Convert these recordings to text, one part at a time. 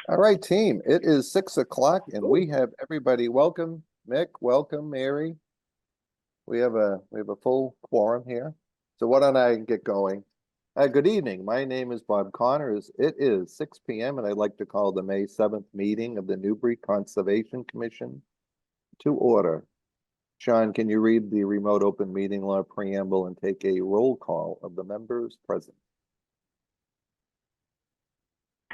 All right, team. It is 6 o'clock and we have everybody. Welcome, Mick. Welcome, Mary. We have a full quorum here. So why don't I get going? Good evening. My name is Bob Connors. It is 6 p.m. and I'd like to call the May 7th meeting of the Newbury Conservation Commission to order. Sean, can you read the remote open meeting law preamble and take a roll call of the members present?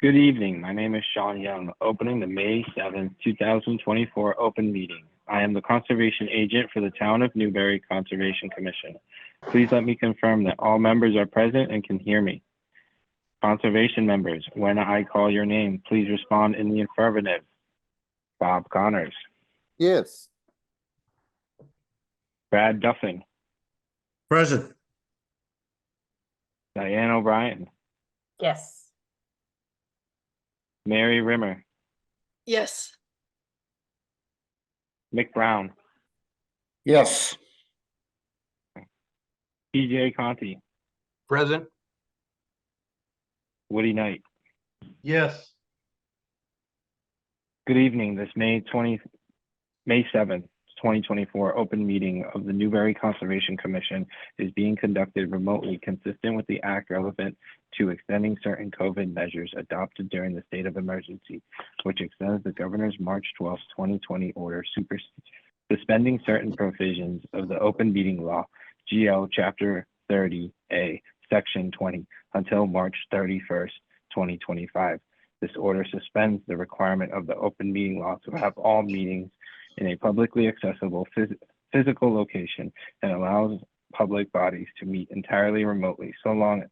Good evening. My name is Sean Young, opening the May 7th, 2024 open meeting. I am the conservation agent for the Town of Newbury Conservation Commission. Please let me confirm that all members are present and can hear me. Conservation members, when I call your name, please respond in the affirmative. Bob Connors, Yes. Brad Duffin, Present. Diane O'Brien, Yes. Mary Rimmer, Yes. Mick Brown, Yes. PJ Conti, Present. Woody Knight. Yes. Good evening. This May 7th, 2024 open meeting of the Newbury Conservation Commission is being conducted remotely, consistent with the act relevant to extending certain COVID measures adopted during the state of emergency, which extends the governor's March 12th, 2020 order suspending certain provisions of the open meeting law, GL Chapter 30A, Section 20, until March 31st, 2025. This order suspends the requirement of the open meeting law to have all meetings in a publicly accessible physical location and allows public bodies to meet entirely remotely so long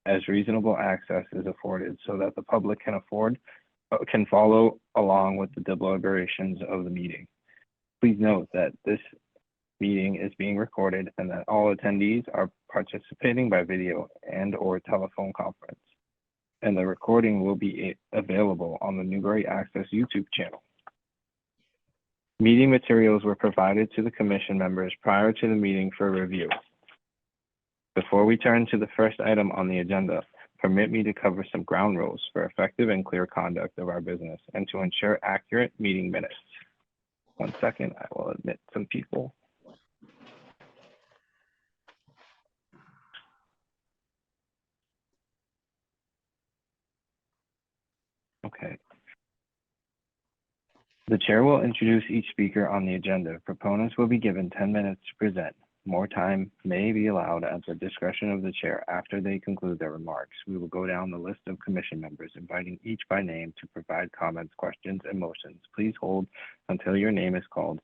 as reasonable access is afforded so that the public can follow along with the deliberations of the meeting. Please note that this meeting is being recorded and that all attendees are participating by video and/or telephone conference, and the recording will be available on the Newbury Access YouTube channel. Meeting materials were provided to the commission members prior to the meeting for review. Before we turn to the first item on the agenda, permit me to cover some ground rules for effective and clear conduct of our business and to ensure accurate meeting minutes. 1 second, I will admit some people. Okay. The chair will introduce each speaker on the agenda. Proponents will be given 10 minutes to present. More time may be allowed at the discretion of the chair after they conclude their remarks. We will go down the list of commission members, inviting each by name to provide comments, questions, and motions. Please hold until your name is called.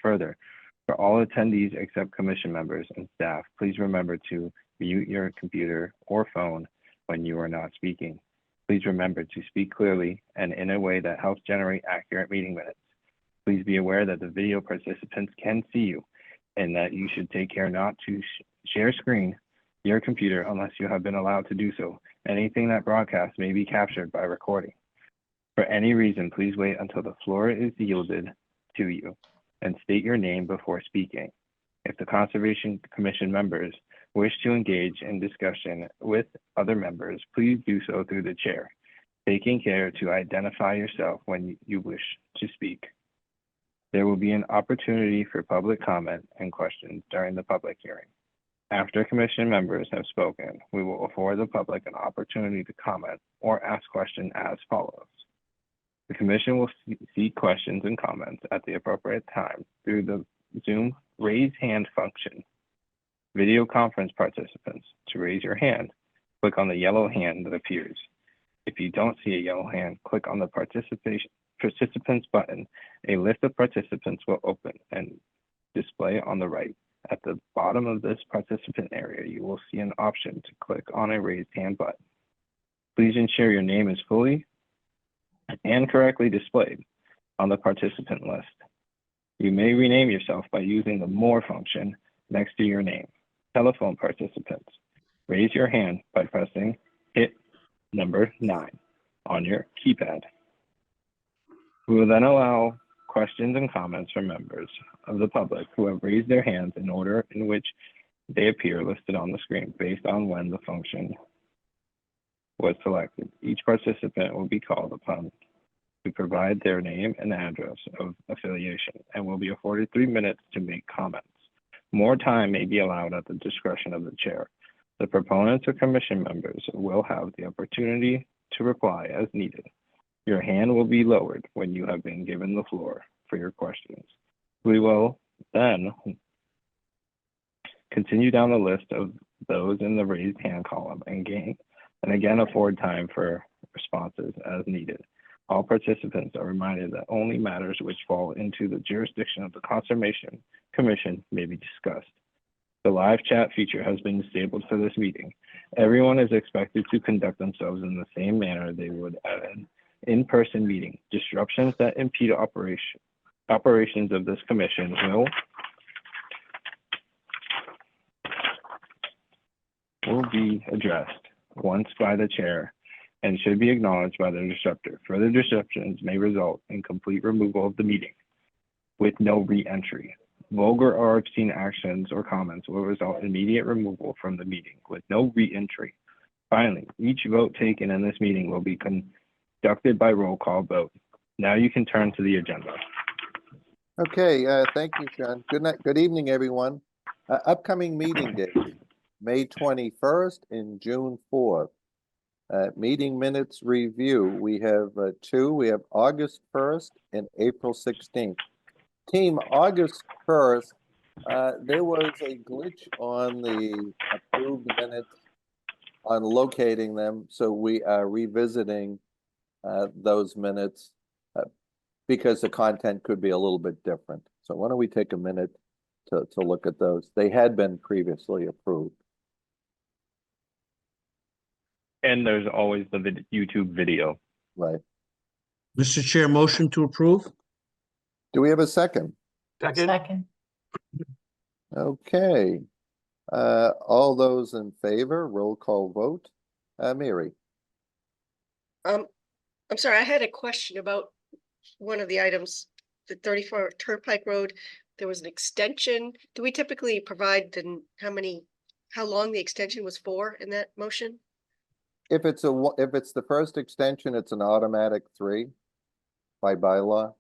Further, for all attendees except commission members and staff, please remember to mute your computer or phone when you are not speaking. Please remember to speak clearly and in a way that helps generate accurate meeting minutes. Please be aware that the video participants can see you and that you should take care not to share your computer unless you have been allowed to do so. Anything that broadcasts may be captured by recording. For any reason, please wait until the floor is yielded to you and state your name before speaking. If the Conservation Commission members wish to engage in discussion with other members, please do so through the chair, taking care to identify yourself when you wish to speak. There will be an opportunity for public comment and questions during the public hearing. After commission members have spoken, we will afford the public an opportunity to comment or ask questions as follows. The commission will see questions and comments at the appropriate time through the Zoom raise hand function. Video conference participants, to raise your hand, click on the yellow hand that appears. If you don't see a yellow hand, click on the participants button. A list of participants will open and display on the right. At the bottom of this participant area, you will see an option to click on a raised hand button. Please ensure your name is fully and correctly displayed on the participant list. You may rename yourself by using the More function next to your name. Telephone participants, raise your hand by pressing hit number 9 on your keypad. We will then allow questions and comments from members of the public who have raised their hands in order in which they appear listed on the screen based on when the function was selected. Each participant will be called upon to provide their name and address of affiliation and will be afforded 3 minutes to make comments. More time may be allowed at the discretion of the chair. The proponents or commission members will have the opportunity to reply as needed. Your hand will be lowered when you have been given the floor for your questions. We will then continue down the list of those in the raised hand column and again afford time for responses as needed. All participants are reminded that only matters which fall into the jurisdiction of the Conservation Commission may be discussed. The live chat feature has been disabled for this meeting. Everyone is expected to conduct themselves in the same manner they would at an in-person meeting. Disruptions that impede operations of this commission will be addressed once by the chair and should be acknowledged by the disruptor. Further disruptions may result in complete removal of the meeting with no re-entry. Vulgar or obscene actions or comments will result in immediate removal from the meeting with no re-entry. Finally, each vote taken in this meeting will be conducted by roll call vote. Now you can turn to the agenda. Okay, thank you, Sean. Good night, good evening, everyone. Upcoming meeting dates, May 21st and June 4th. Meeting minutes review, we have two. We have August 1st and April 16th. Team, August 1st, there was a glitch on the approved minutes on locating them, so we are revisiting those minutes because the content could be a little bit different. So why don't we take a minute to look at those? They had been previously approved. And there's always the YouTube video. Right. Mr. Chair, motion to approve? Do we have a second? Second. Okay. All those in favor, roll call vote. Mary. I'm sorry, I had a question about one of the items, the 34 Turnpike Road. There was an extension. Do we typically provide how long the extension was for in that motion? If it's the first extension, it's an automatic 3 by bylaw.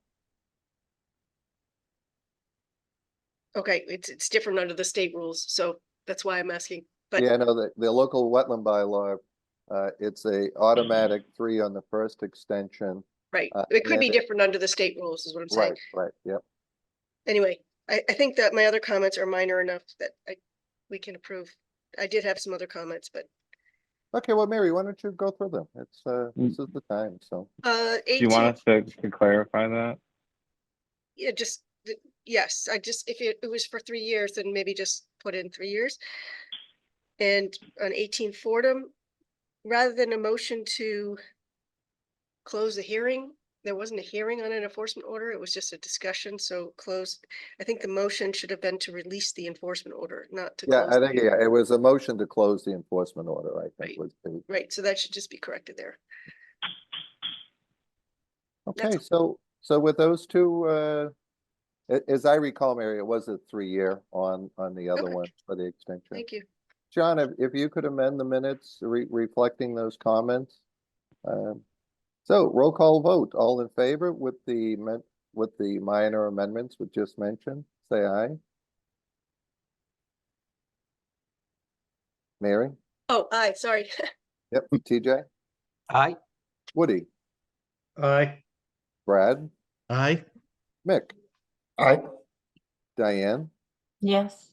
Okay, it's different under the state rules, so that's why I'm asking. But Yeah, no, the local wetland bylaw, it's a automatic 3 on the first extension. right, it could be and different under the state rules is what I'm saying. Right, yep. Anyway, I think that my other comments are minor enough that we can approve. I did have some other comments, but Okay, well, Mary, why don't you go through them? It's this is the time, so. Do 18. you want us to clarify that? Yeah, yes, if it was for 3 years, then maybe just put in 3 years. And on 18 Fordham, rather than a motion to close the hearing, there wasn't a hearing on an enforcement order. It was just a discussion, so closed. I think the motion should have been to release the enforcement order, not to Yeah, close. I think, yeah, it was a motion to close the enforcement order, I think was the. Right, so that should just be corrected there. Okay, so with those two, as I recall, Mary, it was a 3-year on the other Okay. one for the extension. Thank you. John, if you could amend the minutes reflecting those comments. So roll call vote, all in favor with the minor amendments we just mentioned, say aye. Mary? Oh, aye, sorry. Yep, TJ? Aye. Woody? Aye. Brad? Aye. Mick? Aye. Diane? Yes.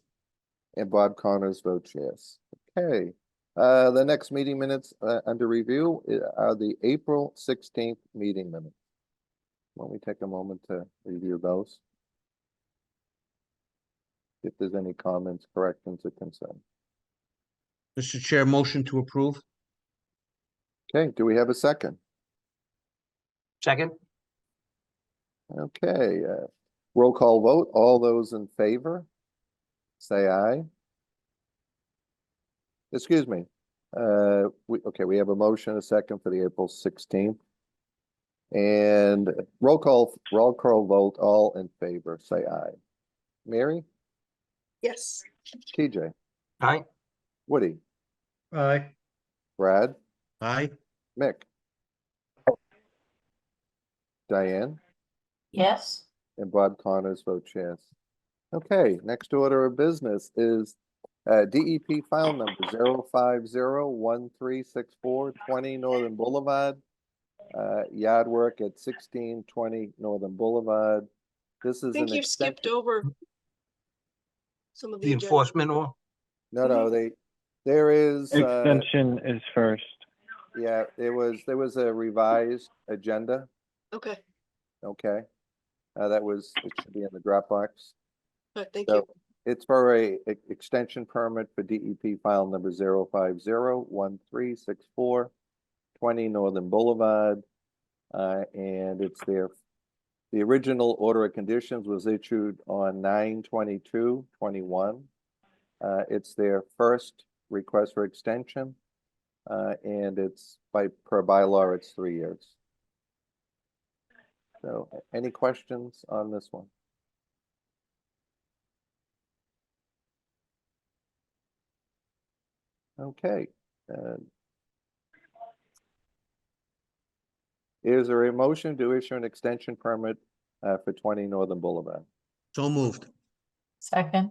And Bob Connors votes yes. Okay. The next meeting minutes under review are the April 16th meeting minutes. Why don't we take a moment to review those? If there's any comments, corrections, or concerns. Mr. Chair, motion to approve? Okay, do we have a second? Second. Okay, roll call vote. All those in favor, say aye. Excuse me. We have a motion, a second for the April 16th. And roll call vote, all in favor, say aye. Mary? Yes. TJ? Aye. Woody? Aye. Brad? Aye. Mick? Diane, Yes. and Bob Connors votes yes. Okay, next order of business is DEP file number 0501364 20 Northern Boulevard. Yard work at 1620 Northern Boulevard. This I is think an you've skipped extension. over some of the The agenda. enforcement or? No, there is, Extension is first. yeah, there was a revised agenda, Okay, okay? It should be in the Dropbox. but thank So you. it's for extension permit for DEP file number 0501364 20 Northern Boulevard. And it's the original order of conditions was issued on 9/22/21. It's their first request for extension. And it's per bylaw, it's 3 years. So any questions on this one? Okay. Is there a motion to issue an extension permit for 20 Northern Boulevard? So moved. Second.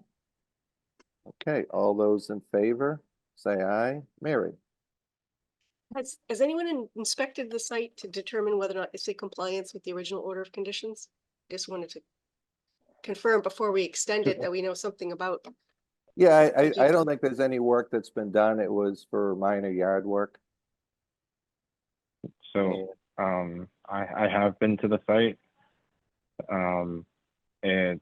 Okay, all those in favor, say aye. Mary? Has anyone inspected the site to determine whether or not it's in compliance with the original order of conditions? Just wanted to confirm before we extend it that we know something about. Yeah, Thank you. I don't think there's any work that's been done. It was for minor yard work. So, I have been to the site. It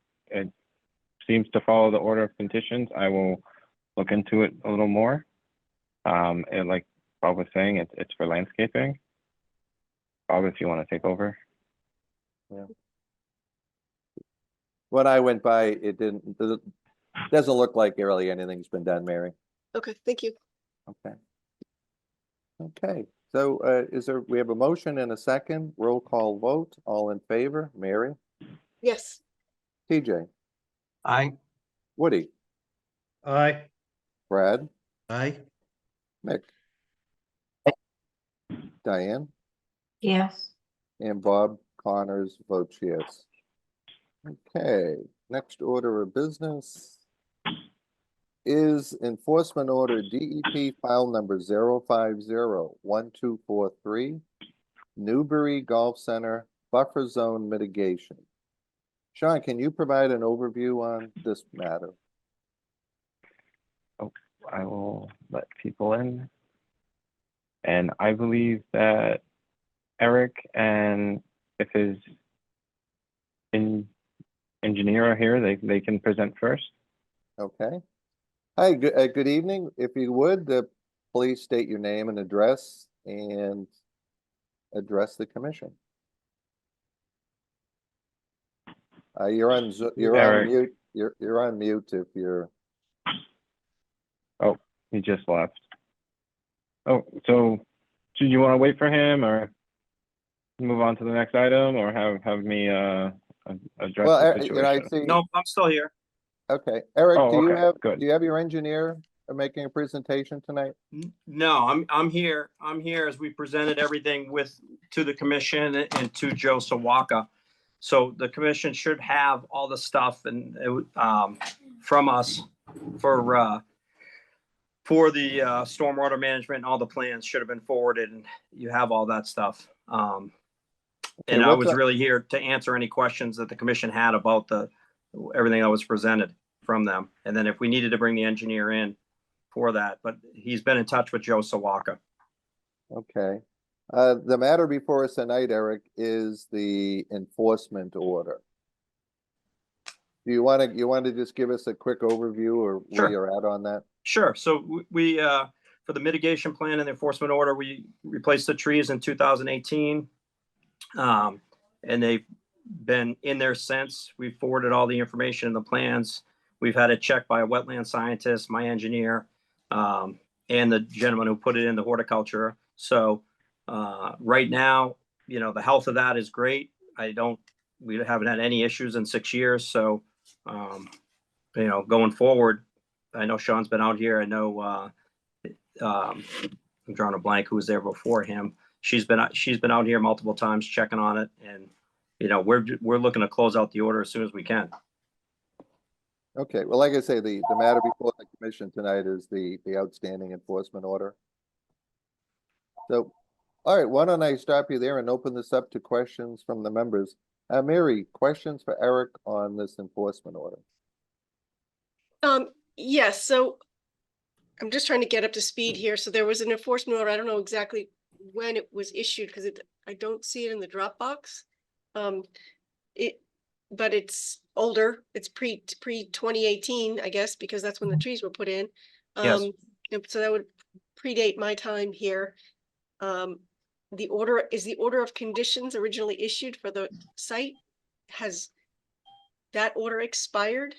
seems to follow the order of conditions. I will look into it a little more. And like Bob was saying, it's for landscaping. Bob, if you want to take over. When I went by, it doesn't look like really anything's been done, Mary. Okay, thank you. Okay. Okay, so we have a motion and a second, roll call vote, all in favor, Mary, Yes, TJ, Aye. Woody, Aye. Brad, Aye. Mick, Diane, Yes. and Bob Connors votes yes. Okay, next order of business is enforcement order DEP file number 0501243, Newbury Golf Center buffer zone mitigation. Sean, can you provide an overview on this matter? I will let people in. And I believe that Eric and if his engineer are here, they can present first. Okay. Hi, good evening. If you would, please state your name and address and address the commission. You're on Eric. mute. You're on mute if you're. Oh, he just left. Oh, so do you want to wait for him or move on to the next item or have me address Well, the you know, I situation? see. No, I'm still here. Okay, Eric, Oh, do you okay, have good. do you have your engineer making a presentation tonight? No, I'm here. I'm here as we presented everything to the commission and to Joe Sawaka. So the commission should have all the stuff and from us for the stormwater management and all the plans should have been forwarded and you have all that stuff. And I was really here to answer any questions that the commission had about everything that was presented from them. And then if we needed to bring the engineer in for that, but he's been in touch with Joe Sawaka. Okay. The matter before us tonight, Eric, is the enforcement order. Do you want to just give us a quick overview or Sure. where you're at on that? Sure. So we for the mitigation plan and the enforcement order, we replaced the trees in 2018. And they've been in there since. We've forwarded all the information and the plans. We've had it checked by a wetland scientist, my engineer, and the gentleman who put it in the horticulture. So right now, the health of that is great. We haven't had any issues in 6 years. So, going forward, I know Sean's been out here. I know I'm drawing a blank who was there before him. She's been out here multiple times checking on it, and we're looking to close out the order as soon as we can. Okay, well, like I say, the matter before the commission tonight is the outstanding enforcement order. So, all right, why don't I stop you there and open this up to questions from the members? Mary, questions for Eric on this enforcement order? Yes, so I'm just trying to get up to speed here. So there was an enforcement order. I don't know exactly when it was issued because I don't see it in the Dropbox. But it's older. It's pre 2018, I guess, because that's when the trees were put in. Yes. And so that would predate my time here. The order of conditions originally issued for the site, has that order expired?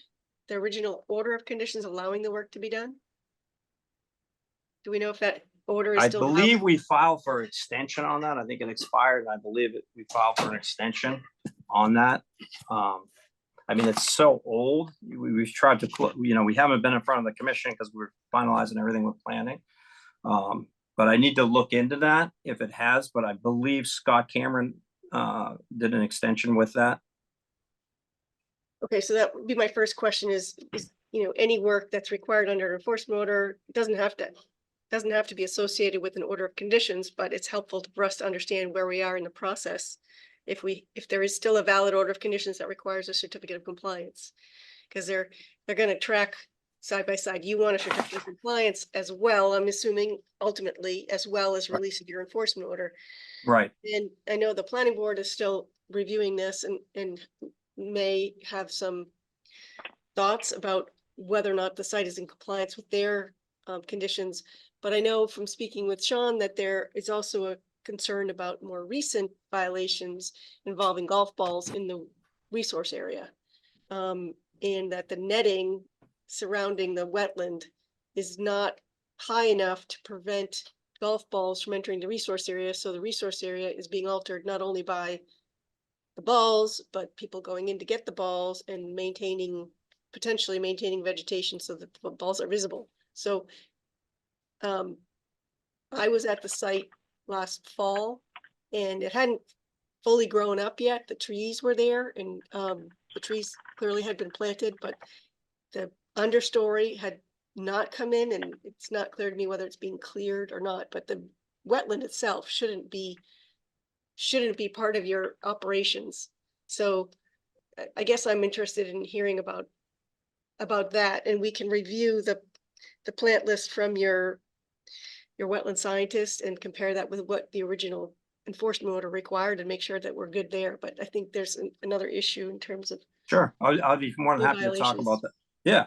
The original order of conditions allowing the work to be done? Do we know if that order is I still? believe we filed for extension on that. I think it expired. I believe we filed for an extension on that. I mean, it's so old. We've tried to, we haven't been in front of the commission because we're finalizing everything with planning. But I need to look into that if it has, but I believe Scott Cameron did an extension with that. Okay, so that would be my first question is, any work that's required under an enforcement order doesn't have to be associated with an order of conditions, but it's helpful for us to understand where we are in the process. If there is still a valid order of conditions that requires a certificate of compliance, because they're going to track side by side. You want a certificate of compliance as well, I'm assuming, ultimately, as well as release of your enforcement order. Right. And I know the planning board is still reviewing this and may have some thoughts about whether or not the site is in compliance with their conditions. But I know from speaking with Sean that there is also a concern about more recent violations involving golf balls in the resource area. And that the netting surrounding the wetland is not high enough to prevent golf balls from entering the resource area. So the resource area is being altered not only by the balls, but people going in to get the balls and potentially maintaining vegetation so that the balls are visible. So I was at the site last fall and it hadn't fully grown up yet. The trees were there and the trees clearly had been planted, but the understory had not come in, and it's not clear to me whether it's being cleared or not, but the wetland itself shouldn't be part of your operations. So I guess I'm interested in hearing about that, and we can review the plant list from your wetland scientist and compare that with what the original enforcement order required and make sure that we're good there. But I think there's another issue in terms of. Sure. I'll be more than happy to talk about that. Yeah,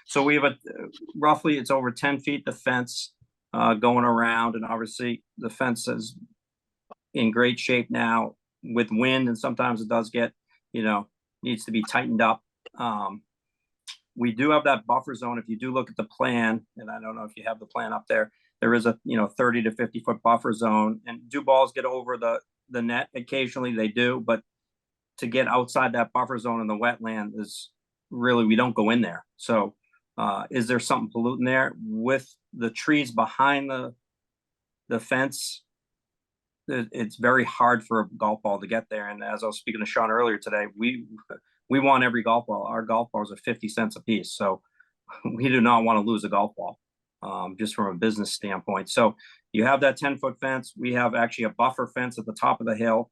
so we have roughly, it's over 10 feet, the fence going around, and obviously the fence is in great shape now with wind, and sometimes it does get, needs to be tightened up. We do have that buffer zone. If you do look at the plan, and I don't know if you have the plan up there, there is a 30 to 50 foot buffer zone, and do balls get over the net? Occasionally they do, but to get outside that buffer zone in the wetland is really, we don't go in there. So is there something polluting there? With the trees behind the fence, it's very hard for a golf ball to get there. And as I was speaking to Sean earlier today, we want every golf ball. Our golf balls are 50 cents a piece. So we do not want to lose a golf ball, just from a business standpoint. So you have that 10-foot fence. We have actually a buffer fence at the top of the hill.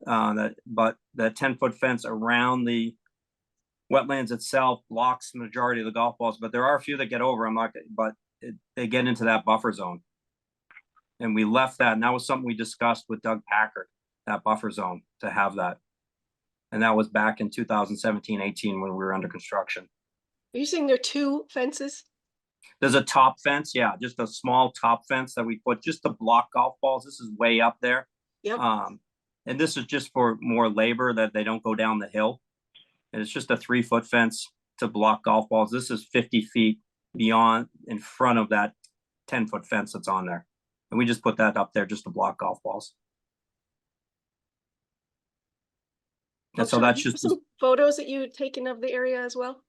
But the 10-foot fence around the wetlands itself blocks the majority of the golf balls, but there are a few that get over. They get into that buffer zone, and we left that. And that was something we discussed with Doug Packard, that buffer zone, to have that. And that was back in 2017-18 when we were under construction. Are you saying there are two fences? There's a top fence, yeah, just a small top fence that we put just to block golf balls. This is way up there. Yep. And this is just for more labor, that they don't go down the hill. And it's just a 3-foot fence to block golf balls. This is 50 feet beyond, in front of that 10-foot fence that's on there. And we just put that up there just to block golf balls. And so that's just some photos that you had taken of the area as well.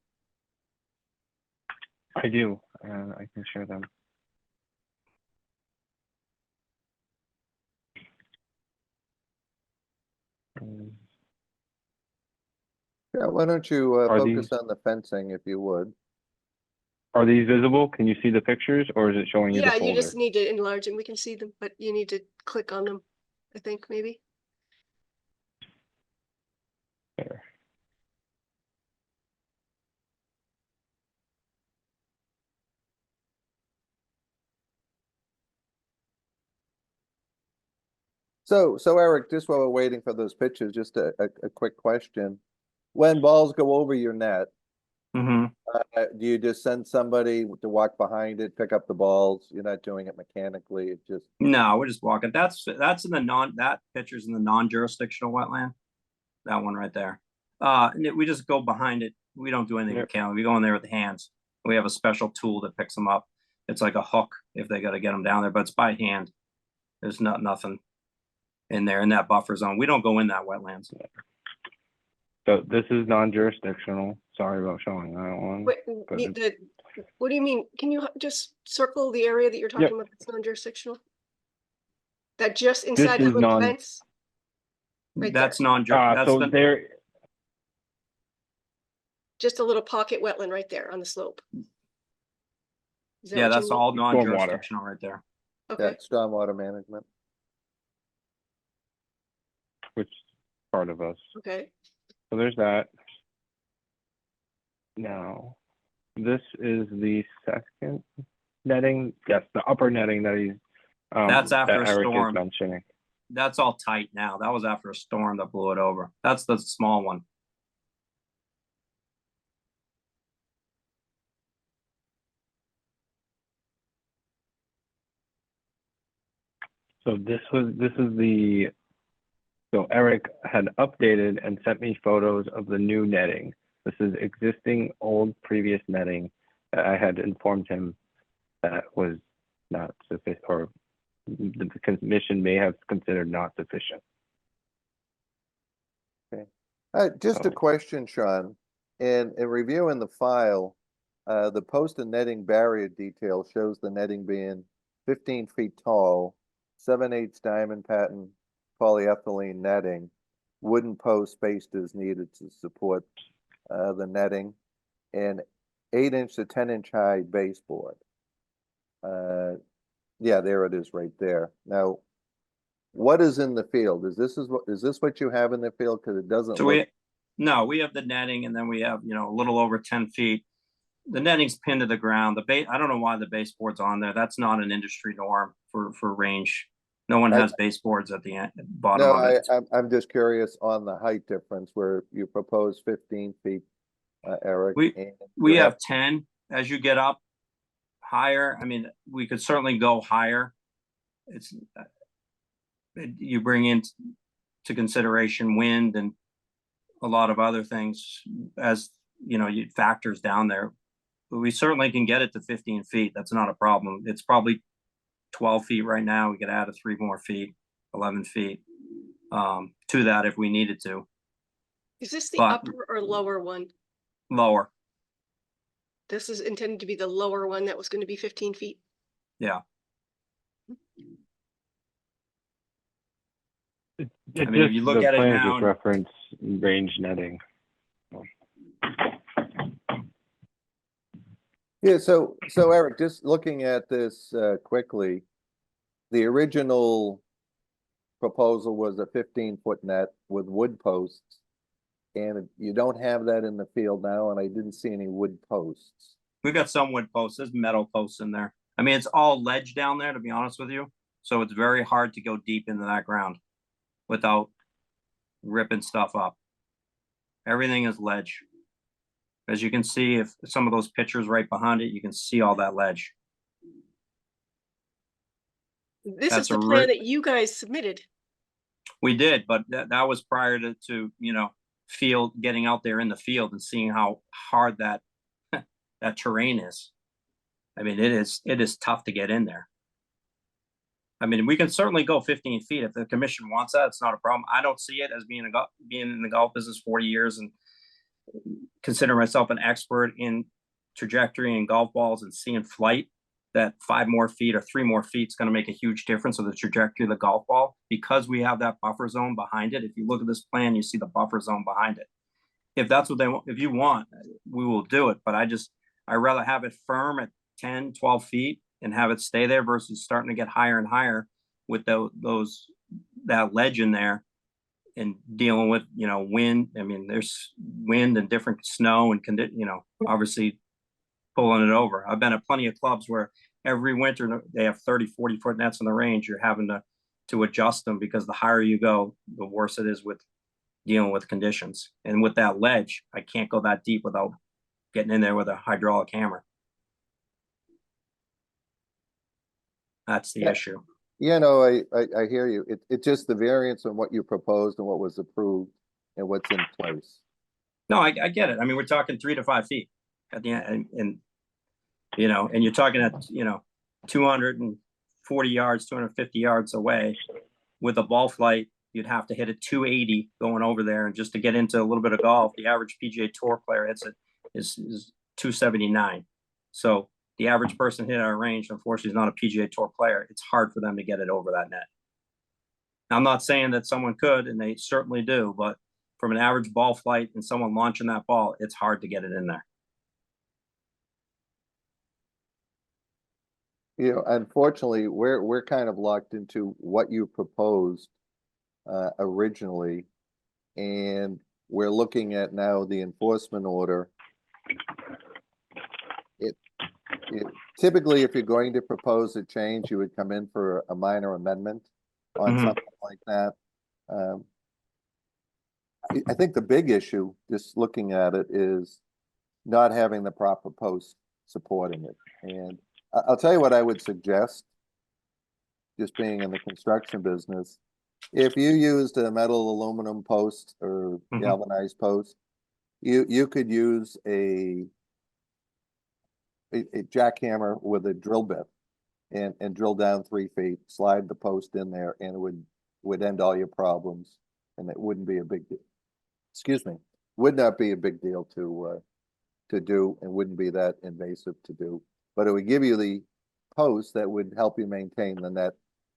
I do. I can share them. Yeah, why don't you Are focus these- on the fencing if you would? Are these visible? Can you see the pictures or is it showing you the Yeah, you folder? just need to enlarge them. We can see them, but you need to click on them, I think, maybe. There. So Eric, just while we're waiting for those pictures, just a quick question. When balls go over your net, Mhm. do you just send somebody to walk behind it, pick up the balls? You're not doing it mechanically, it just, No, we're just walking. That's in the that picture's in the non-jurisdictional wetland. That one right there. We just go behind it. We don't do anything Yep. mechanically. We go in there with the hands. We have a special tool that picks them up. It's like a hook if they got to get them down there, but it's by hand. There's nothing in there in that buffer zone. We don't go in that wetlands. So this is non-jurisdictional. Sorry about showing that one. Wait, but what do you mean? Can you just circle the area that you're Yep. talking about that's non-jurisdictional? That just This inside that is little non. fence? Right That's there. that's So the, there, Just a little pocket wetland right there on the slope. Is that yeah, what you that's mean? all Stormwater. non-jurisdictional right there. yeah, Okay, stormwater management. which is part of us. okay. So there's that. Now, this is the second netting. Yes, the upper netting that he's. That's after that a Eric is storm. mentioning. That's all tight now. That was after a storm that blew it over. That's the small one. So this is the. So Eric had updated and sent me photos of the new netting. This is existing old previous netting that I had informed him that was not sufficient, or the commission may have considered not sufficient. Just a So- question, Sean. In reviewing the file, the post and netting barrier detail shows the netting being 15 feet tall, 7/8 diamond pattern polyethylene netting, wooden post spaced as needed to support the netting, and 8-inch to 10-inch high baseboard. Yeah, there it is right there. Now, what is in the field? Is this what you have in the field? Because it doesn't So look. we have the netting, and then we have, a little over 10 feet. The netting's pinned to the ground. I don't know why the baseboard's on there. That's not an industry norm for range. No one has baseboards at the bottom No, of it. I'm just curious on the height difference where you propose 15 feet, Eric. and We you have 10. As you get up higher, I mean, we could certainly go higher. You bring into consideration wind and a lot of other things as factors down there. But we certainly can get it to 15 feet. That's not a problem. It's probably 12 feet right now. We could add 3 more feet, 11 feet to that if we needed to. Is this the But- upper or lower one? Lower. This is intended to be the lower one that was going to be 15 feet. Yeah. It mean, if you look the at it plans now- just reference range netting. Yeah, so Eric, just looking at this quickly, the original proposal was a 15-foot net with wood posts. And you don't have that in the field now, and I didn't see any wood posts. We've got some wood posts. There's metal posts in there. I mean, it's all ledge down there, to be honest with you. So it's very hard to go deep into that ground without ripping stuff up. Everything is ledge. As you can see, if some of those pictures right behind it, you can see all that ledge. This That's is the a plan re- that you guys submitted. We did, but that was prior to getting out there in the field and seeing how hard that that terrain is. I mean, it is tough to get in there. I mean, we can certainly go 15 feet if the commission wants that. It's not a problem. I don't see it as being in the golf business 40 years and consider myself an expert in trajectory and golf balls and seeing flight. That 5 more feet or 3 more feet is going to make a huge difference of the trajectory of the golf ball because we have that buffer zone behind it. If you look at this plan, you see the buffer zone behind it. if that's what they want, if you want, we will do it, but I'd rather have it firm at 10, 12 feet and have it stay there versus starting to get higher and higher with that ledge in there and dealing with, wind. I mean, there's wind and different snow and obviously pulling it over. I've been at plenty of clubs where every winter they have 30, 40-foot nets in the range. You're having to adjust them because the higher you go, the worse it is with dealing with conditions. And with that ledge, I can't go that deep without getting in there with a hydraulic hammer. That's the Yeah. issue. I hear you. It's just the variance on what you proposed and what was approved and what's in place. No, I get it. I mean, we're talking 3 to 5 feet at the end, and you're talking at 240 yards, 250 yards away with a ball flight. You'd have to hit a 280 going over there, and just to get into a little bit of golf, the average PGA Tour player hits it is 279. So the average person hit our range, unfortunately, is not a PGA Tour player. It's hard for them to get it over that net. Now, I'm not saying that someone could, and they certainly do, but from an average ball flight and someone launching that ball, it's hard to get it in there. Unfortunately, we're kind of locked into what you proposed originally, and we're looking at now the enforcement order. Typically, if you're going to propose a change, you would come in for a minor amendment on something like that. I think the big issue, just looking at it, is not having the proper post supporting it. And I'll tell you what I would suggest, just being in the construction business. If you used a metal aluminum post or galvanized post, you could use a jackhammer with a drill bit and drill down 3 feet, slide the post in there, and it would end all your problems, and it wouldn't be a big deal. Would not be a big deal to do, and wouldn't be that invasive to do, but it would give you the post that would help you maintain the net,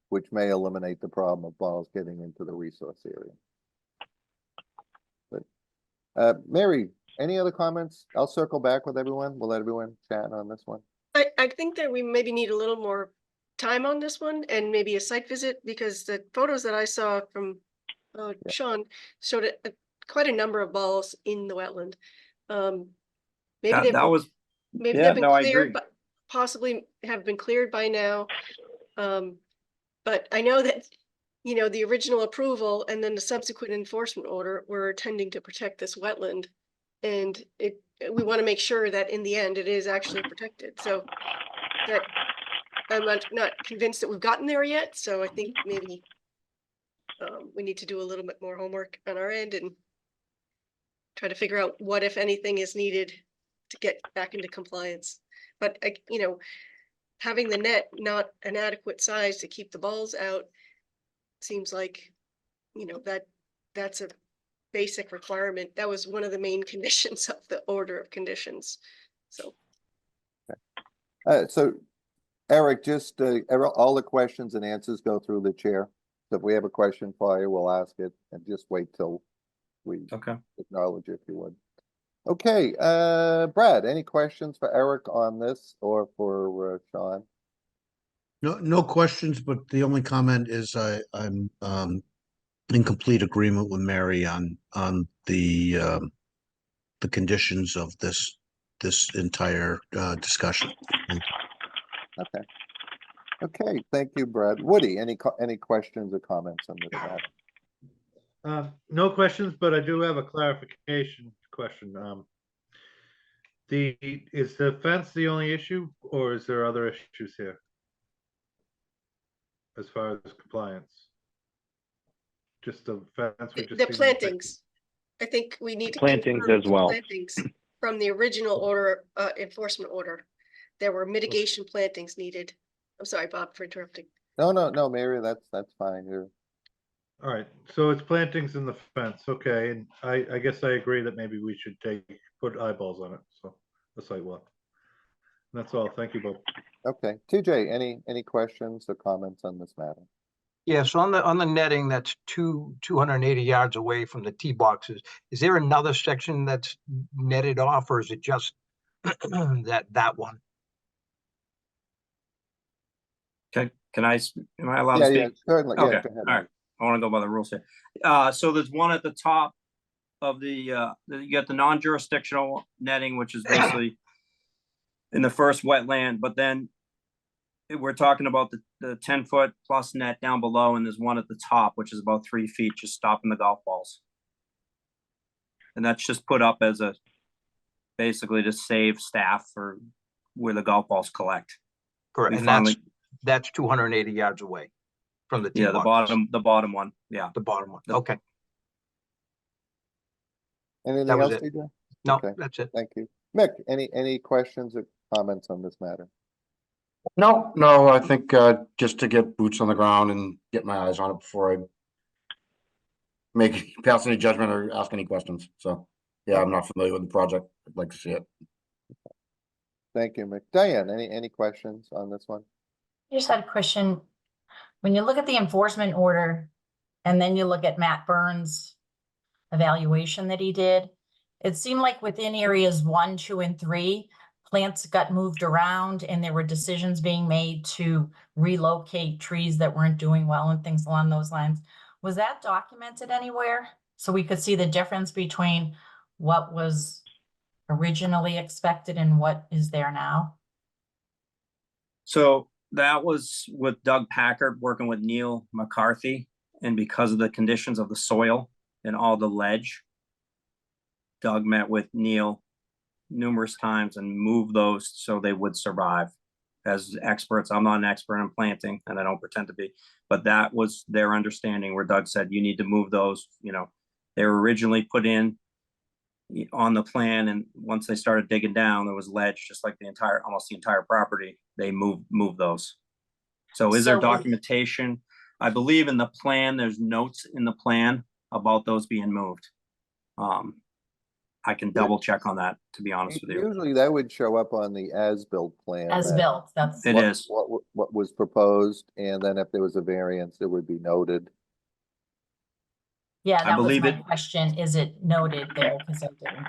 which may eliminate the problem of balls getting into the resource area. But Mary, any other comments? I'll circle back with everyone. We'll let everyone chat on this one. I think that we maybe need a little more time on this one and maybe a site visit, because the photos that I saw from Sean showed quite a number of balls in the wetland. Maybe they've been cleared, but possibly have been cleared by now. But I know that, the original approval and then the subsequent enforcement order were intending to protect this wetland. And we want to make sure that in the end it is actually protected. So that I'm not convinced that we've gotten there yet. So I think maybe we need to do a little bit more homework on our end and try to figure out what, if anything, is needed to get back into compliance. But having the net not an adequate size to keep the balls out seems like, that's a basic requirement. That was one of the main conditions of the order of conditions. So. So Eric, just all the questions and answers go through the chair. So if we have a question for you, we'll ask it, and just wait till we acknowledge it, if you would. Okay, Brad, any questions for Eric on this or for Sean? No questions, but the only comment is I'm in complete agreement with Mary on the conditions of this entire discussion. Okay. Okay, thank you, Brad. Woody, any questions or comments on this matter? No questions, but I do have a clarification question. Is the fence the only issue, or is there other issues here as far as compliance? Just the fence? The plantings. I think we need to plantings confirm as well. Plantings from the original order, enforcement order. There were mitigation plantings needed. I'm sorry, Bob, for interrupting. No, Mary, that's fine. All right, so it's plantings in the fence, okay, and I guess I agree that maybe we should put eyeballs on it, so the site walk. That's all. Thank you both. Okay, TJ, any questions or comments on this matter? Yeah, so on the netting, that's 280 yards away from the tee boxes. Is there another section that's netted off, or is it just that one? Can am I allowed to Yeah, speak? yeah, certainly, yeah, Okay, go ahead. all right. I want to go by the rules here. So there's one at the top of you got the non-jurisdictional netting, which is basically in the first wetland, but then we're talking about the 10-foot plus net down below, and there's one at the top, which is about 3 feet, just stopping the golf balls. And that's just put up as basically to save staff for where the golf balls collect. Correct, We and finally- that's 280 yards away from the tee Yeah, the boxes. bottom one, yeah. The bottom one, the- okay. Anything was else, it. TJ? No, Okay. that's it. Thank you. Mick, any questions or comments on this matter? No, I think just to get boots on the ground and get my eyes on it before I pass any judgment or ask any questions. So, yeah, I'm not familiar with the project. I'd like to see it. Thank you, Mick. Diane, any questions on this one? I just had a question. When you look at the enforcement order and then you look at Matt Burns' evaluation that he did, it seemed like within areas 1, 2, and 3, plants got moved around and there were decisions being made to relocate trees that weren't doing well and things along those lines. Was that documented anywhere? So we could see the difference between what was originally expected and what is there now? So that was with Doug Packard working with Neil McCarthy, and because of the conditions of the soil and all the ledge, Doug met with Neil numerous times and moved those so they would survive. As experts, I'm not an expert in planting and I don't pretend to be, but that was their understanding where Doug said, you need to move those, they were originally put in on the plan, and once they started digging down, there was ledge, just like almost the entire property. They moved those. So is there So- documentation? I believe in the plan, there's notes in the plan about those being moved. I can double check on that, to be honest with you. Usually that would show up on the as-built plan. As that built, that's. It is. What was proposed, and then if there was a variance, it would be noted. Yeah, I that was believe my it- question. Is it noted there? Because I didn't.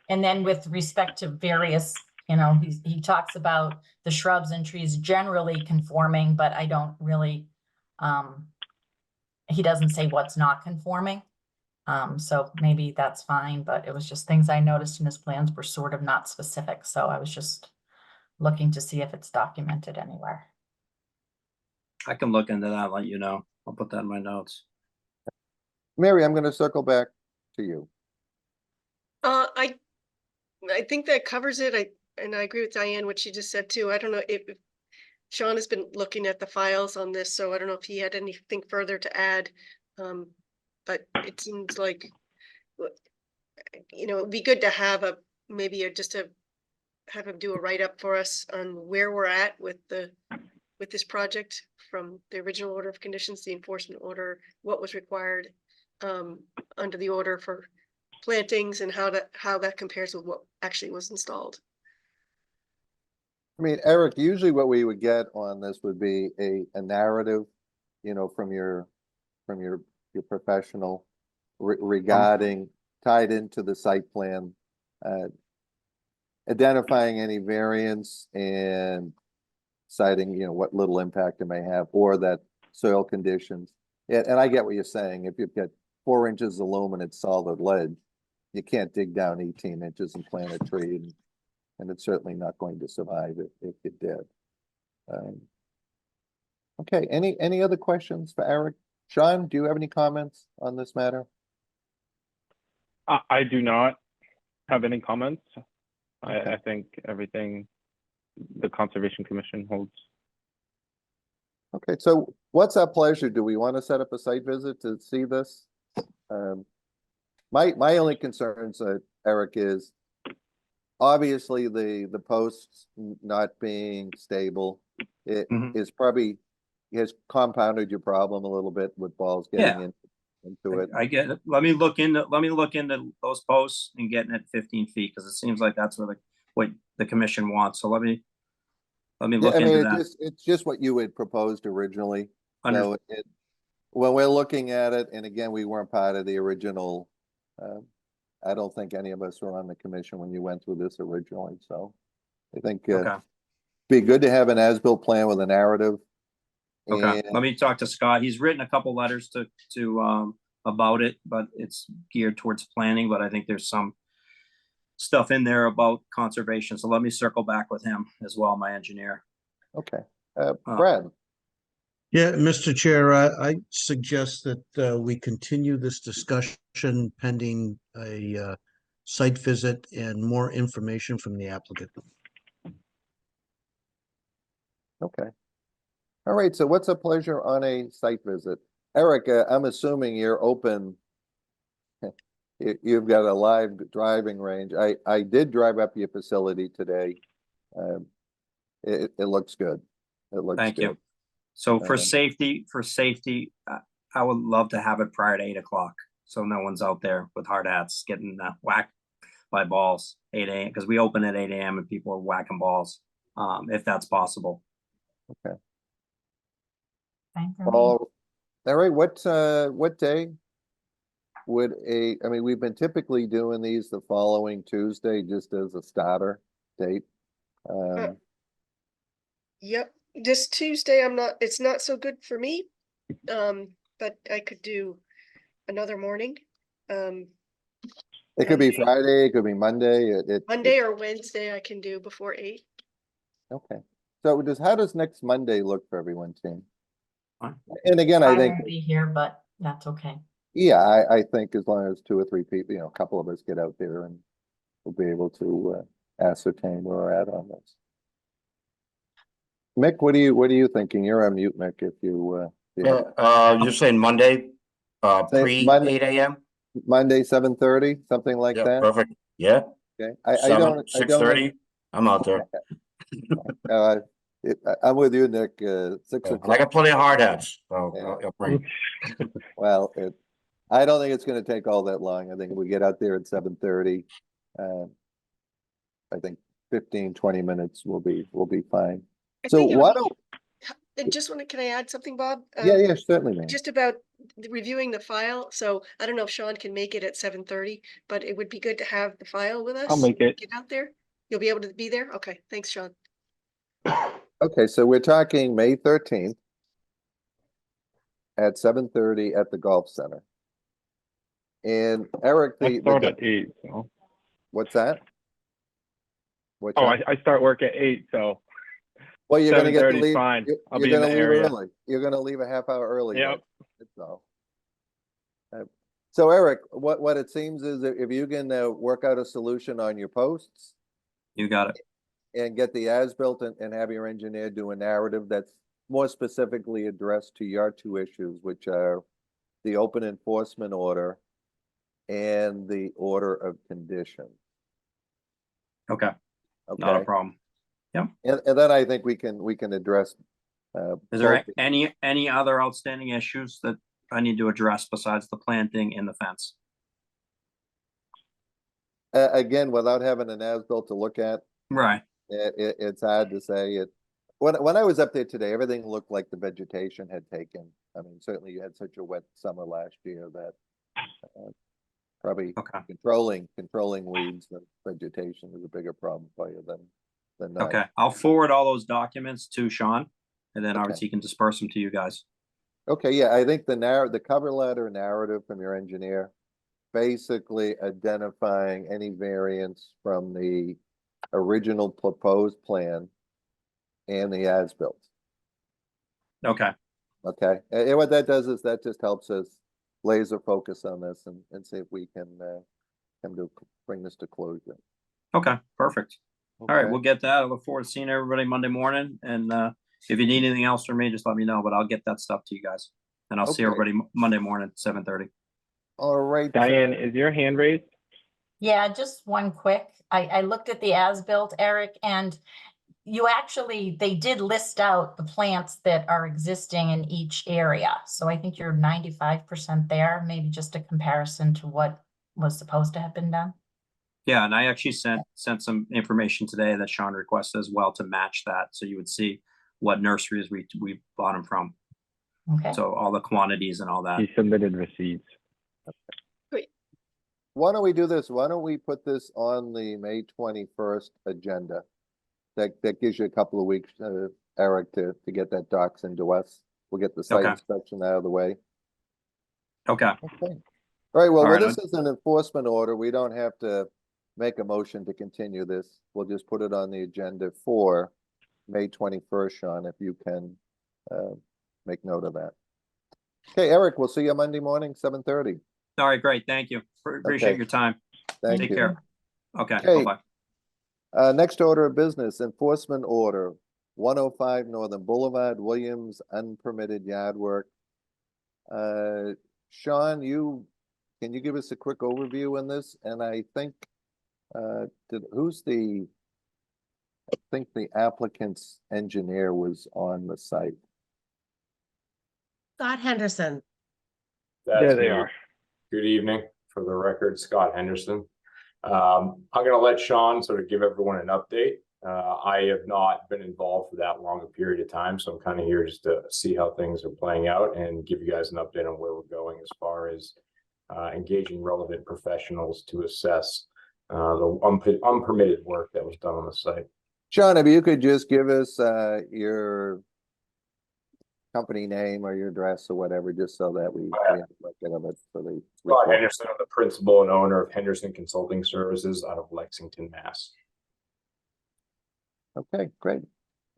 And then with respect to various, he talks about the shrubs and trees generally conforming, but I don't really, he doesn't say what's not conforming. So maybe that's fine, but it was just things I noticed in his plans were sort of not specific. So I was just looking to see if it's documented anywhere. I can look into that, let you know. I'll put that in my notes. Mary, I'm gonna circle back to you. I think that covers it. And I agree with Diane, what she just said too. I don't know if Sean has been looking at the files on this, so I don't know if he had anything further to add. But it seems like, it'd be good to have have him do a write-up for us on where we're at with this project, from the original order of conditions, the enforcement order, what was required under the order for plantings, and how that compares with what actually was installed. I mean, Eric, usually what we would get on this would be a narrative, from your professional regarding, tied into the site plan, identifying any variance and citing, what little impact it may have, or that soil conditions. And I get what you're saying. If you've got 4 inches of aluminum solid ledge, you can't dig down 18 inches and plant a tree, and it's certainly not going to survive if it did. Okay, any other questions for Eric? Sean, do you have any comments on this matter? I do not have any comments. I think everything the Conservation Commission holds. Okay, so what's our pleasure? Do we want to set up a site visit to see this? My only concerns, Eric, is obviously the posts not being stable. It Mhm. is probably has compounded your problem a little bit with balls getting into it. I get it. Let me look into those posts and getting it 15 feet, because it seems like that's what the commission wants. So let me Let me Yeah, look I mean, into that. it's just what you had proposed originally. Under- So when we're looking at it, and again, we weren't part of the original, I don't think any of us were on the commission when you went through this originally, so I think Okay, be good to have an as-built plan with a narrative. okay. And Let me talk to Scott. He's written a couple letters to about it, but it's geared towards planning, but I think there's some stuff in there about conservation. So let me circle back with him as well, my engineer. okay, Brad, Yeah, Mr. Chair, I suggest that we continue this discussion pending a site visit and more information from the applicant. okay. All right, so what's a pleasure on a site visit? Eric, I'm assuming you're open. You've got a live driving range. I did drive up your facility today. It looks good. It looks Thank you. good. So for Um, safety, I would love to have it prior to 8 o'clock. So no one's out there with hard hats getting whacked by balls 8 a.m. because we open at 8 a.m. and people are whacking balls, if that's possible. Fine for me. All right, what day would I mean, we've been typically doing these the following Tuesday just as a starter date. Yep, this Tuesday, it's not so good for me. But I could do another morning. It could be Friday, it could be Monday. Monday or Wednesday I can do before 8. Okay. So how does next Monday look for everyone, team? Fine. And again, I I think, won't be here, but that's okay. yeah, I think as long as 2 or 3 people, a couple of us get out there and we'll be able to ascertain where we're at on this. Mick, what are you thinking? You're on mute, Mick, if you, You're saying Monday, Say pre Monday- 8 AM? Monday, 7:30, something like Yeah, that? perfect. Yeah, Okay, I 7, don't, 6:30, I'm out there. I'm with you, Nick, 6 Yeah, and I o'clock. got plenty of hard hats, so Yeah. I'll bring. Well, I don't think it's gonna take all that long. I think we get out there at 7:30. I think 15, 20 minutes will be fine. I So think it would why be- don't, can I add something, Bob? yeah, certainly, man. Just about reviewing the file. So I don't know if Sean can make it at 7:30, but it would be good to have the file with us. I'll make it. Get out there. You'll be able to be there? Okay, thanks, Sean. Okay, so we're talking May 13th at 7:30 at the Golf Center. And Eric, I start at 8, so. what's that? What's Oh, that? I start work at 8, so Well, you're gonna get to 7:30 is leave. fine. I'll You're be in gonna the leave area. early. You're gonna leave a half hour early. Yep. That's all. So Eric, what it seems is that if you can work out a solution on your posts You got it. and get the as-built and have your engineer do a narrative that's more specifically addressed to your 2 issues, which are the open enforcement order and the order of condition. Okay, not a Okay, problem. and then I think we can address. Is there both- any other outstanding issues that I need to address besides the planting and the fence? Again, without having an as-built to look at, Right. it's hard to say it. When I was up there today, everything looked like the vegetation had taken. I mean, certainly you had such a wet summer last year that probably Okay. controlling weeds and vegetation is a bigger problem for you than not. Okay, I'll forward all those documents to Sean, and then Okay. obviously he can disperse them to you guys. Okay, yeah, I think the cover letter narrative from your engineer, basically identifying any variance from the original proposed plan and the as-built. Okay, Okay, and what that does is that just helps us laser focus on this and see if we can bring this to closure. okay, perfect. All right, Okay? we'll get that. I look forward to seeing everybody Monday morning, and if you need anything else from me, just let me know, but I'll get that stuff to you guys. And I'll see Okay. everybody Monday morning, 7:30. All right. Diane, is your hand raised? Yeah, just one quick. I looked at the as-built, Eric, and they did list out the plants that are existing in each area. So I think you're 95% there, maybe just a comparison to what was supposed to have been done. Yeah, and I actually sent some information today that Sean requested as well to match that, so you would see what nurseries we bought them from. Okay. So all the quantities and all that. He submitted receipts. Why don't we do this? Why don't we put this on the May 21st agenda? That gives you a couple of weeks, Eric, to get that docs into us. We'll get the site Okay. inspection out of the way. Okay. Okay. All right, well, All right, this is an enforcement order. We don't have to make a motion to continue this. We'll just put it on the agenda for May 21st, Sean, if you can make note of that. Okay, Eric, we'll see you Monday morning, 7:30. All right, great. Thank you. Appreciate Okay. your time. Thank Take you. care. Okay, Okay. bye-bye. Next order of business, enforcement order, 105 Northern Boulevard, Williams, unpermitted yard work. Sean, can you give us a quick overview on this? And I think, I think the applicant's engineer was on the site. Scott Henderson. There they are. Good evening. For the record, Scott Henderson. I'm going to let Sean sort of give everyone an update. I have not been involved for that long a period of time, so I'm kind of here just to see how things are playing out and give you guys an update on where we're going as far as engaging relevant professionals to assess the unpermitted work that was done on the site. Sean, if you could just give us your company name or your address or whatever, just so that we have a record of it for the Scott report. Henderson, I'm the principal and owner of Henderson Consulting Services out of Lexington, Mass. Okay, great.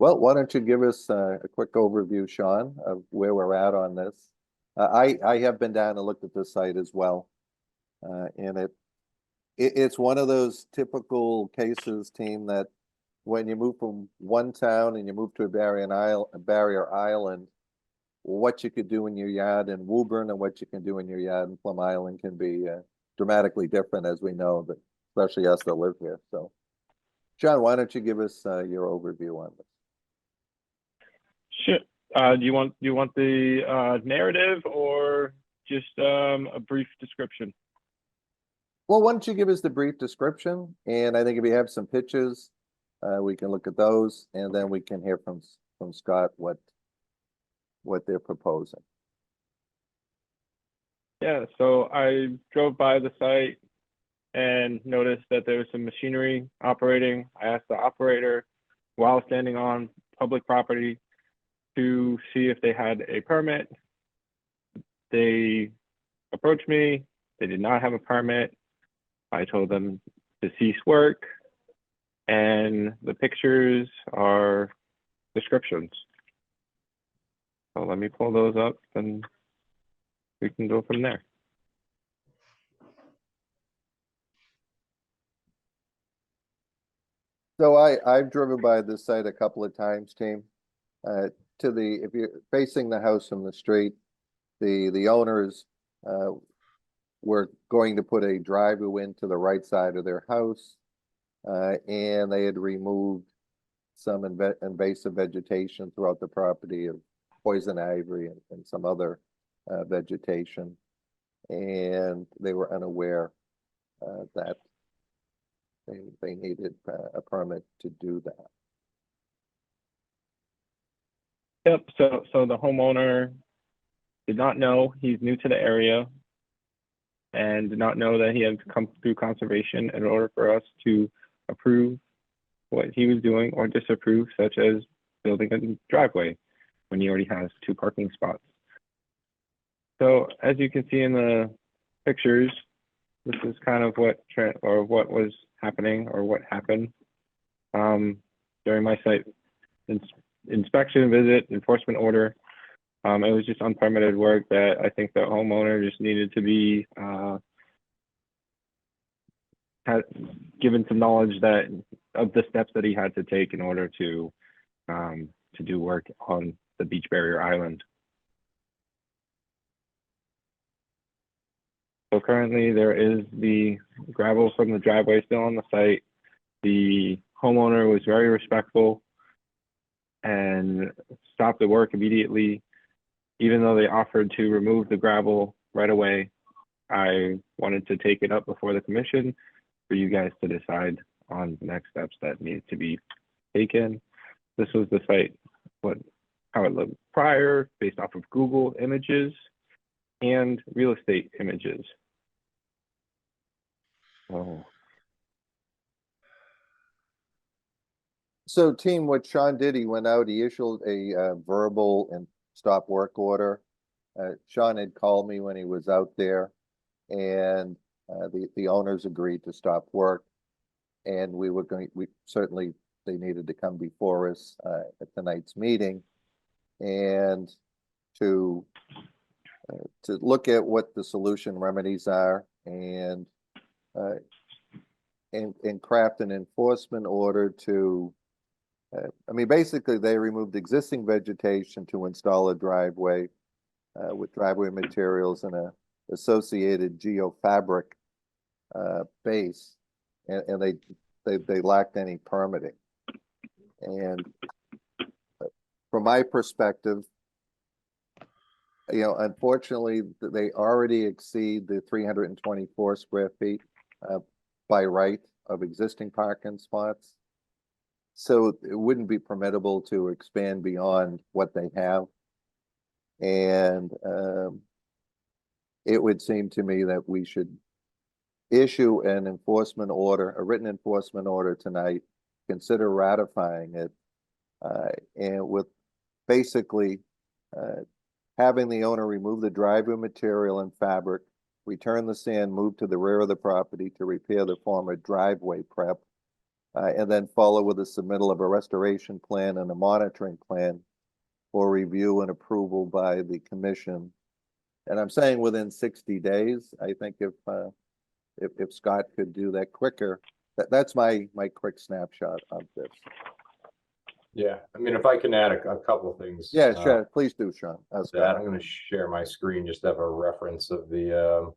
Well, why don't you give us a quick overview, Sean, of where we're at on this? I have been down and looked at the site as well. And it's one of those typical cases, team, that when you move from one town and you move to a barrier island, what you could do in your yard in Woburn and what you can do in your yard in Plum Island can be dramatically different, as we know, but especially us that live here. So, John, why don't you give us your overview on this? Sure. Do you want the narrative or just a brief description? Well, why don't you give us the brief description? And I think if you have some pictures, we can look at those, and then we can hear from Scott what they're proposing. Yeah, so I drove by the site and noticed that there was some machinery operating. I asked the operator while standing on public property to see if they had a permit. They approached me. They did not have a permit. I told them to cease work, and the pictures are descriptions. So let me pull those up and we can go from there. So I've driven by this site a couple of times, team. If you're facing the house from the street, the owners were going to put a driveway into the right side of their house, and they had removed some invasive vegetation throughout the property of poison ivy and some other vegetation, and they were unaware that they needed a permit to do that. Yep, so the homeowner did not know, he's new to the area, and did not know that he had to come through conservation in order for us to approve what he was doing or disapprove, such as building a driveway when he already has 2 parking spots. So as you can see in the pictures, this is kind of what was happening or what happened during my site inspection visit, enforcement order. It was just unpermitted work that I think the homeowner just needed to be given some knowledge of the steps that he had to take in order to do work on the beach barrier island. So currently there is the gravel from the driveway still on the site. The homeowner was very respectful and stopped the work immediately. Even though they offered to remove the gravel right away, I wanted to take it up before the commission for you guys to decide on the next steps that need to be taken. This was the site, how it looked prior, based off of Google images and real estate images. Oh, So team, what Sean did, he went out, he issued a verbal and stop work order. Sean had called me when he was out there, and the owners agreed to stop work. And we certainly, they needed to come before us at tonight's meeting and to look at what the solution remedies are and craft an enforcement order to, I mean, basically they removed existing vegetation to install a driveway with driveway materials and a associated geofabric base, and they lacked any permitting. And from my perspective, you know, unfortunately, they already exceed the 324 square feet by right of existing parking spots. So it wouldn't be permittable to expand beyond what they have. And it would seem to me that we should issue an enforcement order, a written enforcement order tonight, consider ratifying it, and with basically having the owner remove the driveway material and fabric, return the sand, move to the rear of the property to repair the former driveway prep, and then follow with the submittal of a restoration plan and a monitoring plan for review and approval by the commission. And I'm saying within 60 days. I think if Scott could do that quicker, that's my quick snapshot of this. Yeah, I mean, if I can add a couple of things. Yeah, sure. Please do, Sean. That Scott. I'm gonna share my screen, just to have a reference of the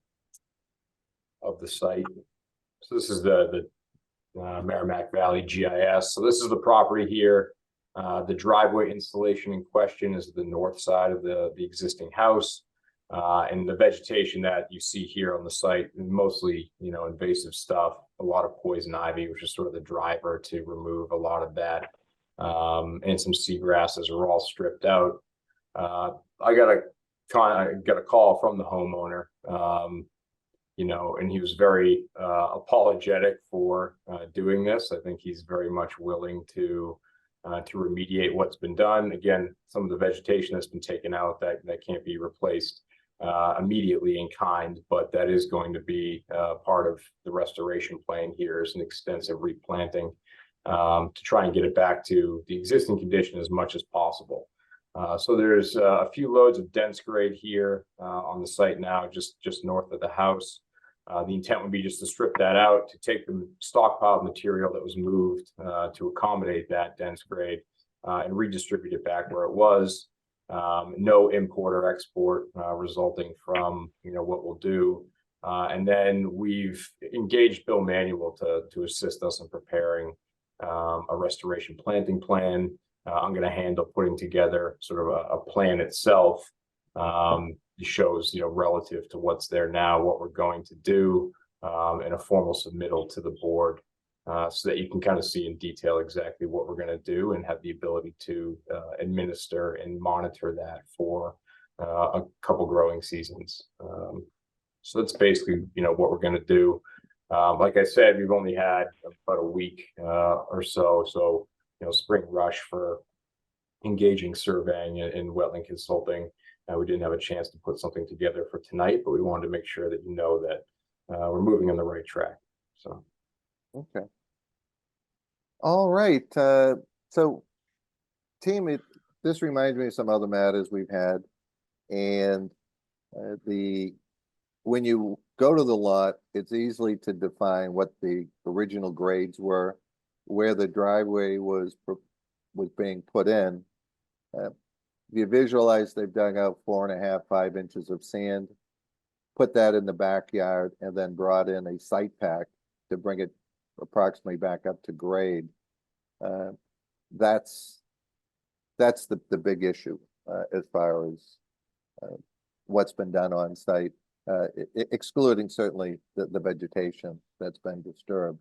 site. So this is the Merrimack Valley GIS. So this is the property here. The driveway installation in question is the north side of the existing house. And the vegetation that you see here on the site, mostly, you know, invasive stuff, a lot of poison ivy, which is sort of the driver to remove a lot of that. And some seagrasses are all stripped out. I got a call from the homeowner, you know, and he was very apologetic for doing this. I think he's very much willing to remediate what's been done. Again, some of the vegetation that's been taken out that can't be replaced immediately in kind, but that is going to be part of the restoration plan. Here is an extensive replanting to try and get it back to the existing condition as much as possible. So there's a few loads of dense grade here on the site now, just north of the house. The intent would be just to strip that out, to take the stockpiled material that was moved to accommodate that dense grade and redistribute it back where it was. No import or export resulting from, you know, what we'll do. And then we've engaged Bill Manuel to assist us in preparing a restoration planting plan. I'm going to handle putting together sort of a plan itself. It shows, you know, relative to what's there now, what we're going to do, and a formal submittal to the board, so that you can kind of see in detail exactly what we're going to do and have the ability to administer and monitor that for a couple growing seasons. So that's basically, you know, what we're going to do. Like I said, we've only had about a week or so. So, you know, spring rush for engaging surveying and wetland consulting. We didn't have a chance to put something together for tonight, but we wanted to make sure that you know that we're moving on the right track. So. Okay. All right. So team, this reminds me of some other matters we've had. And when you go to the lot, it's easily to define what the original grades were, where the driveway was being put in. You visualize they've dug out 4.5, 5 inches of sand, put that in the backyard, and then brought in a site pack to bring it approximately back up to grade. That's the big issue as far as what's been done on site. excluding certainly the vegetation that's been disturbed.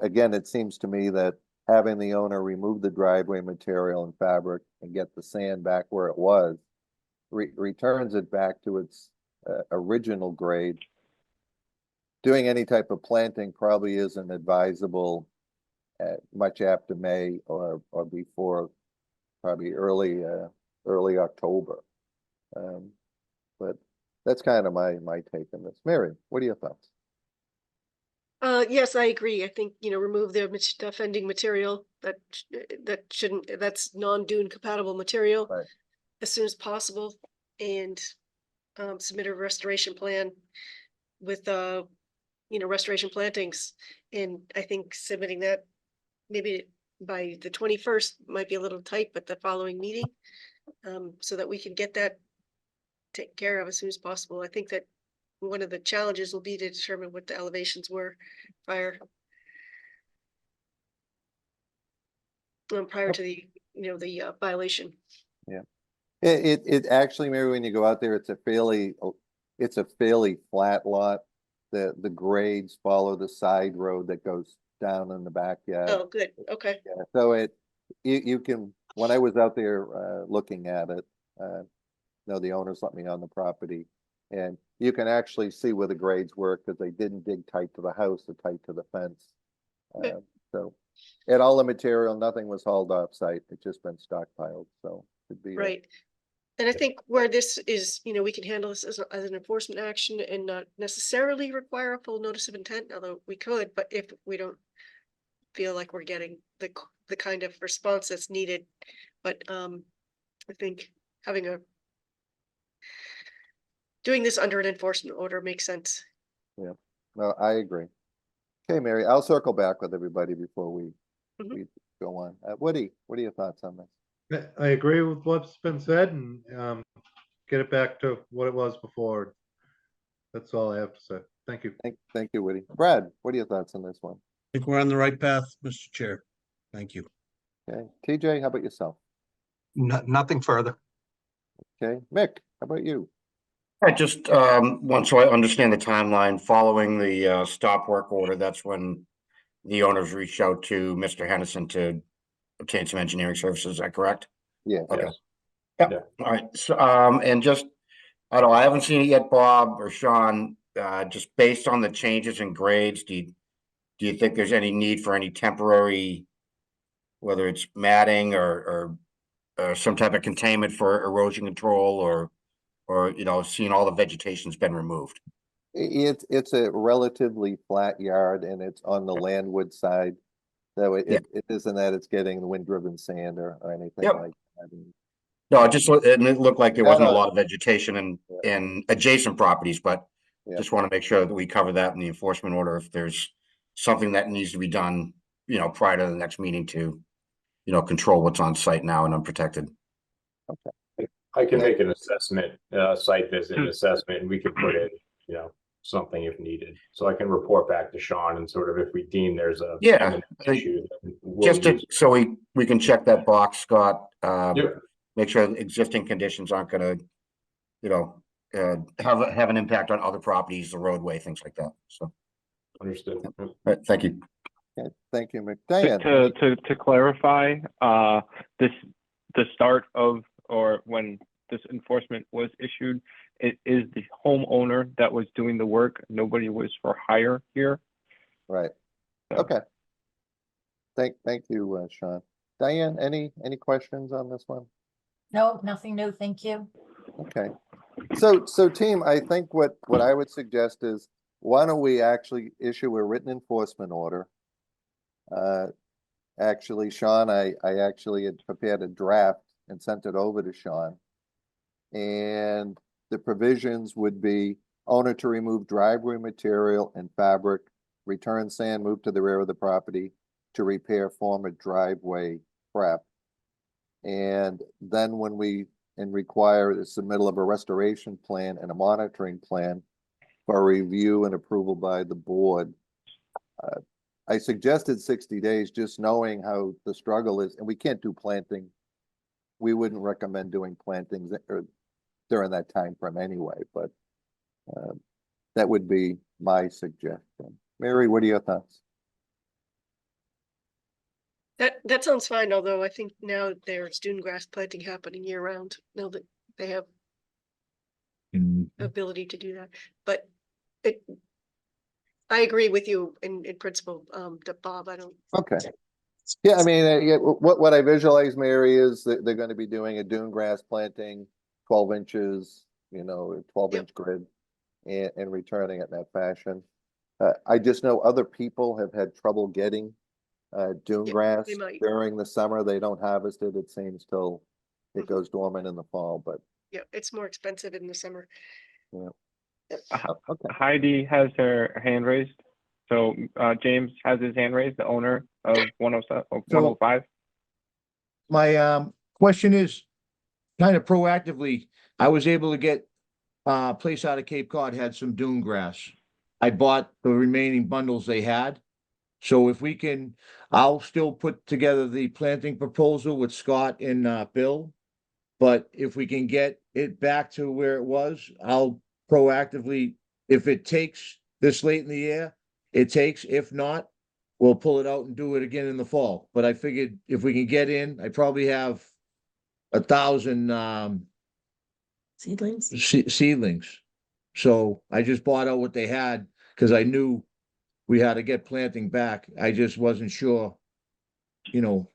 Again, it seems to me that having the owner remove the driveway material and fabric and get the sand back where it was, returns it back to its original grade. Doing any type of planting probably isn't advisable much after May or before, probably early October. But that's kind of my take on this. Mary, what are your thoughts? Yes, I agree. I think, remove the offending material that shouldn't, that's non-dune compatible material Right. as soon as possible, and submit a restoration plan with restoration plantings. And I think submitting that maybe by the 21st might be a little tight, but the following meeting, so that we can get that taken care of as soon as possible. I think that one of the challenges will be to determine what the elevations were prior to the, the violation. It actually, Mary, when you go out there, it's a fairly flat lot. The grades follow the side road that goes down in the backyard. Oh, good. Okay. Yeah, so you can, when I was out there looking at it, the owners let me on the property, and you can actually see where the grades were because they didn't dig tight to the house or tight to the fence. Okay. So, and all the material, nothing was hauled off site. It's just been stockpiled. So it'd be Right. And I think where this is, we can handle this as an enforcement action and not necessarily require a full notice of intent, although we could, but if we don't feel like we're getting the kind of response that's needed. But I think doing this under an enforcement order makes sense. Yeah, no, I agree. Okay, Mary, I'll circle back with everybody before we go on. Woody, what are your thoughts on this? I agree with what's been said, and get it back to what it was before. That's all I have to say. Thank you. Thank you, Woody. Brad, what are your thoughts on this one? I think we're on the right path, Mr. Chair. Thank you. Okay, TJ, how about yourself? Nothing further. Okay, Mick, how about you? I just want, so I understand the timeline, following the stop work order, that's when the owners reached out to Mr. Hennessy to obtain some engineering services, is that correct? Yeah. Okay. Yes. Yeah, Yeah. all right, so and just, I don't know, I haven't seen it yet, Bob or Sean, just based on the changes in grades, do you think there's any need for any temporary, whether it's matting or some type of containment for erosion control, or seeing all the vegetation's been removed? It's a relatively flat yard and it's on the landward side. So it isn't that it's getting the wind-driven sand or anything Yep. like that. No, it looked like there No, wasn't a no. lot of vegetation in adjacent properties, but Yeah. just want to make sure that we cover that in the enforcement order if there's something that needs to be done, prior to the next meeting to, control what's on site now and unprotected. I can make an assessment, site visit assessment, and we could put in, something if needed. So I can report back to Sean, and sort of if we deem there's a imminent issue, then we'll Just use it. so we can check that box, Scott, Yep. make sure existing conditions aren't gonna, have an impact on other properties, the roadway, things like that, so. Understood. Yep. All right, thank you. Okay, thank you, Mick. Diane, To clarify, the start of, or when this enforcement was issued, it is the homeowner that was doing the work. Nobody was for hire here. right. So- Okay. Thank you, Sean. Diane, any questions on this one? No, nothing new. Thank you. Okay. So team, I think what I would suggest is, why don't we actually issue a written enforcement order? Actually, Sean, I actually had prepared a draft and sent it over to Sean. And the provisions would be owner to remove driveway material and fabric, return sand moved to the rear of the property to repair former driveway prep. And then when require the submittal of a restoration plan and a monitoring plan for review and approval by the board. I suggested 60 days, just knowing how the struggle is, and we can't do planting. We wouldn't recommend doing plantings during that time frame anyway, but That would be my suggestion. Mary, what are your thoughts? That sounds fine, although I think now there's dune grass planting happening year round, now that they have ability to do that, but I agree with you in principle, Bob, I don't. Okay. Yeah, I mean, yeah, what I visualize, Mary, is that they're gonna be doing a dune grass planting, 12 inches, you know, a 12-inch grid, and returning it in that fashion. I just know other people have had trouble getting dune Yeah, grass they might. during the summer. They don't harvest it, it seems, till it goes dormant in the fall, but Yeah, it's more expensive in the summer. okay. Heidi has her hand raised. So James has his hand raised, the owner of 107, 105. My question is kind of proactively, I was able to get a place out of Cape Cod had some dune grass. I bought the remaining bundles they had. So if we can, I'll still put together the planting proposal with Scott and Bill. But if we can get it back to where it was, I'll proactively, if it takes this late in the year, it takes. If not, we'll pull it out and do it again in the fall. But I figured if we can get in, I probably have 1,000 Seedlings? seedlings. So I just bought out what they had because I knew we had to get planting back. I just wasn't sure, you know.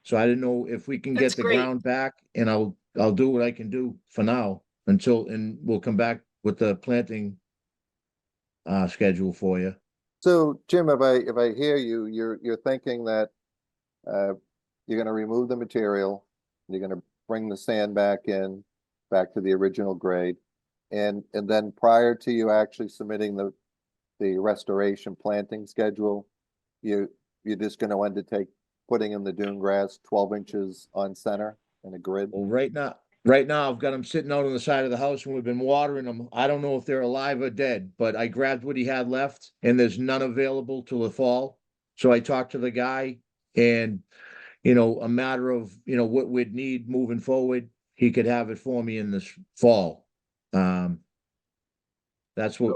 So I didn't know if we can That's get the great. ground back, and I'll do what I can do for now and we'll come back with the planting schedule for you. So Jim, if I hear you, you're thinking that you're gonna remove the material, you're gonna bring the sand back to the original grade. And then prior to you actually submitting the restoration planting schedule, you're just gonna undertake putting in the dune grass 12 inches on center in a grid? Well, right now I've got them sitting out on the side of the house and we've been watering them. I don't know if they're alive or dead, but I grabbed what he had left and there's none available till the fall. So I talked to the guy and, a matter of, what we'd need moving forward, he could have it for me in this fall. That's what,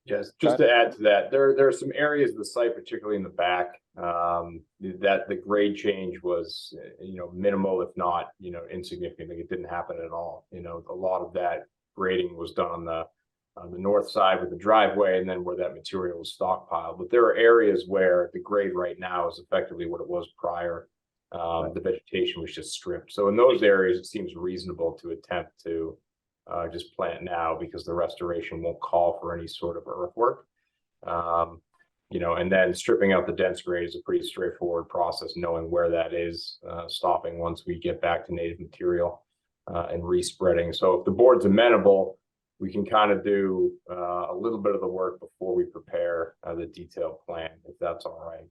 Yes, just to add to that, there are some areas of the site, particularly in the back, that the grade change was, minimal, if not, insignificant. Like, it didn't happen at all. A lot of that grading was done on the north side with the driveway, and then where that material was stockpiled. But there are areas where the grade right now is effectively what it was prior. The vegetation was just stripped. So in those areas, it seems reasonable to attempt to just plant now, because the restoration won't call for any sort of earthwork. And then stripping out the dense grade is a pretty straightforward process, knowing where that is, stopping once we get back to native material, and respreading. So if the board's amenable, we can kind of do a little bit of the work before we prepare the detailed plan, if that's all right.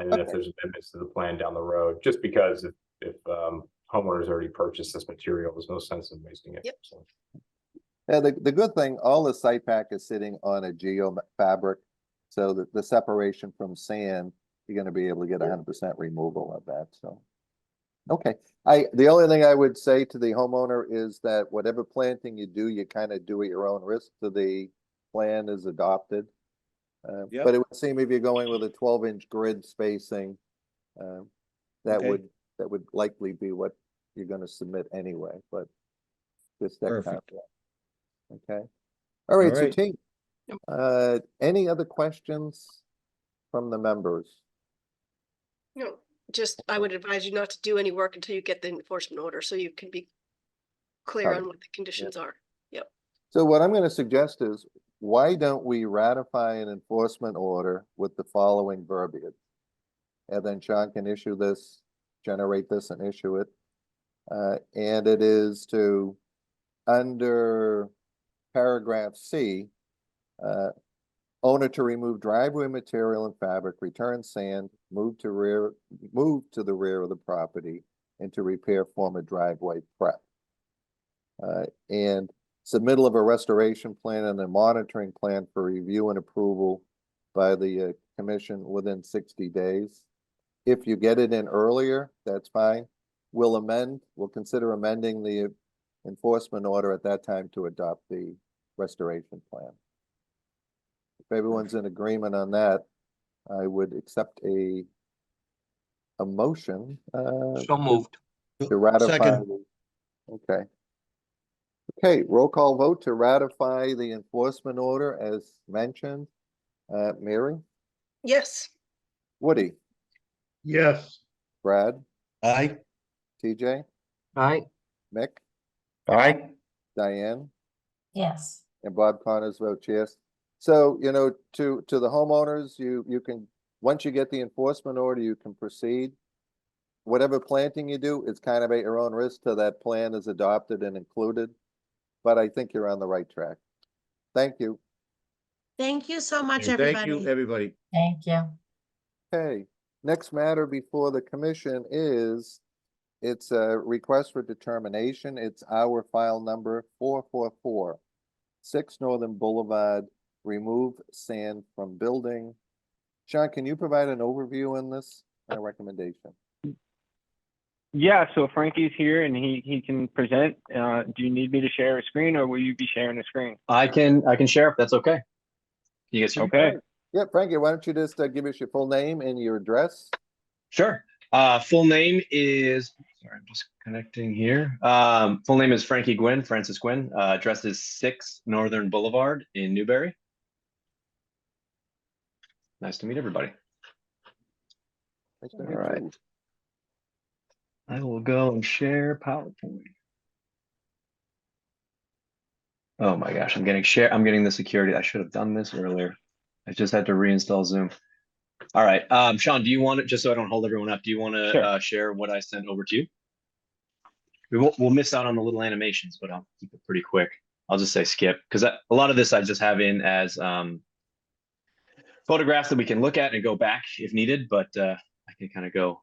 And then if there's amendments to the plan down the road, just because if homeowners already purchased this material, there's no sense in wasting it. Yep. So. Yeah, the good thing, all the site pack is sitting on a geofabric, so that the separation from sand, you're gonna be able to get 100% removal of that, so. Okay, the only thing I would say to the homeowner is that whatever planting you do, you kind of do at your own risk till the plan is adopted. Yep. But it would seem if you're going with a 12-inch grid spacing, that Okay. would likely be what you're gonna submit anyway, but just that Perfect. caveat. Okay, all right, so right. team, any other questions from the members? No, just, I would advise you not to do any work until you get the enforcement order, so you can be clear Alright. on what the conditions are. So what I'm gonna suggest is, why don't we ratify an enforcement order with the following verbiage? And then Sean can issue this, generate this and issue it. And it is to, under paragraph C, owner to remove driveway material and fabric, return sand, move to the rear of the property, and to repair former driveway prep. And submittal of a restoration plan and a monitoring plan for review and approval by the commission within 60 days. If you get it in earlier, that's fine. We'll consider amending the enforcement order at that time to adopt the restoration plan. If everyone's in agreement on that, I would accept a motion, So moved. to ratify. Second. Okay. Okay, roll call vote to ratify the enforcement order as mentioned. Mary, Yes, Woody, Yes, Brad, Aye. TJ, Aye. Mick, Aye. Diane, Yes. and Bob Connors votes yes. So, you know, to the homeowners, you can, once you get the enforcement order, you can proceed. Whatever planting you do, it's kind of at your own risk till that plan is adopted and included. But I think you're on the right track. Thank you. Thank you so much, Thank you, everybody. everybody. Thank you. Okay, next matter before the commission is, it's a request for determination. It's our file number 444. 6 Northern Boulevard, remove sand from building. Sean, can you provide an overview on this recommendation? Yeah, so Frankie's here and he can present. Do you need me to share a screen or will you be sharing a screen? I can share if that's okay. You guys hear me? Okay, Yeah, Frankie, why don't you just give us your full name and your address? Sure. Full name is, sorry, I'm just connecting here. Full name is Frankie Gwynn, Francis Gwynn. Address is 6 Northern Boulevard in Newbury. Nice to meet everybody. Nice to All meet you. right. I will go and share PowerPoint. Oh my gosh, I'm getting the security. I should have done this earlier. I just had to reinstall Zoom. All right, Sean, do you want it, just so I don't hold everyone up, do you want to Sure. share what I sent over to you? We'll miss out on the little animations, but I'll keep it pretty quick. I'll just say skip, because a lot of this I just have in as photographs that we can look at and go back if needed, but I can kind of go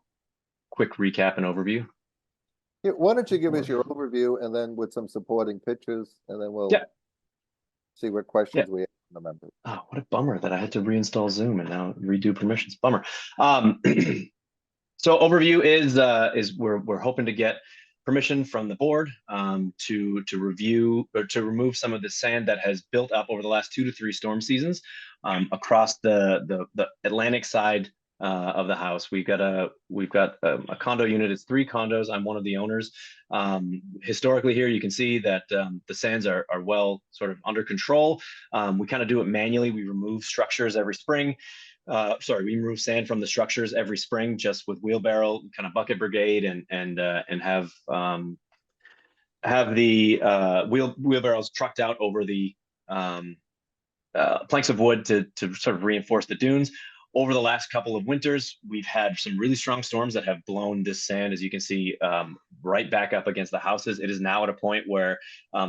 quick recap and overview. Yeah, why don't you give us your overview and then with some supporting pictures, and then we'll Yeah. see what questions we have from the members. Oh, what a bummer that I had to reinstall Zoom and now redo permissions. Bummer. So overview is we're hoping to get permission from the board to review or to remove some of the sand that has built up over the last 2 to 3 storm seasons across the Atlantic side of the house. We've got a condo unit. It's 3 condos. I'm one of the owners. Historically here, you can see that the sands are well sort of under control. We kind of do it manually. We remove structures every spring. We remove sand from the structures every spring just with wheelbarrow, kind of bucket brigade, and have the wheelbarrows trucked out over the planks of wood to sort of reinforce the dunes. Over the last couple of winters, we've had some really strong storms that have blown this sand, as you can see, right back up against the houses. It is now at a point where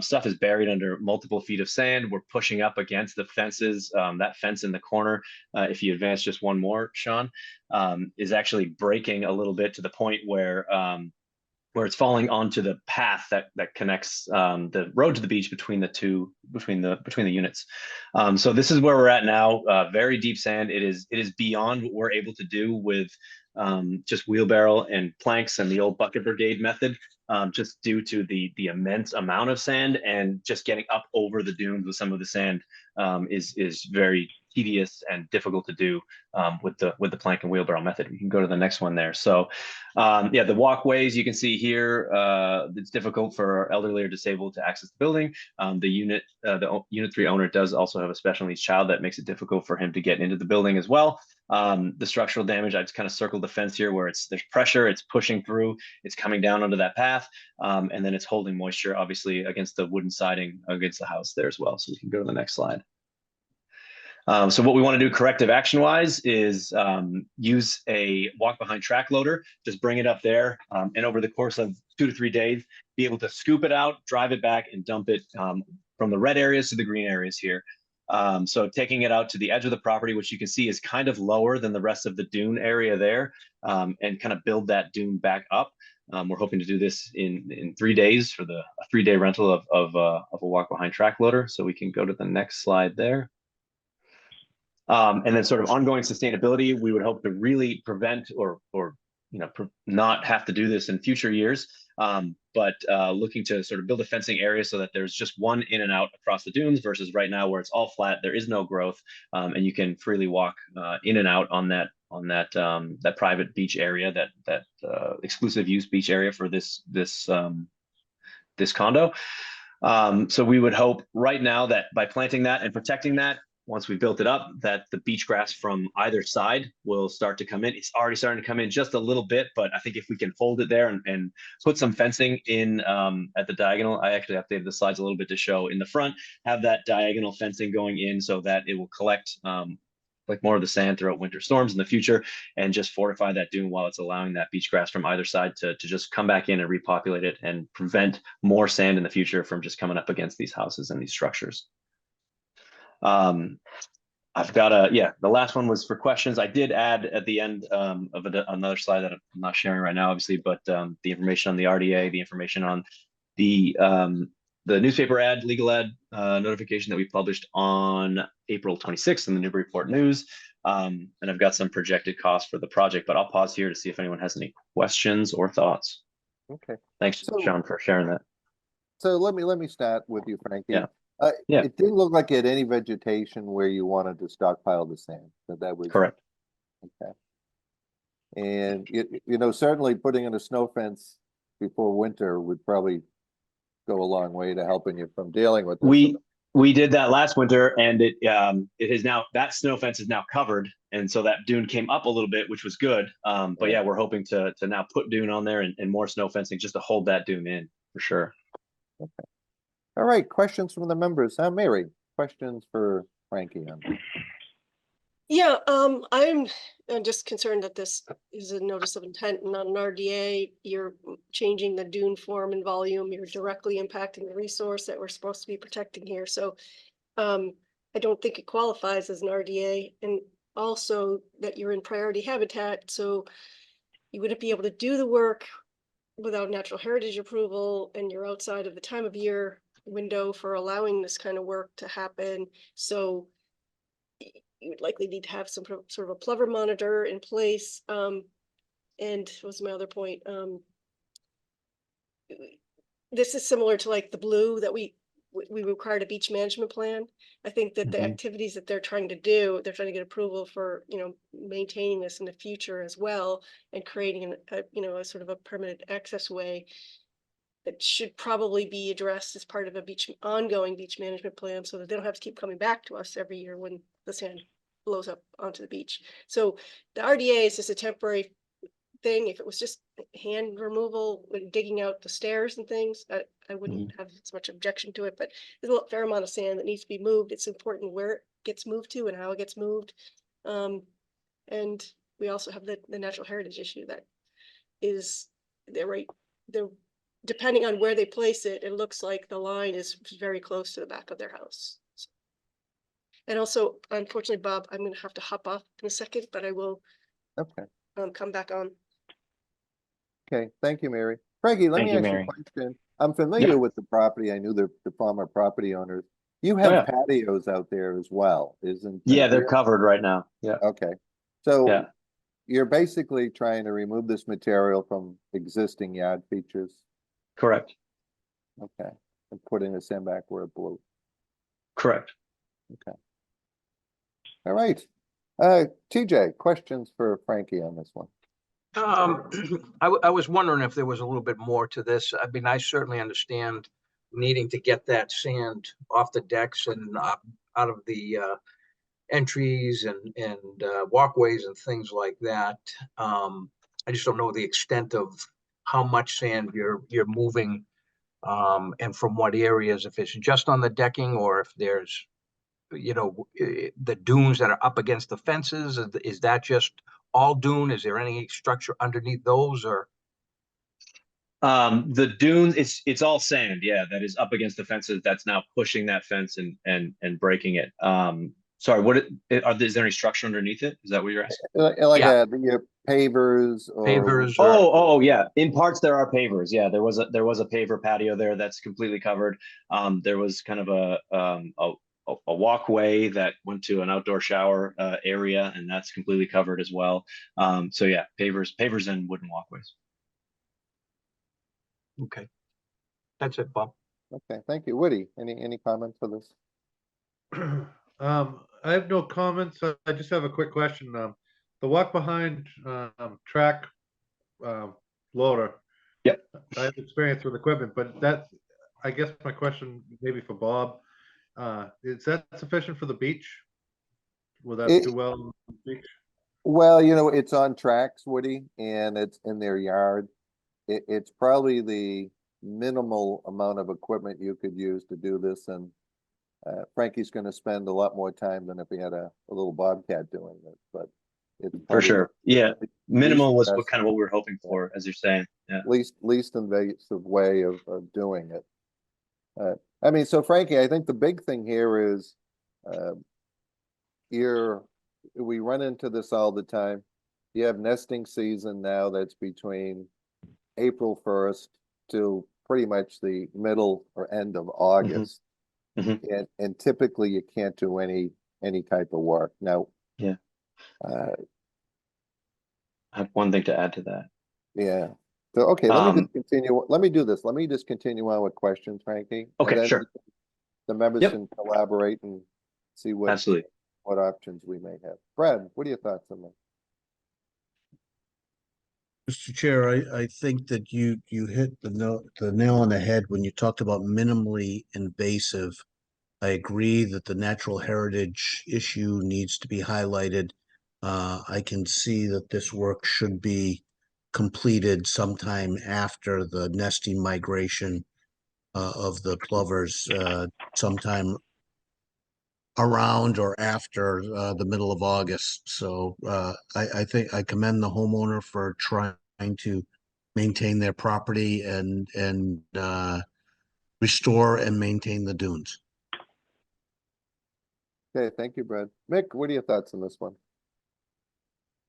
stuff is buried under multiple feet of sand. We're pushing up against the fences. That fence in the corner, if you advance just one more, Sean, is actually breaking a little bit to the point where it's falling onto the path that connects the road to the beach between the units. So this is where we're at now. Very deep sand. It is beyond what we're able to do with just wheelbarrow and planks and the old bucket brigade method, just due to the immense amount of sand, and just getting up over the dunes with some of the sand is very tedious and difficult to do with the plank and wheelbarrow method. We can go to the next one there. So yeah, the walkways you can see here, it's difficult for elderly or disabled to access the building. The unit 3 owner does also have a special needs child that makes it difficult for him to get into the building as well. The structural damage, I just kind of circled the fence here where there's pressure, it's pushing through, it's coming down onto that path, and then it's holding moisture obviously against the wooden siding against the house there as well. So we can go to the next slide. So what we want to do corrective action wise is use a walk behind track loader, just bring it up there, and over the course of 2 to 3 days, be able to scoop it out, drive it back, and dump it from the red areas to the green areas here. So taking it out to the edge of the property, which you can see is kind of lower than the rest of the dune area there, and kind of build that dune back up. We're hoping to do this in 3 days for a 3-day rental of a walk behind track loader. So we can go to the next slide there. And then sort of ongoing sustainability, we would hope to really prevent or not have to do this in future years. But looking to sort of build a fencing area so that there's just one in and out across the dunes versus right now where it's all flat, there is no growth, and you can freely walk in and out on that private beach area, that exclusive use beach area for this condo. So we would hope right now that by planting that and protecting that, once we built it up, that the beach grass from either side will start to come in. It's already starting to come in just a little bit, but I think if we can fold it there and put some fencing in at the diagonal, I actually updated the slides a little bit to show in the front, have that diagonal fencing going in so that it will collect like more of the sand throughout winter storms in the future, and just fortify that dune while it's allowing that beach grass from either side to just come back in and repopulate it and prevent more sand in the future from just coming up against these houses and these structures. I've got the last one was for questions. I did add at the end of another slide that I'm not sharing right now, obviously, but the information on the RDA, the information on the newspaper ad, legal ad notification that we published on April 26th in the Newburyport News. And I've got some projected costs for the project, but I'll pause here to see if anyone has any questions or thoughts. Okay. Thanks, So- Sean, for sharing that. So let me start with you, Frankie. Yeah. Yeah. It didn't look like you had any vegetation where you wanted to stockpile the sand, but that was. Correct. Okay. And certainly putting in a snow fence before winter would probably go a long way to helping you from dealing with this. We did that last winter, and it is now, that snow fence is now covered, and so that dune came up a little bit, which was good. But yeah, we're hoping to now put dune on there and more snow fencing just to hold that dune in for sure. Okay. All right, questions from the members. Mary, questions for Frankie on this? Yeah, I'm just concerned that this is a notice of intent and not an RDA. You're changing the dune form and volume. You're directly impacting the resource that we're supposed to be protecting here. So I don't think it qualifies as an RDA, and also that you're in priority habitat. So you wouldn't be able to do the work without natural heritage approval, and you're outside of the time of year window for allowing this kind of work to happen. So you would likely need to have some sort of a plover monitor in place. And what was my other point? This is similar to like the blue that we required a beach management plan. I think that the activities that they're trying to do, they're trying to get approval for, maintaining this in the future as well, and creating a sort of a permanent access way that should probably be addressed as part of a ongoing beach management plan, so that they don't have to keep coming back to us every year when the sand blows up onto the beach. So the RDA is just a temporary thing. If it was just hand removal, when digging out the stairs and things, I wouldn't have as much objection to it, but there's a fair amount of sand that needs to be moved. It's important where it gets moved to and how it gets moved. And we also have the natural heritage issue that is, they're depending on where they place it, it looks like the line is very close to the back of their house. And also, unfortunately, Bob, I'm going to have to hop off in a second, but I will come back on. Okay, thank you, Mary. Frankie, let me ask you a question. I'm familiar with the property. I knew the former property owners. You have patios out there as well, isn't? Yeah, they're covered right now. Yeah. Okay. So you're basically trying to remove this material from existing yard features? Correct. Okay. And putting the sand back where it blew? Correct. Okay. All right. TJ, questions for Frankie on this one? I was wondering if there was a little bit more to this. I mean, I certainly understand needing to get that sand off the decks and out of the entries and walkways and things like that. I just don't know the extent of how much sand you're moving, and from what areas, if it's just on the decking or if there's, the dunes that are up against the fences. Is that just all dune? Is there any structure underneath those, or? The dunes, it's all sand. Yeah, that is up against the fences. That's now pushing that fence and breaking it. Sorry, is there any structure underneath it? Is that what you're asking? Like the pavers or pavers? Oh, yeah. In parts there are pavers. Yeah, there was a paver patio there that's completely covered. There was kind of a a walkway that went to an outdoor shower area, and that's completely covered as well. So yeah, pavers and wooden walkways. Okay. That's it, Bob. Okay, thank you. Woody, any comments for this? I have no comments. I just have a quick question. The walk behind, track, loader. Yep. I have experience with equipment, but that's, I guess my question maybe for Bob, is that sufficient for the beach? Will that It- do well on the beach? Well, you know, it's on tracks, Woody, and it's in their yard. It's probably the minimal amount of equipment you could use to do this, and Frankie's gonna spend a lot more time than if he had a little Bobcat doing it, but it's For probably sure. Yeah. Minimal was best- kind of what we were hoping for, as you're saying. Yeah. least invasive way of doing it. I mean, so Frankie, I think the big thing here is, we run into this all the time. You have nesting season now that's between April 1st to pretty much the middle or end of August. Mhm. And typically you can't do any type of work. Now, Yeah. uh, I have one thing to add to that. yeah. So, okay, let me Um, just continue. Let me do this. Let me just continue on with questions, Frankie. and Okay, then sure. The members Yep. can collaborate and see Absolutely. what options we may have. Brad, what are your thoughts on that? Mr. Chair, I think that you hit the nail on the head when you talked about minimally invasive. I agree that the natural heritage issue needs to be highlighted. I can see that this work should be completed sometime after the nesting migration of the plovers, sometime around or after the middle of August. So I think I commend the homeowner for trying to maintain their property and restore and maintain the dunes. Okay, thank you, Brad. Mick, what are your thoughts on this one?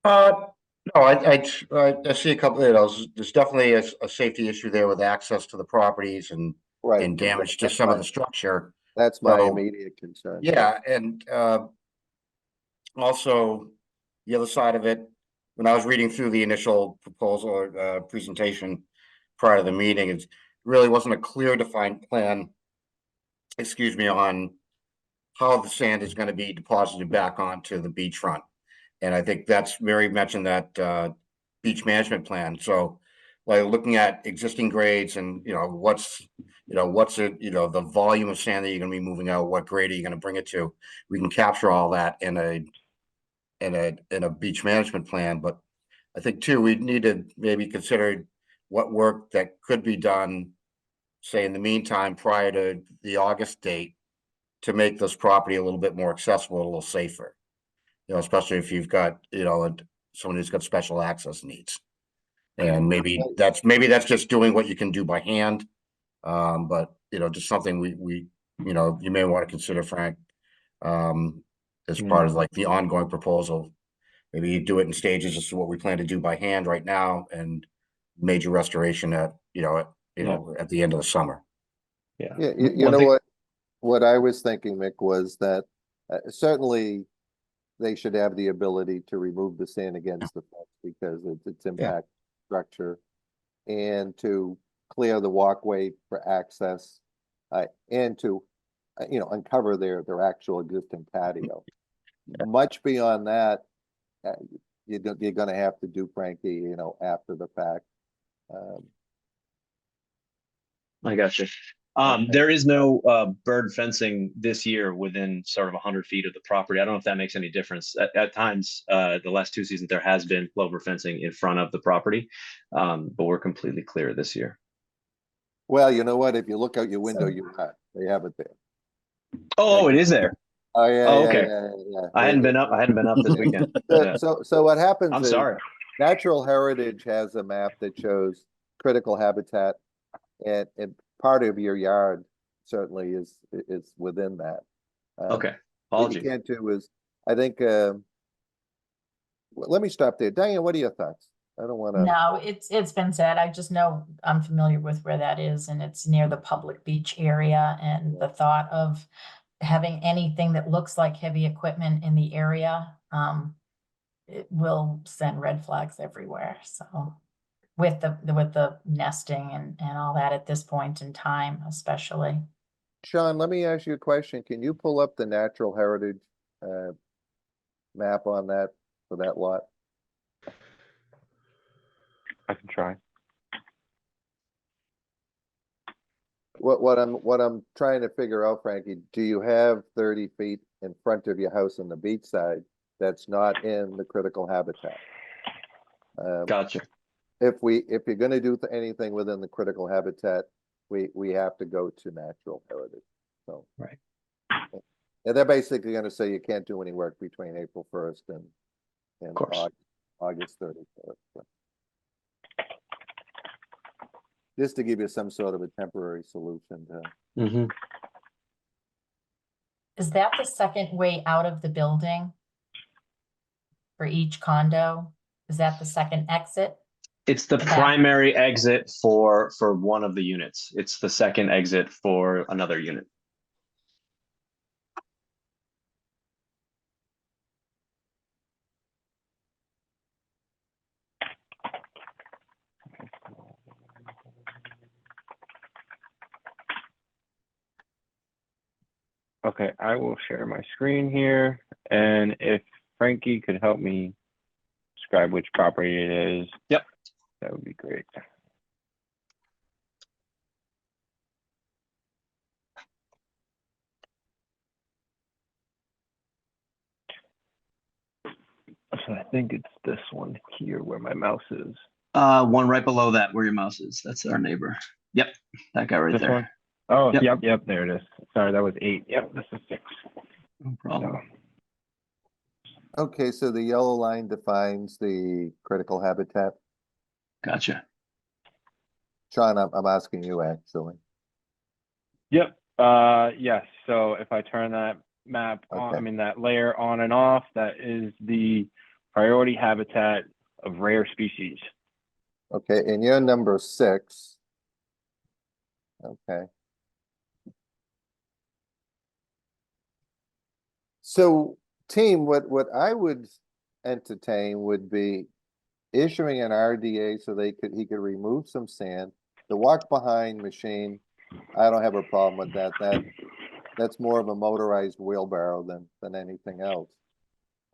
No, I see a couple of those. There's definitely a safety issue there with access to the properties and Right. damage to That's some of my- the structure. That's my So, immediate concern. Yeah, and also the other side of it, when I was reading through the initial proposal or presentation prior to the meeting, it really wasn't a clear defined plan, excuse me, on how the sand is going to be deposited back onto the beachfront. And I think that's Mary mentioned that beach management plan. So like looking at existing grades and what's it, the volume of sand that you're going to be moving out, what grade are you going to bring it to? We can capture all that in a beach management plan. But I think too, we need to maybe consider what work that could be done, say in the meantime, prior to the August date, to make this property a little bit more accessible, a little safer. Especially if you've got, someone who's got special access needs. And maybe that's just doing what you can do by hand. But just something we you may want to consider, Frank, as part of like the ongoing proposal. Maybe you do it in stages as to what we plan to do by hand right now and major restoration at at the end of the summer. Yeah. Yeah, you One know thing- what I was thinking, Mick, was that certainly they should have the ability to remove the sand against the fence because it's impact structure, and to clear the walkway for access, and to uncover their actual existing patio. Much beyond that, you're gonna have to do, Frankie, after the fact. I got you. There is no bird fencing this year within sort of 100 feet of the property. I don't know if that makes any difference. At times, the last 2 seasons, there has been plover fencing in front of the property, but we're completely clear this year. Well, you know what? If you look out your window, they have it there. Oh, it is there. Oh, yeah. Oh, yeah, okay. yeah. I hadn't been up this weekend. Yeah. So what happens I'm is sorry. Natural Heritage has a map that shows critical habitat, and part of your yard certainly is within that. Okay. What you Apologies. can't do is, I think, let me stop there. Diane, what are your thoughts? I don't want to. No, it's been said. I just know I'm familiar with where that is, and it's near the public beach area, and the thought of having anything that looks like heavy equipment in the area, it will send red flags everywhere, so. With the nesting and all that at this point in time, especially. Sean, let me ask you a question. Can you pull up the natural heritage map on that, for that lot? I can try. What I'm trying to figure out, Frankie, do you have 30 feet in front of your house on the beach side that's not in the critical habitat? Gotcha. If you're gonna do anything within the critical habitat, we have to go to natural heritage, so. Right. And they're basically gonna say you can't do any work between April 1st and course. August 31st. Just to give you some sort of a temporary solution to. Mm-hmm. Is that the second way out of the building? For each condo? Is that the second exit? It's the Back. primary exit for one of the units. It's the second exit for another unit. Okay, I will share my screen here, and if Frankie could help me describe which property it is. Yep. That would be great. So I think it's this one here where my mouse is. One right below that where your mouse is. That's our neighbor. Yep, that guy right This there. one? Oh, Yep. yep, there it is. Sorry, that was 8. Yep, this is 6. No problem. Okay, so the yellow line defines the critical habitat. Gotcha. Sean, I'm asking you actually. Yep. Yes. So if I turn that map on, I Okay. mean that layer on and off, that is the priority habitat of rare species. Okay, and you're number 6. Okay. So, team, what I would entertain would be issuing an RDA so he could remove some sand. The walk behind machine, I don't have a problem with that. That's more of a motorized wheelbarrow than anything else.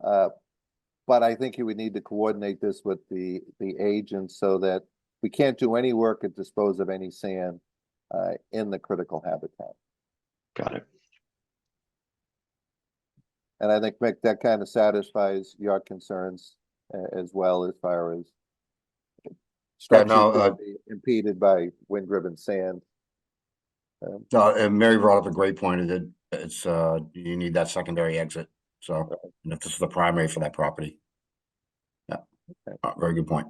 But I think you would need to coordinate this with the agent so that we can't do any work to dispose of any sand in the critical habitat. Got it. And I think, Mick, that kind of satisfies your concerns as well as far as structures that be impeded by wind-driven sand. And Mary brought up a great point, that it's, you need that secondary exit, so, and if this is the primary for that property. Yeah, very good point.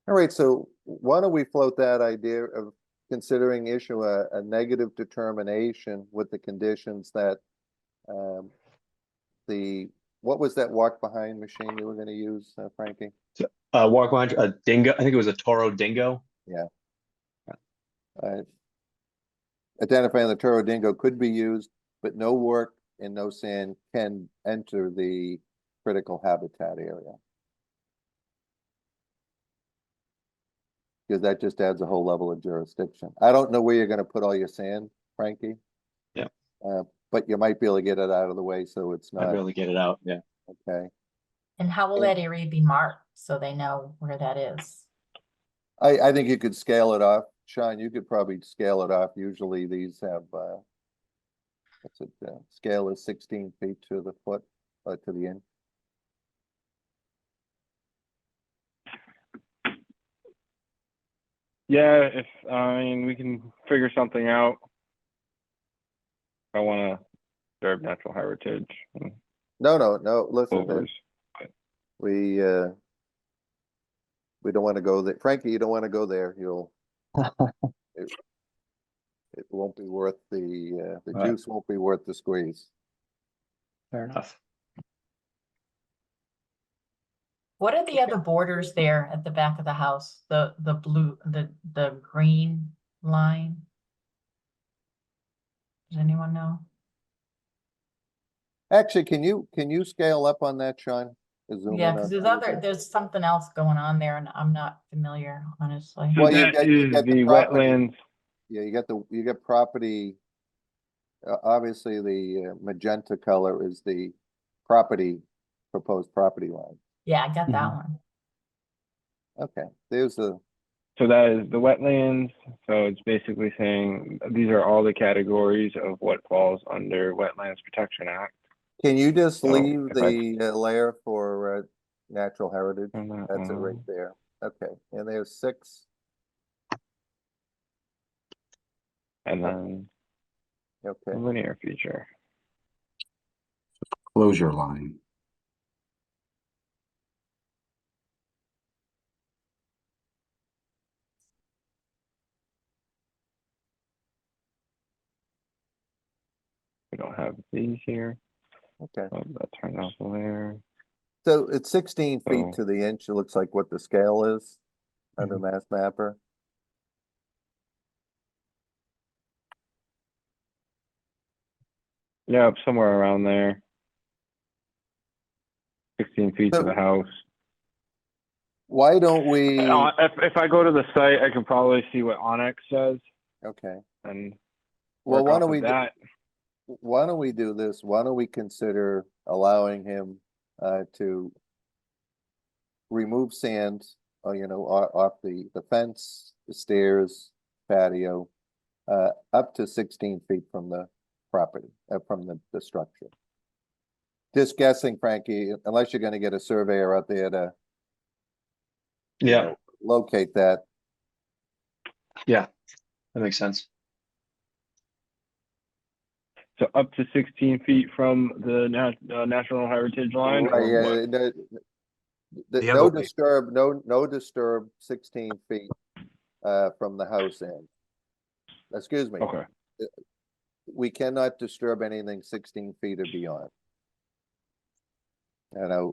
All right, so why don't we float that idea of considering issue a negative determination with the conditions that what was that walk behind machine you were going to use, Frankie? Walk line, a dingo. I think it was a Toro Dingo. Yeah. Identifying the Toro Dingo could be used, but no work and no sand can enter the critical habitat area. Because that just adds a whole level of jurisdiction. I don't know where you're going to put all your sand, Frankie. Yeah. But you might be able to get it out of the way so it's I'd not. really get it out. Yeah. Okay. And how will that area be marked so they know where that is? I think you could scale it off. Sean, you could probably scale it off. Usually these have, what's it, scale is 16 feet to the foot, to the inch. Yeah, I mean, we can figure something out. I want to serve natural heritage. No, listen, Overs. we don't want to go there. Frankie, you don't want to go there. It won't be worth the Right. juice won't be worth the squeeze. Fair enough. What are the other borders there at the back of the house? The blue, the green line? Does anyone know? Actually, can you scale up on that, Sean? Zoom Yeah, in because on there's that a other, bit? there's something else going on there and I'm not familiar, honestly. So Well, you that got- you is got the the property. wetlands. Yeah, you got property. Obviously, the magenta color is the property, proposed property line. Yeah, I got that Mhm. one. Okay, there's the, So that is the wetlands. So it's basically saying these are all the categories of what falls under Wetlands Protection Act. can you just So leave if I the layer for natural heritage? turn that That's it right on, there. Okay, and there's 6. and then Okay, linear feature. Closure line. We don't have these here. okay. So that turn off the layer. So it's 16 feet So- to the inch. It looks like what the scale is under Mass Mapper. Yeah, somewhere around there. 16 feet to So- the house. Why don't we? If I go to the site, I can probably see what Onyx says Okay, and well, work why off don't of we do? that. Why don't we do this? Why don't we consider allowing him to remove sand, off the fence, the stairs, patio, up to 16 feet from the property, from the structure. Just guessing, Frankie, unless you're gonna get a surveyor out there to Yeah, locate that. yeah, that makes sense. So up to 16 feet from the National Heritage line. Right, or yeah, what? The no other way. disturb, no disturb 16 feet from the house end. Excuse me, Okay. we cannot disturb anything 16 feet or beyond. You know,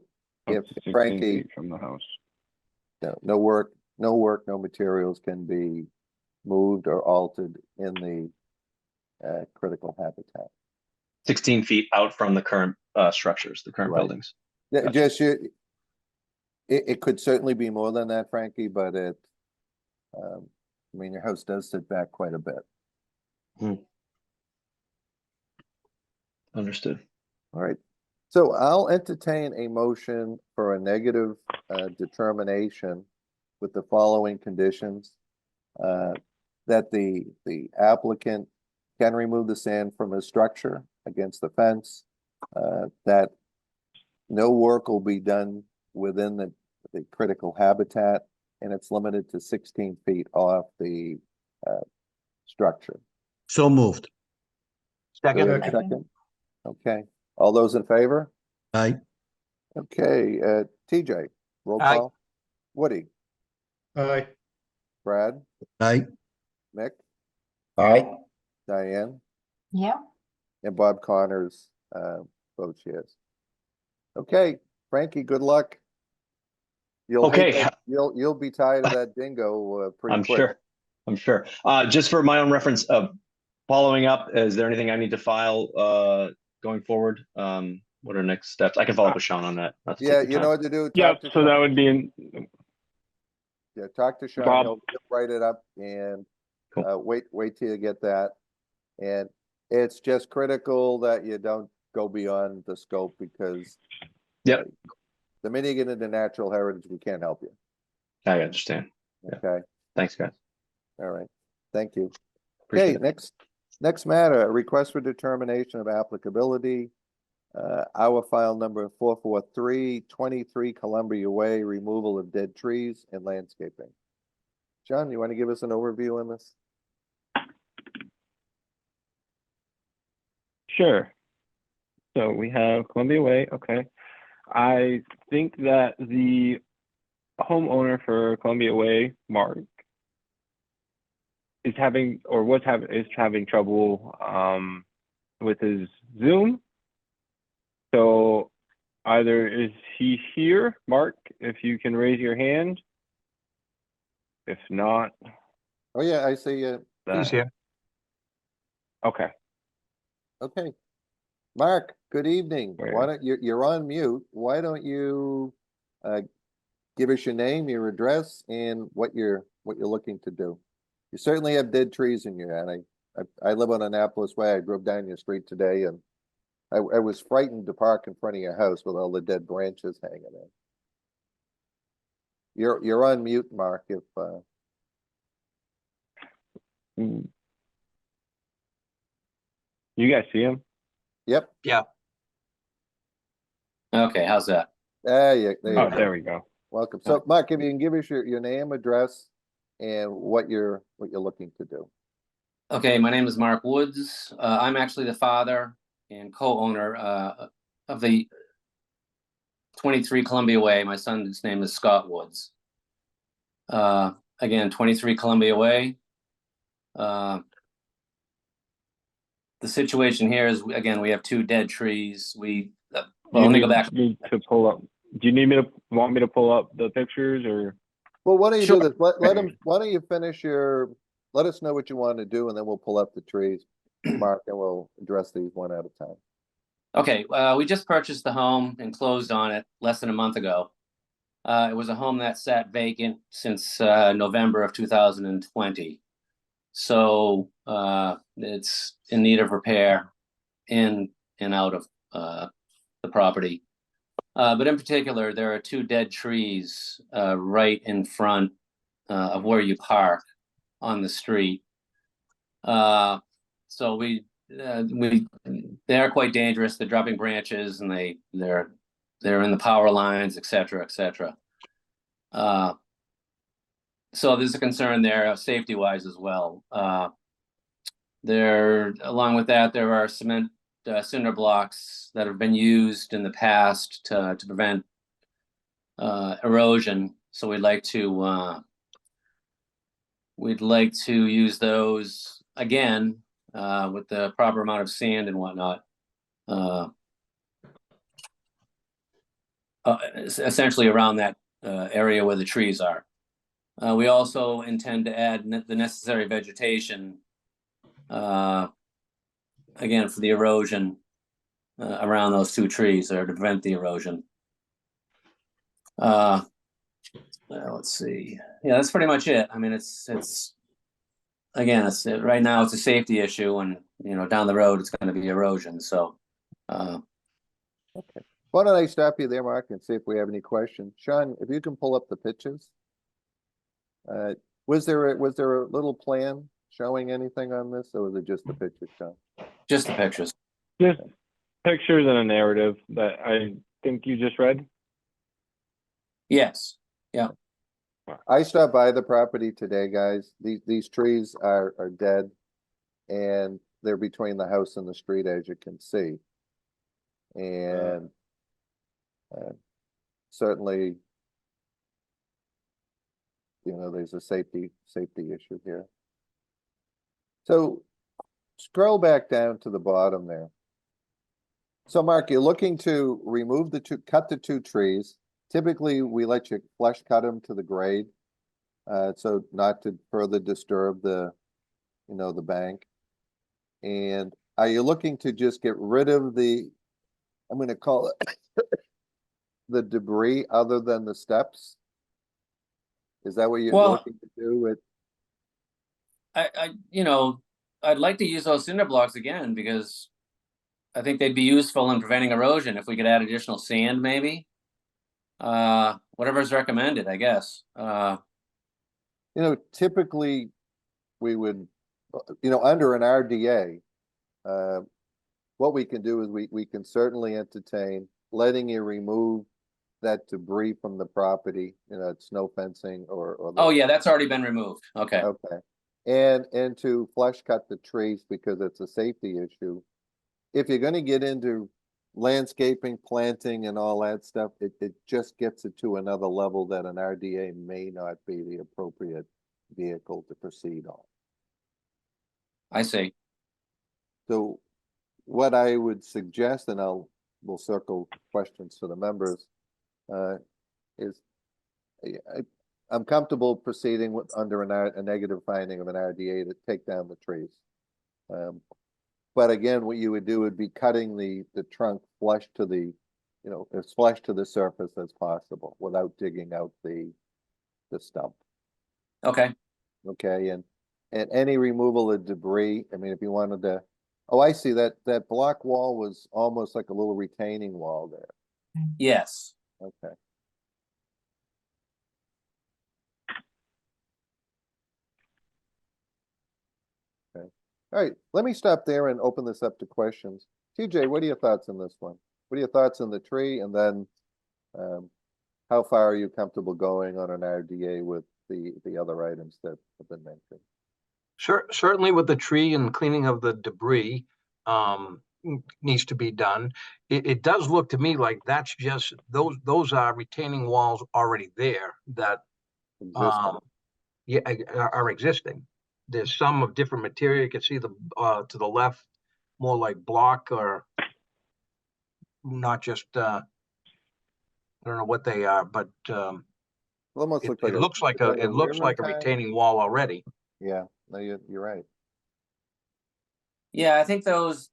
Up if to 16 Frankie, feet from the house. no work, no materials can be moved or altered in the critical habitat. 16 feet out from the current structures, the current Right. buildings. Yeah, Gotcha. just it could certainly be more than that, Frankie, but I mean, your house does sit back quite a bit. Understood. All right. So I'll entertain a motion for a negative determination with the following conditions. That the applicant can remove the sand from his structure against the fence. That no work will be done within the critical habitat, and it's limited to 16 feet off the structure. So moved. Do we Second, have a second? Okay, all those in favor? Aye. Okay, TJ, roll Aye. call. Woody, Aye. Brad, Aye. Mick, Aye. Diane, Yeah. and Bob Connors votes yes. Okay, Frankie, good luck. You'll hate Okay. that- You'll be tired of that dingo pretty I'm quick. sure. I'm sure. Just for my own reference of following up, is there anything I need to file going forward? What are next steps? I can follow up with Sean on that. not to take Yeah, your you know time. what to do. Yeah, Talk to so Sean. that would be in, Yeah, talk to Sean. Bob. He'll write it up and Cool. wait till you get that. And it's just critical that you don't go beyond the scope because Yep. the minute you get into natural heritage, we can't help you. I understand. Yeah. Okay, Thanks, guys. all right. Thank you. Appreciate Okay, it. next matter, a request for determination of applicability. Our file number 443, 23 Columbia Way, removal of dead trees and landscaping. John, you want to give us an overview on this? Sure. So we have Columbia Way, okay. I think that the homeowner for Columbia Way, Mark, is having trouble with his Zoom. So either is he here, Mark, if you can raise your hand. If not, Oh, yeah, I see you. he's here. okay. Okay. Mark, good evening. Right. Why don't you're on mute. Why don't you give us your name, your address, and what you're looking to do? You certainly have dead trees in your yard. I live on Annapolis Way. I drove down your street today and I was frightened to park in front of your house with all the dead branches hanging in. You're on mute, Mark, if Mm. You guys see him? yep. Okay, how's that? There you Oh, go. there we go. Welcome. So Mark, if you can give us your name, address, and what you're looking to do. Okay, my name is Mark Woods. I'm actually the father and co-owner of the 23 Columbia Way. My son's name is Scott Woods. Again, 23 Columbia Way. The situation here is, again, we have 2 dead trees. Well, let me go back. Need to pull up. Do you want me to pull up the pictures or? Well, why don't you Sure. do this? Let him. Why don't you finish let us know what you want to do, and then we'll pull up the trees, Mark, and we'll address these one at a time. Okay, we just purchased the home and closed on it less than a month ago. It was a home that sat vacant since November of 2020. So it's in need of repair in and out of the property. But in particular, there are 2 dead trees right in front of where you park on the street. So they are quite dangerous. They're dropping branches and they're in the power lines, et cetera, et cetera. So there's a concern there, safety wise as well. Along with that, there are cement cinder blocks that have been used in the past to prevent erosion. So we'd like to use those again with the proper amount of sand and whatnot. Essentially around that area where the trees are. We also intend to add the necessary vegetation, again, for the erosion around those 2 trees, or to prevent the erosion. Let's see. Yeah, that's pretty much it. I mean, it's right now it's a safety issue, and down the road it's going to be erosion. So. Okay. Why don't I stop you there, Mark, and see if we have any questions? Sean, if you can pull up the pictures. Was there a little plan showing anything on this, or was it just the pictures, Sean? Just the pictures. Just pictures and a narrative that I think you just read. Yes. Yeah. I stopped by the property today, guys. These trees are dead, and they're between the house and the street, as you can see. And certainly, there's a safety issue here. So scroll back down to the bottom there. So Mark, you're looking to remove cut the 2 trees. Typically, we let you flush cut them to the grade, so not to further disturb the bank. And are you looking to just get rid of I'm going to call it the debris other than the steps? Is that what you're looking to do with? I'd like to use those cinder blocks again, because I think they'd be useful in preventing erosion. If we could add additional sand, maybe. Whatever's recommended, I guess. Typically we would, under an RDA, what we can do is we can certainly entertain letting you remove that debris from the property, snow fencing or Oh yeah, that's already been removed. Okay. Okay. And to flush cut the trees, because it's a safety issue. If you're going to get into landscaping, planting and all that stuff, it just gets it to another level that an RDA may not be the appropriate vehicle to proceed on. I see. So what I would suggest, and we'll circle questions to the members, is I'm comfortable proceeding under a negative finding of an RDA to take down the trees. But again, what you would do would be cutting the trunk flush to the, as flush to the surface as possible without digging out the stump. Okay, Okay, and any removal of debris, I mean, if you wanted to, oh, I see that block wall was almost like a little retaining wall there. yes. Okay. Okay. All right, let me stop there and open this up to questions. TJ, what are your thoughts on this one? What are your thoughts on the tree? And then how far are you comfortable going on an RDA with the other items that have been mentioned? Certainly with the tree and cleaning of the debris, needs to be done. It does look to me like that's just, those are retaining walls already there that, Existing. yeah, are existing. There's some of different material. You can see the, to the left, more like block or not just, I don't know what they are, but, Almost it looks like it looks like a river kind? retaining wall already. Yeah, no, you're right. Yeah, I think those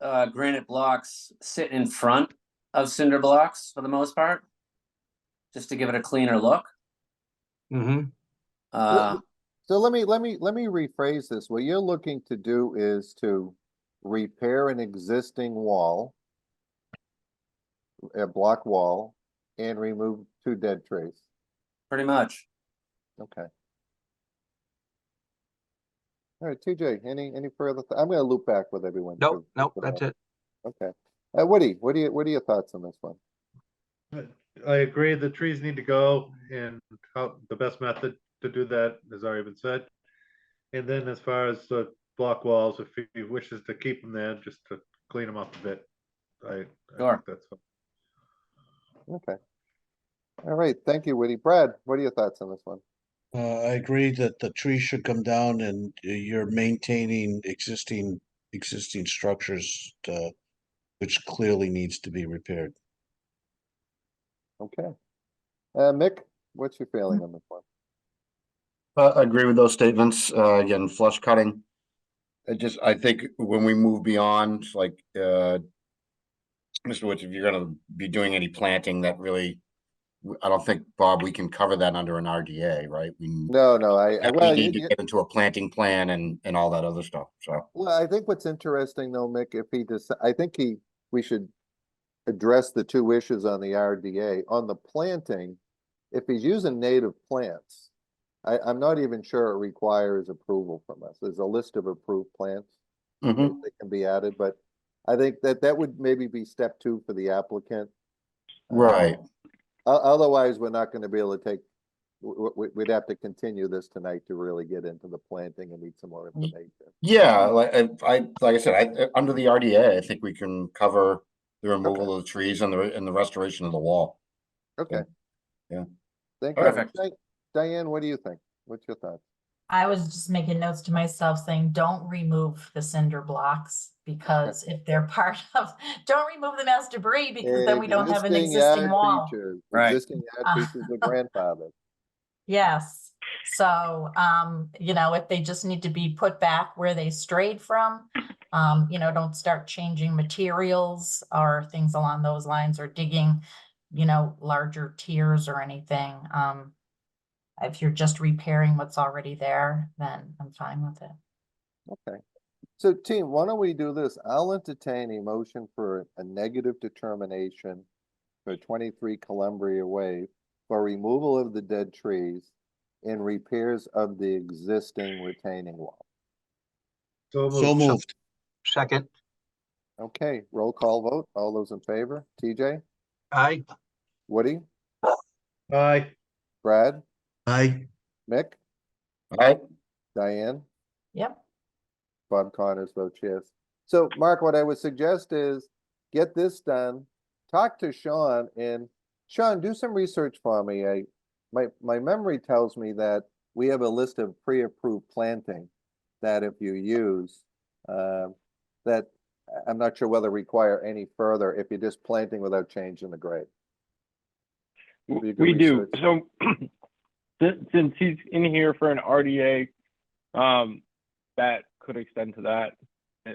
granite blocks sit in front of cinder blocks for the most part, just to give it a cleaner look. Mm-hmm. So let me rephrase this. What you're looking to do is to repair an existing wall, a block wall, and remove 2 dead trees. Pretty much. Okay. All right, TJ, any further? I'm going to loop back with everyone. Nope, for that's that. it. Okay. Woody, what are your thoughts on this one? I agree, the trees need to go, and how the best method to do that has already been said. And then as far as the block walls, if he wishes to keep them there, just to clean them up a bit. I Sure. think that's fine. Okay. All right, thank you, Woody. Brad, what are your thoughts on this one? I agree that the tree should come down and you're maintaining existing structures, which clearly needs to be repaired. Okay. Mick, what's your feeling on this one? I agree with those statements. Again, flush cutting. I think when we move beyond, like, Mr. Woods, if you're gonna be doing any planting, that really, I don't think, Bob, we can cover that under an RDA, right? No, We well, need to get into a planting plan and all that other stuff, so. well, I think what's interesting though, Mick, if he does, I think we should address the 2 issues on the RDA. On the planting, if he's using native plants, I'm not even sure it requires approval from us. There's a list of approved plants Mhm. that can be added, but I think that would maybe be step 2 for the applicant. Right. Otherwise, we're not going to be able to take, we'd have to continue this tonight to really get into the planting and need some more information. Yeah, like I said, under the RDA, I think we can cover the removal of the trees and the restoration of the wall. Okay. Yeah. Thank Perfect. you. Diane, what do you think? What's your thoughts? I was just making notes to myself saying, don't remove the cinder blocks because if they're part of, don't remove them as debris because then we don't have an existing yard wall. features, Right. Existing yard features are grandfathered. Yes, so, if they just need to be put back where they strayed from, don't start changing materials or things along those lines or digging, larger tiers or anything. If you're just repairing what's already there, then I'm fine with it. Okay. So team, why don't we do this? I'll entertain a motion for a negative determination for 23 Columbia Way for removal of the dead trees and repairs of the existing retaining wall. So So moved. moved. Second, Okay, roll call vote. All those in favor? TJ, aye. Woody, Aye. Brad, Aye. Mick, All right. Diane? Yep. Bob Connors votes yes. So Mark, what I would suggest is get this done, talk to Sean, and Sean, do some research for me. My memory tells me that we have a list of pre-approved planting that if you use, that I'm not sure whether require any further if you're just planting without changing the grade. Maybe you can We do. research So since he's in here for an RDA, that could extend to that.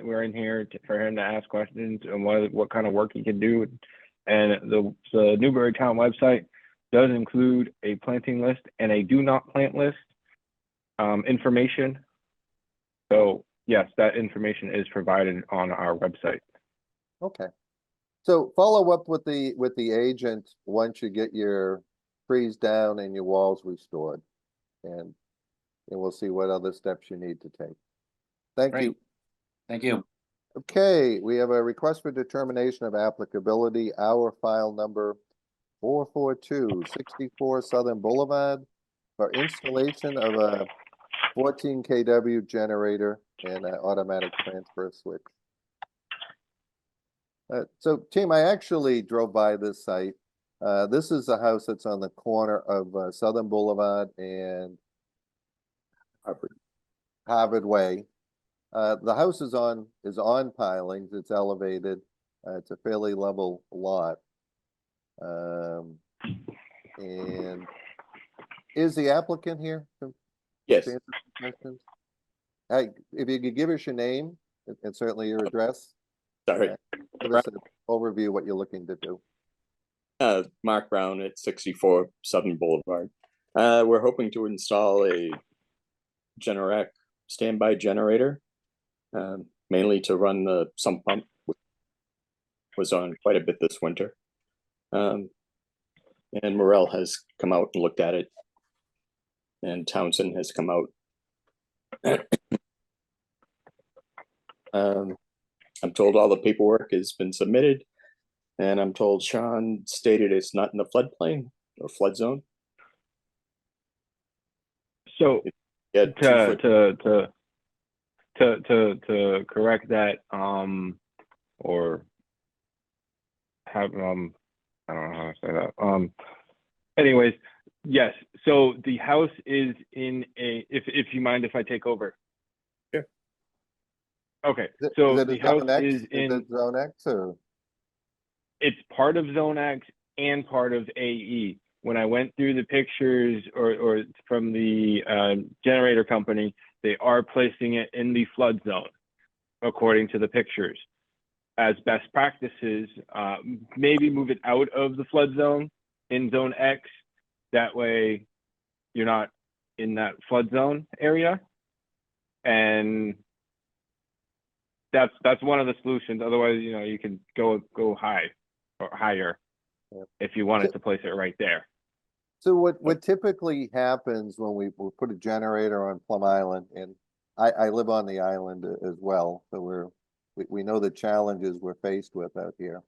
we're in here for him to ask questions and what kind of work he can do. And the Newbury Town website does include a planting list and a do not plant list information. So yes, that information is provided on our website. Okay. So follow up with the agent once you get your trees down and your walls restored. And we'll see what other steps you need to take. Thank you. Great. Thank you. Okay, we have a request for determination of applicability, our file number 442, 64 Southern Boulevard for installation of a 14 kW generator and an automatic transfer switch. So team, I actually drove by this site. This is a house that's on the corner of Southern Boulevard and Harvard Way. The house is on pilings. It's elevated. It's a fairly level lot. And is the applicant here? Yes. Hey, if you could give us your name and certainly your address. Sorry. Give us an overview of what you're looking to do. Mark Brown at 64 Southern Boulevard. We're hoping to install a Generac standby generator, mainly to run the sump pump, which was on quite a bit this winter. And Morel has come out and looked at it, and Townsend has come out. I'm told all the paperwork has been submitted, and I'm told Sean stated it's not in the floodplain or flood zone. So Yeah, to correct that, or have, I don't know how to say that. Anyways, yes, so the house is in a, if you mind if I take over. Sure. Okay, Is so it the a house Zone X? is in, it Zone X or? it's part of Zone X and part of AE. When I went through the pictures or from the generator company, they are placing it in the flood zone, according to the pictures. As best practices, maybe move it out of the flood zone in Zone X. That way you're not in that flood zone area. And that's one of the solutions. Otherwise, you know, you can go high or higher if you wanted to place it right there. So what typically happens when we put a generator on Plum Island, and I live on the island as well, so we know the challenges we're faced with out here.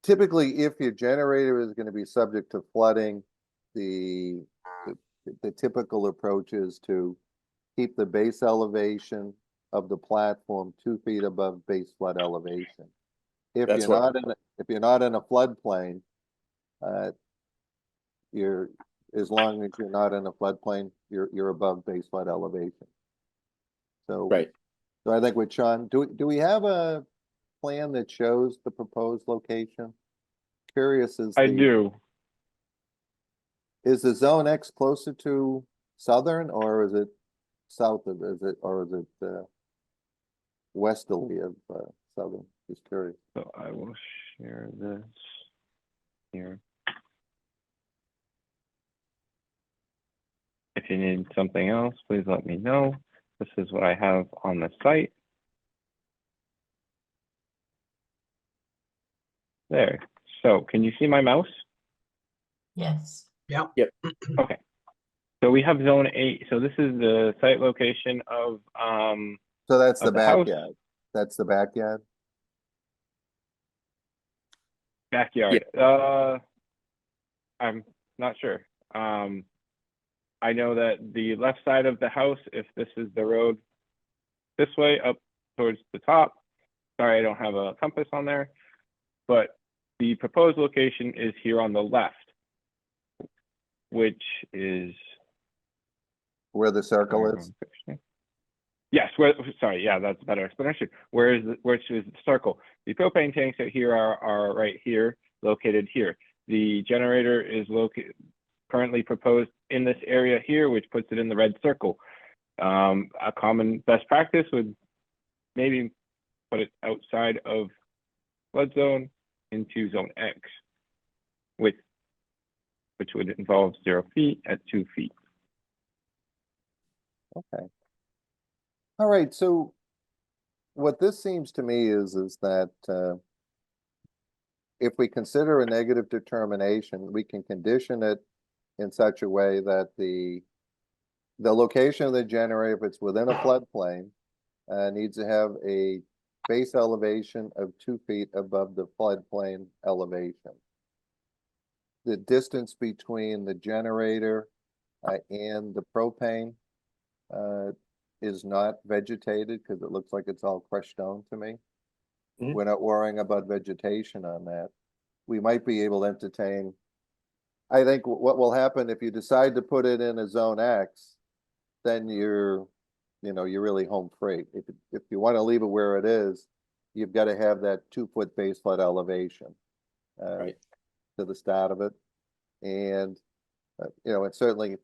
Typically, if your generator is going to be subject to flooding, the typical approach is to keep the base elevation of the platform 2 feet above base flood elevation. If That's you're not in a floodplain, as long as you're not in a floodplain, you're above base flood elevation. So right. So I think with Sean, do we have a plan that shows the proposed location? Curious as I do. Is the Zone X closer to Southern, or is it south of, westerly of Southern? Just curious. So I will share this here. If you need something else, please let me know. This is what I have on the site. There. So can you see my mouse? Yes. Yep. Yep. Okay. So we have Zone 8. So this is the site location of So that's the of the house. backyard. That's the backyard. Backyard. I'm not sure. I know that the left side of the house, if this is the road this way up towards the top, sorry, I don't have a compass on there, but the proposed location is here on the left, which is where the circle is. Yes, sorry, yeah, that's a better explanation. Which is the circle. The propane tanks out here are right here, located here. The generator is currently proposed in this area here, which puts it in the red circle. A common best practice would maybe put it outside of flood zone into zone X, which would involve 0 feet at 2 feet. Okay. All right, so what this seems to me is that if we consider a negative determination, we can condition it in such a way that the location of the generator, if it's within a floodplain, needs to have a base elevation of 2 feet above the floodplain elevation. The distance between the generator and the propane is not vegetated because it looks like it's all crushed stone to me. We're not worrying about vegetation on that. We might be able to entertain. I think what will happen if you decide to put it in a zone X, then you're really home free. If you want to leave it where it is, you've got to have that 2 foot base flood elevation Right. to the start of it, and it's certainly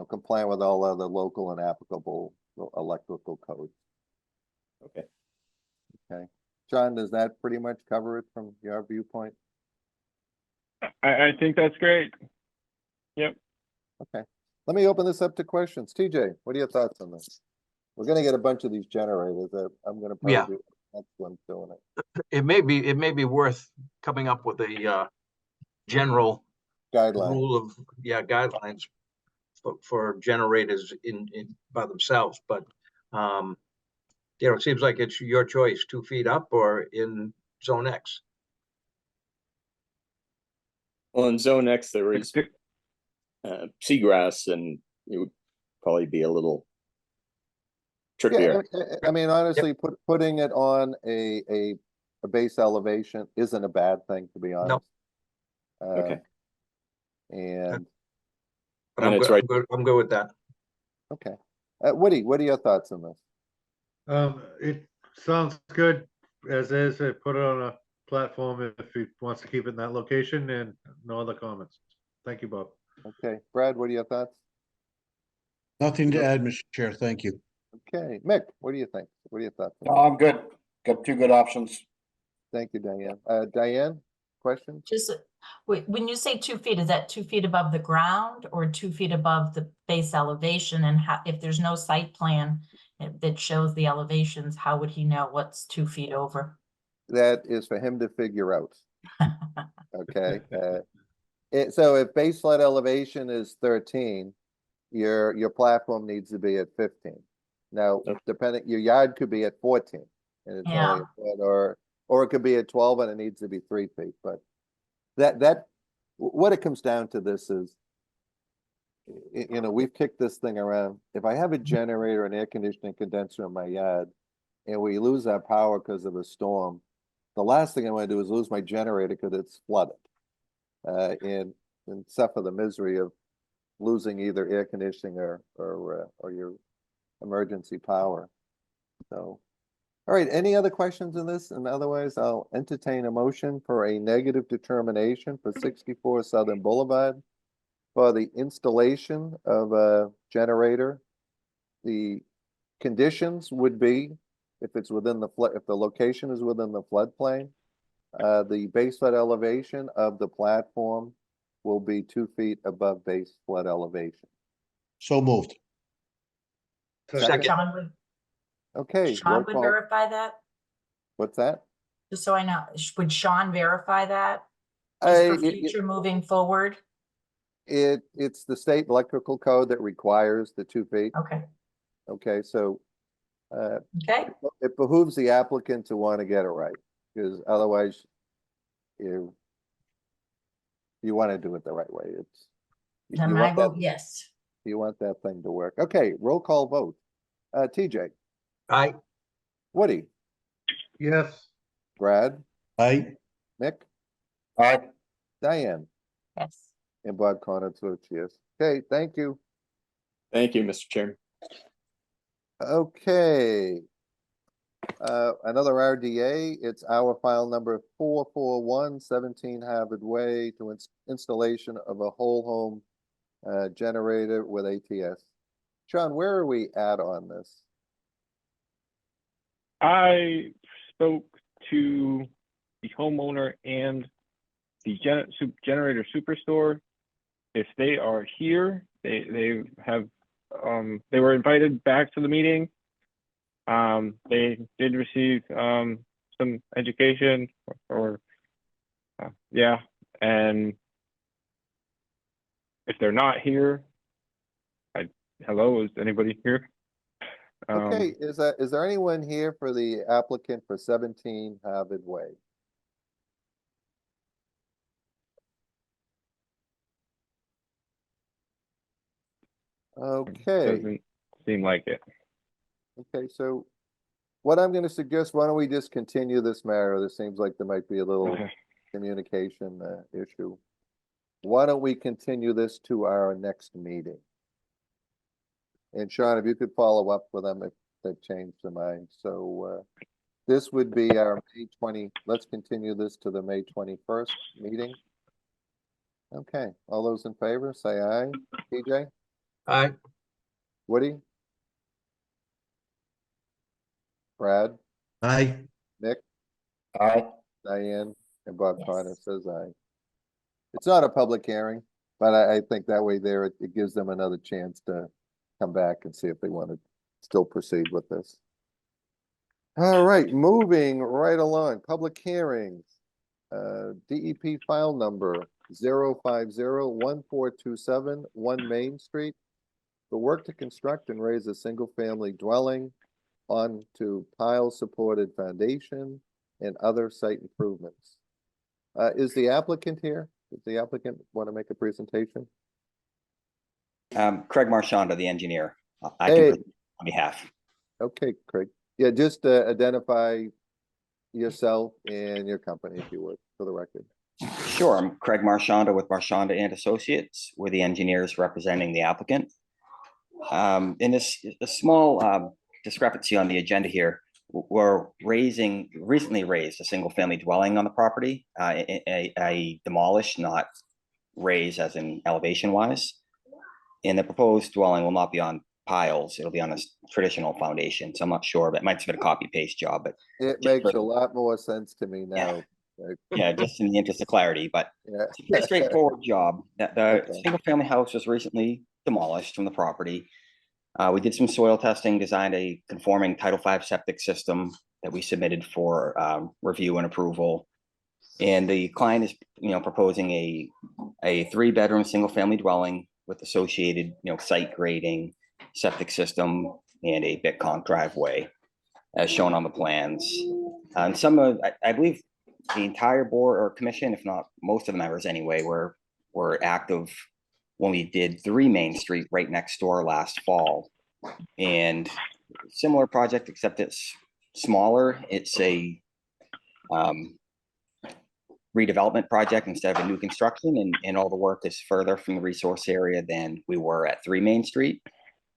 compliant with all other local and applicable electrical codes. Okay. Okay, John, does that pretty much cover it from your viewpoint? I think that's great. Yep. Okay, let me open this up to questions. TJ, what are your thoughts on this? We're gonna get a bunch of these generators. I'm gonna Yeah. probably be the next one doing it. It may be worth coming up with a Guideline. rule of, guidelines for generators in by themselves, but it seems like it's your choice, 2 feet up or in zone X. Well, in zone X, there is seagrass, and it would probably be a little trickier. I mean, honestly, putting it on a base elevation isn't a bad thing, to be honest. Okay. And But And I'm it's good, right. I'm good with that. okay, Woody, what are your thoughts on this? It sounds good as is. I put it on a platform if he wants to keep it in that location, and no other comments. Thank you, Bob. Okay, Brad, what are your thoughts? Nothing to add, Mr. Chair. Thank you. Okay, Mick, what do you think? What are your thoughts? I'm good. Got 2 good options. Thank you, Diane. Diane, questions? Just, wait, when you say 2 feet, is that 2 feet above the ground or 2 feet above the base elevation? And how, if there's no site plan that shows the elevations, how would he know what's 2 feet over? That is for him to figure out. Okay, so if base flood elevation is 13, your platform needs to be at 15. Now, depending, your yard could be at 14, and it's only a foot, or it could be at 12 and it needs to be 3 feet. But what it comes down to this is, we've kicked this thing around. If I have a generator and air conditioning condenser in my yard, and we lose our power because of a storm, the last thing I want to do is lose my generator because it's flooded, and suffer the misery of losing either air conditioning or your emergency power. So, all right, any other questions in this? And otherwise, I'll entertain a motion for a negative determination for 64 Southern Boulevard for the installation of a generator. The conditions would be, if it's within the flood, if the location is within the floodplain, the base flood elevation of the platform will be 2 feet above base flood elevation. So moved. Second. Sean would, Okay. Sean roll would call. verify that? What's that? Just so I know, would Sean verify that? Just for future moving forward? It's the state electrical code that requires the 2 feet. Okay, Okay, so okay, it behooves the applicant to want to get it right, because otherwise you want to do it the right way. then I vote yes. You want that thing to work. Okay, roll call vote. TJ, Aye. Woody, Yes. Brad, Aye. Nick, Aye. Diane, Yes. and Bob Connor votes yes. Okay, thank you. Thank you, Mr. Chairman. Okay. Another RDA, it's our file number 441, 17 Harvard Way, to installation of a whole home generator with ATS. Sean, where are we at on this? I spoke to the homeowner and the generator superstore. If they are here, they were invited back to the meeting. They did receive some education yeah, and if they're not here, hello, is anybody here? Okay, is there anyone here for the applicant for 17 Harvard Way? Okay, Doesn't seem like it. okay, so what I'm gonna suggest, why don't we just continue this matter? This seems like there might be a little Okay. communication issue. Why don't we continue this to our next meeting? And Sean, if you could follow up with them if they've changed their mind. So this would be our May 20, let's continue this to the May 21st meeting. Okay, all those in favor, say aye. TJ, Aye. Woody, Brad, Aye. Nick, Aye. Diane, and Bob Yes. Connor says aye. It's not a public hearing, but I think that way there, it gives them another chance to come back and see if they want to still proceed with this. All right, moving right along, public hearings. DEP file number 0501427 1 Main Street. The work to construct and raise a single-family dwelling onto pile-supported foundation and other site improvements. Is the applicant here? Does the applicant want to make a presentation? Craig Marchanda, the engineer. I Hey. can present on behalf. Okay, Craig. Yeah, just identify yourself and your company, if you would, for the record. Sure, I'm Craig Marchanda with Marchanda and Associates. We're the engineers representing the applicant. In this a small discrepancy on the agenda here, we're recently raised a single-family dwelling on the property, a demolished, not raised as in elevation-wise. And the proposed dwelling will not be on piles, it'll be on a traditional foundation. So I'm not sure, but it might have been a copy-paste job, but It just makes for- a lot more sense to me now. yeah, just in the interest of clarity, but Yeah. it's a pretty straightforward job. The Okay. single-family house was recently demolished from the property. We did some soil testing, designed a conforming Title V septic system that we submitted for review and approval. And the client is, proposing a 3-bedroom single-family dwelling with associated, site grading, septic system, and a Bitconk driveway, as shown on the plans. And some of, I believe, the entire board or commission, if not most of the members anyway, were active when we did 3 Main Street right next door last fall. And similar project, except it's smaller. It's a redevelopment project instead of a new construction, and all the work is further from the resource area than we were at 3 Main Street.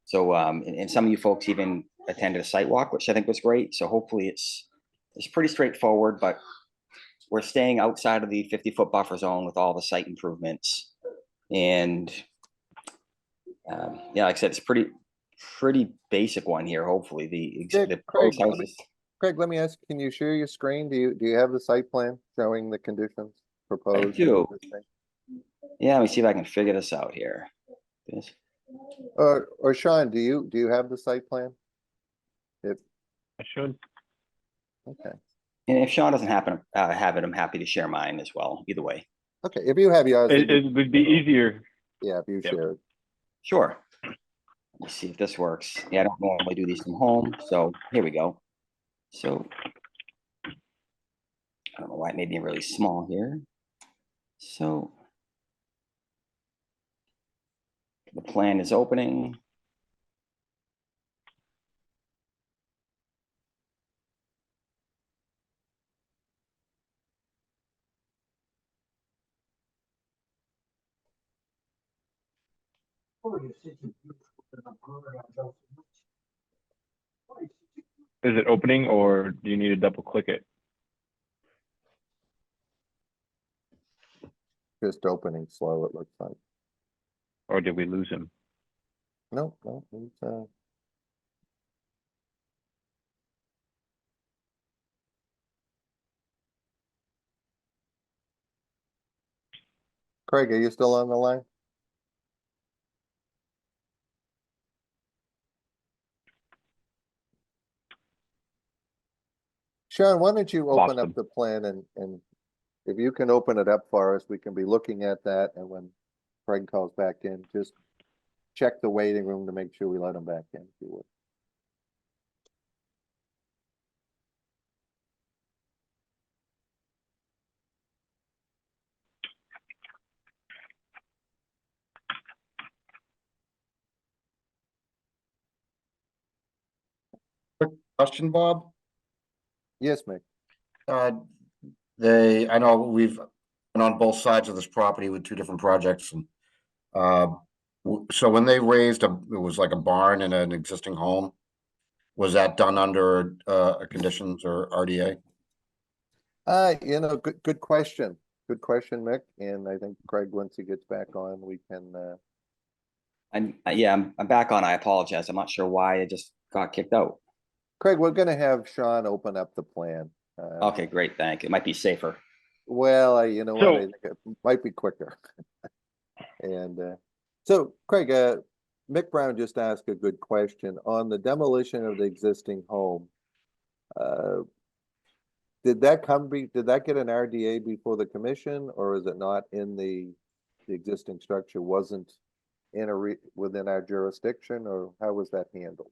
So, and some of you folks even attended a site walk, which I think was great. So hopefully it's pretty straightforward, but we're staying outside of the 50-foot buffer zone with all the site improvements. And yeah, like I said, it's pretty basic one here. Hopefully the Craig, house is. Craig, let me ask, can you share your screen? Do you have the site plan showing the conditions proposed? do. Yeah, let me see if I can figure this out here. Or Sean, do you have the site plan? I should. Okay. And if Sean doesn't have it, I'm happy to share mine as well. Either way. Okay, if you have yours. It would be easier. Yeah, if you share it. Sure. Let me see if this works. Yeah, I don't normally do these from home, so here we go. So I don't know why it made me really small here. So the plan is opening. Is it opening, or do you need to double click it? Just opening slow, it looks like. Or did we lose him? No, it's Craig, are you still on the line? Sean, why don't you open up Boston. the plan and if you can open it up for us, we can be looking at that, and when Craig calls back in, just check the waiting room to make sure we let him back in, if you would. Question, Bob? Yes, Mick. I know we've been on both sides of this property with two different projects and, so when they raised it was like a barn in an existing home. Was that done under, conditions or RDA? Good question. Good question, Mick. And I think Craig, once he gets back on, we can, I'm back on. I apologize. I'm not sure why I just got kicked out. Craig, we're gonna have Sean open up the plan. Okay, great. Thank you. It might be safer. Well, you know what, So- I think it might be quicker. And, so Craig, Mick Brown just asked a good question on the demolition of the existing home. Did that get an RDA before the commission, or is it not in the existing structure wasn't within our jurisdiction, or how was that handled?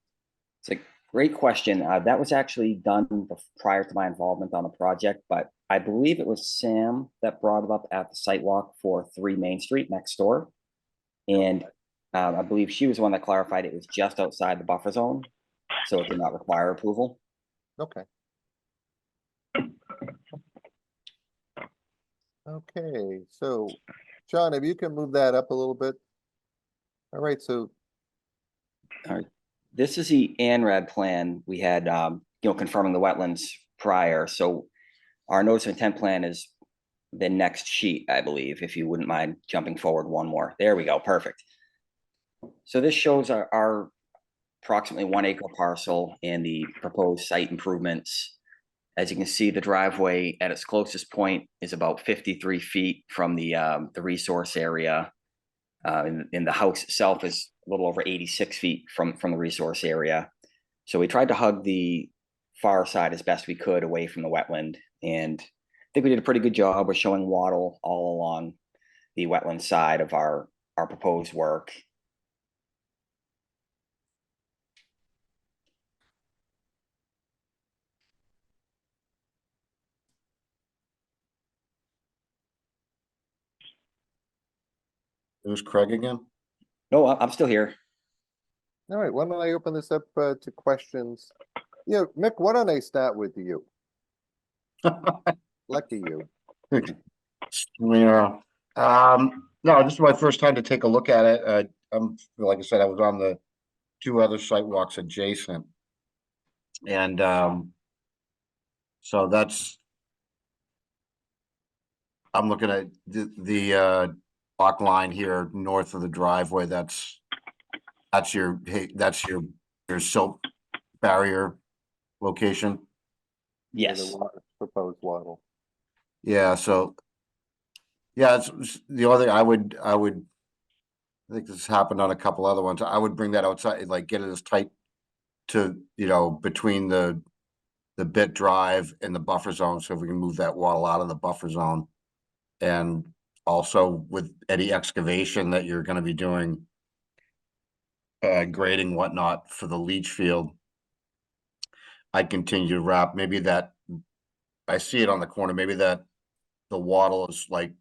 It's a great question. That was actually done prior to my involvement on the project, but I believe it was Sam that brought it up at the site walk for 3 Main Street next door. And I believe she was the one that clarified it was just outside the buffer zone, so it did not require approval. Okay. Okay, so Sean, if you can move that up a little bit. All right, so All right. This is the ANRAD plan. We had, confirming the wetlands prior. So our notice of intent plan is the next sheet, I believe, if you wouldn't mind jumping forward one more. There we go. Perfect. So this shows our approximately 1 acre parcel and the proposed site improvements. As you can see, the driveway at its closest point is about 53 feet from the resource area. And the house itself is a little over 86 feet from the resource area. So we tried to hug the far side as best we could away from the wetland. And I think we did a pretty good job of showing wattle all along the wetland side of our proposed work. It was Craig again? No, I'm still here. all right, why don't I open this up to questions? Yeah, Mick, why don't I start with you? Lucky you. Yeah. No, this is my first time to take a look at it. Like I said, I was on the 2 other site walks adjacent. And, so I'm looking at the block line here north of the driveway. That's your silt barrier location. Yes. Proposed wattle. Yeah, so yeah, it's the only thing I think this happened on a couple other ones. I would bring that outside, like get it as tight to, between the bit drive and the buffer zone. So if we can move that wattle out of the buffer zone. And also with any excavation that you're going to be doing, grading whatnot for the leach field, I'd continue to wrap maybe that. I see it on the corner, maybe that the wattle is like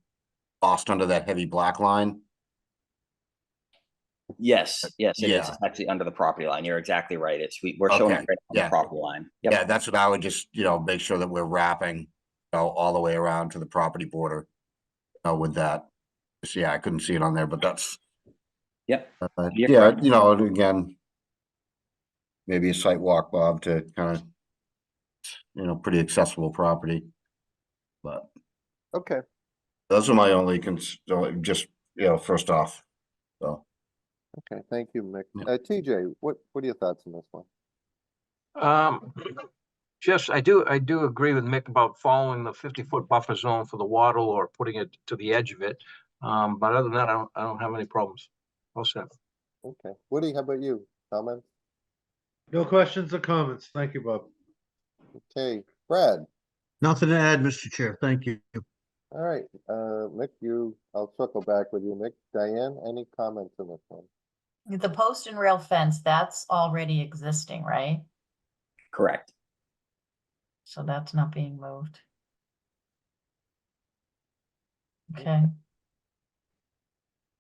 lost under that heavy black line. Yes, it is. Yeah. It's actually under the property line. You're exactly right. We're showing Okay, it right on yeah. the property line. Yep. Yeah, that's what I would just, make sure that we're wrapping, all the way around to the property border, with that. So, yeah, I couldn't see it on there, but that's, Yep. You're yeah, correct. again, maybe a site walk, Bob, to kind of, pretty accessible property. But Okay, those are my only just, first off, so. okay, thank you, Mick. Yeah. TJ, what are your thoughts on this one? Just, I do agree with Mick about following the 50-foot buffer zone for the wattle or putting it to the edge of it. But other than that, I don't have any problems. All set. Okay, Woody, how about you? Comments? No questions or comments. Thank you, Bob. Okay, Brad, Nothing to add, Mr. Chair. Thank you. all right, Mick, I'll circle back with you. Mick, Diane, any comments on this one? The post and rail fence, that's already existing, right? Correct. So that's not being moved. Okay.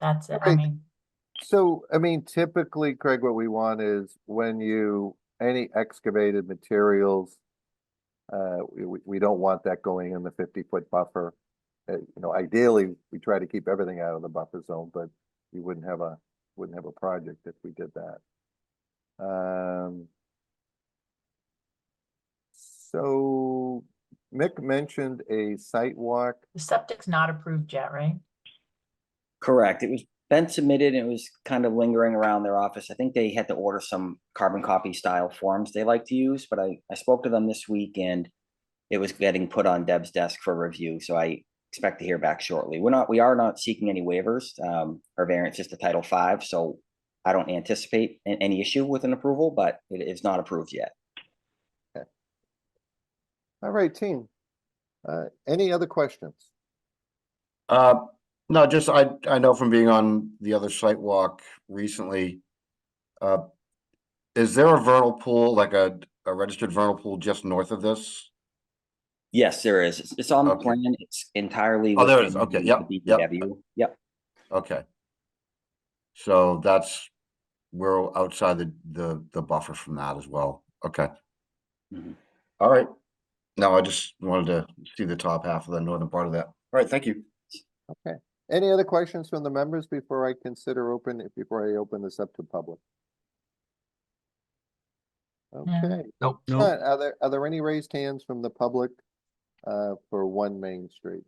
That's it. I Okay. mean, So, I mean, typically, Craig, what we want is when any excavated materials, we don't want that going in the 50-foot buffer. Ideally, we try to keep everything out of the buffer zone, but you wouldn't have a project if we did that. So Mick mentioned a site walk. the septic's not approved yet, right? Correct. It was been submitted and it was kind of lingering around their office. I think they had to order some carbon copy style forms they like to use, but I spoke to them this week and it was getting put on Deb's desk for review. So I expect to hear back shortly. We are not seeking any waivers or variances to Title V. So I don't anticipate any issue with an approval, but it is not approved yet. Okay. All right, team. Any other questions? No, just I know from being on the other site walk recently, is there a vernal pool, like a registered vernal pool just north of this? Yes, there is. It's on the Okay. plan. It's entirely. Oh, there it is. within Okay, the yep, yep. DPW. Yep. Okay. So we're outside the buffer from that as well. Okay. Mhm. All right. No, I just wanted to see the top half of the northern part of that. All right, thank you. Okay. Any other questions from the members before I open this up to public? Okay. Nope. No, Are there any raised hands from the public for 1 Main Street?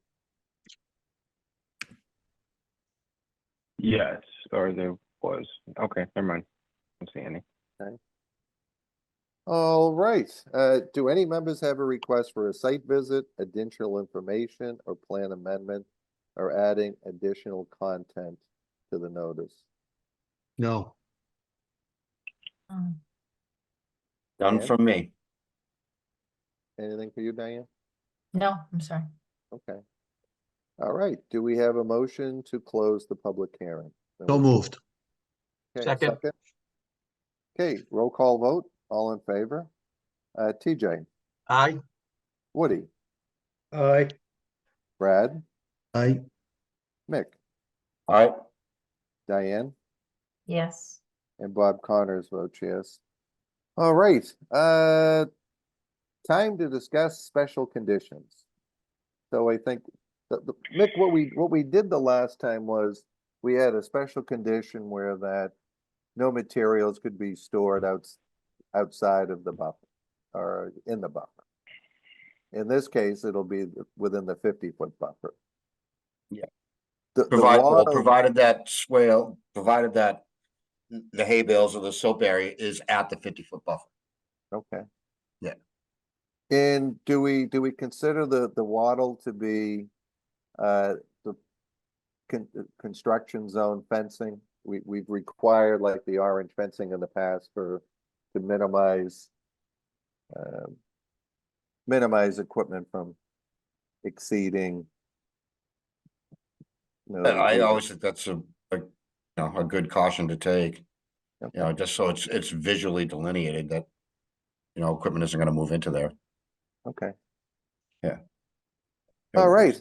Yes, or there was. Okay, never mind. I don't see any. All right. Do any members have a request for a site visit, additional information, or plan amendment, or adding additional content to the notice? no. Um, Done Dan? from me. Anything for you, Diane? No, I'm sorry. Okay. All right. Do we have a motion to close the public hearing? So moved. Okay, Second. Okay, roll call vote. All in favor? TJ, Aye. Woody, Aye. Brad, I, Mick, All right. Diane, Yes. and Bob Connors votes yes. All right, time to discuss special conditions. So I think Mick, what we did the last time was we had a special condition where that no materials could be stored outside of the buffer or in the buffer. In this case, it'll be within the 50-foot buffer. Yeah. The Provided that the hay bales or the soap area is at the 50-foot buffer. Okay. Yeah. And do we consider the wattle to be the construction zone fencing? We've required like the orange fencing in the past to minimize equipment from exceeding. I always think that's a good caution to take. Okay. Just so it's visually delineated that equipment isn't going to move into there. Okay. Yeah. All right.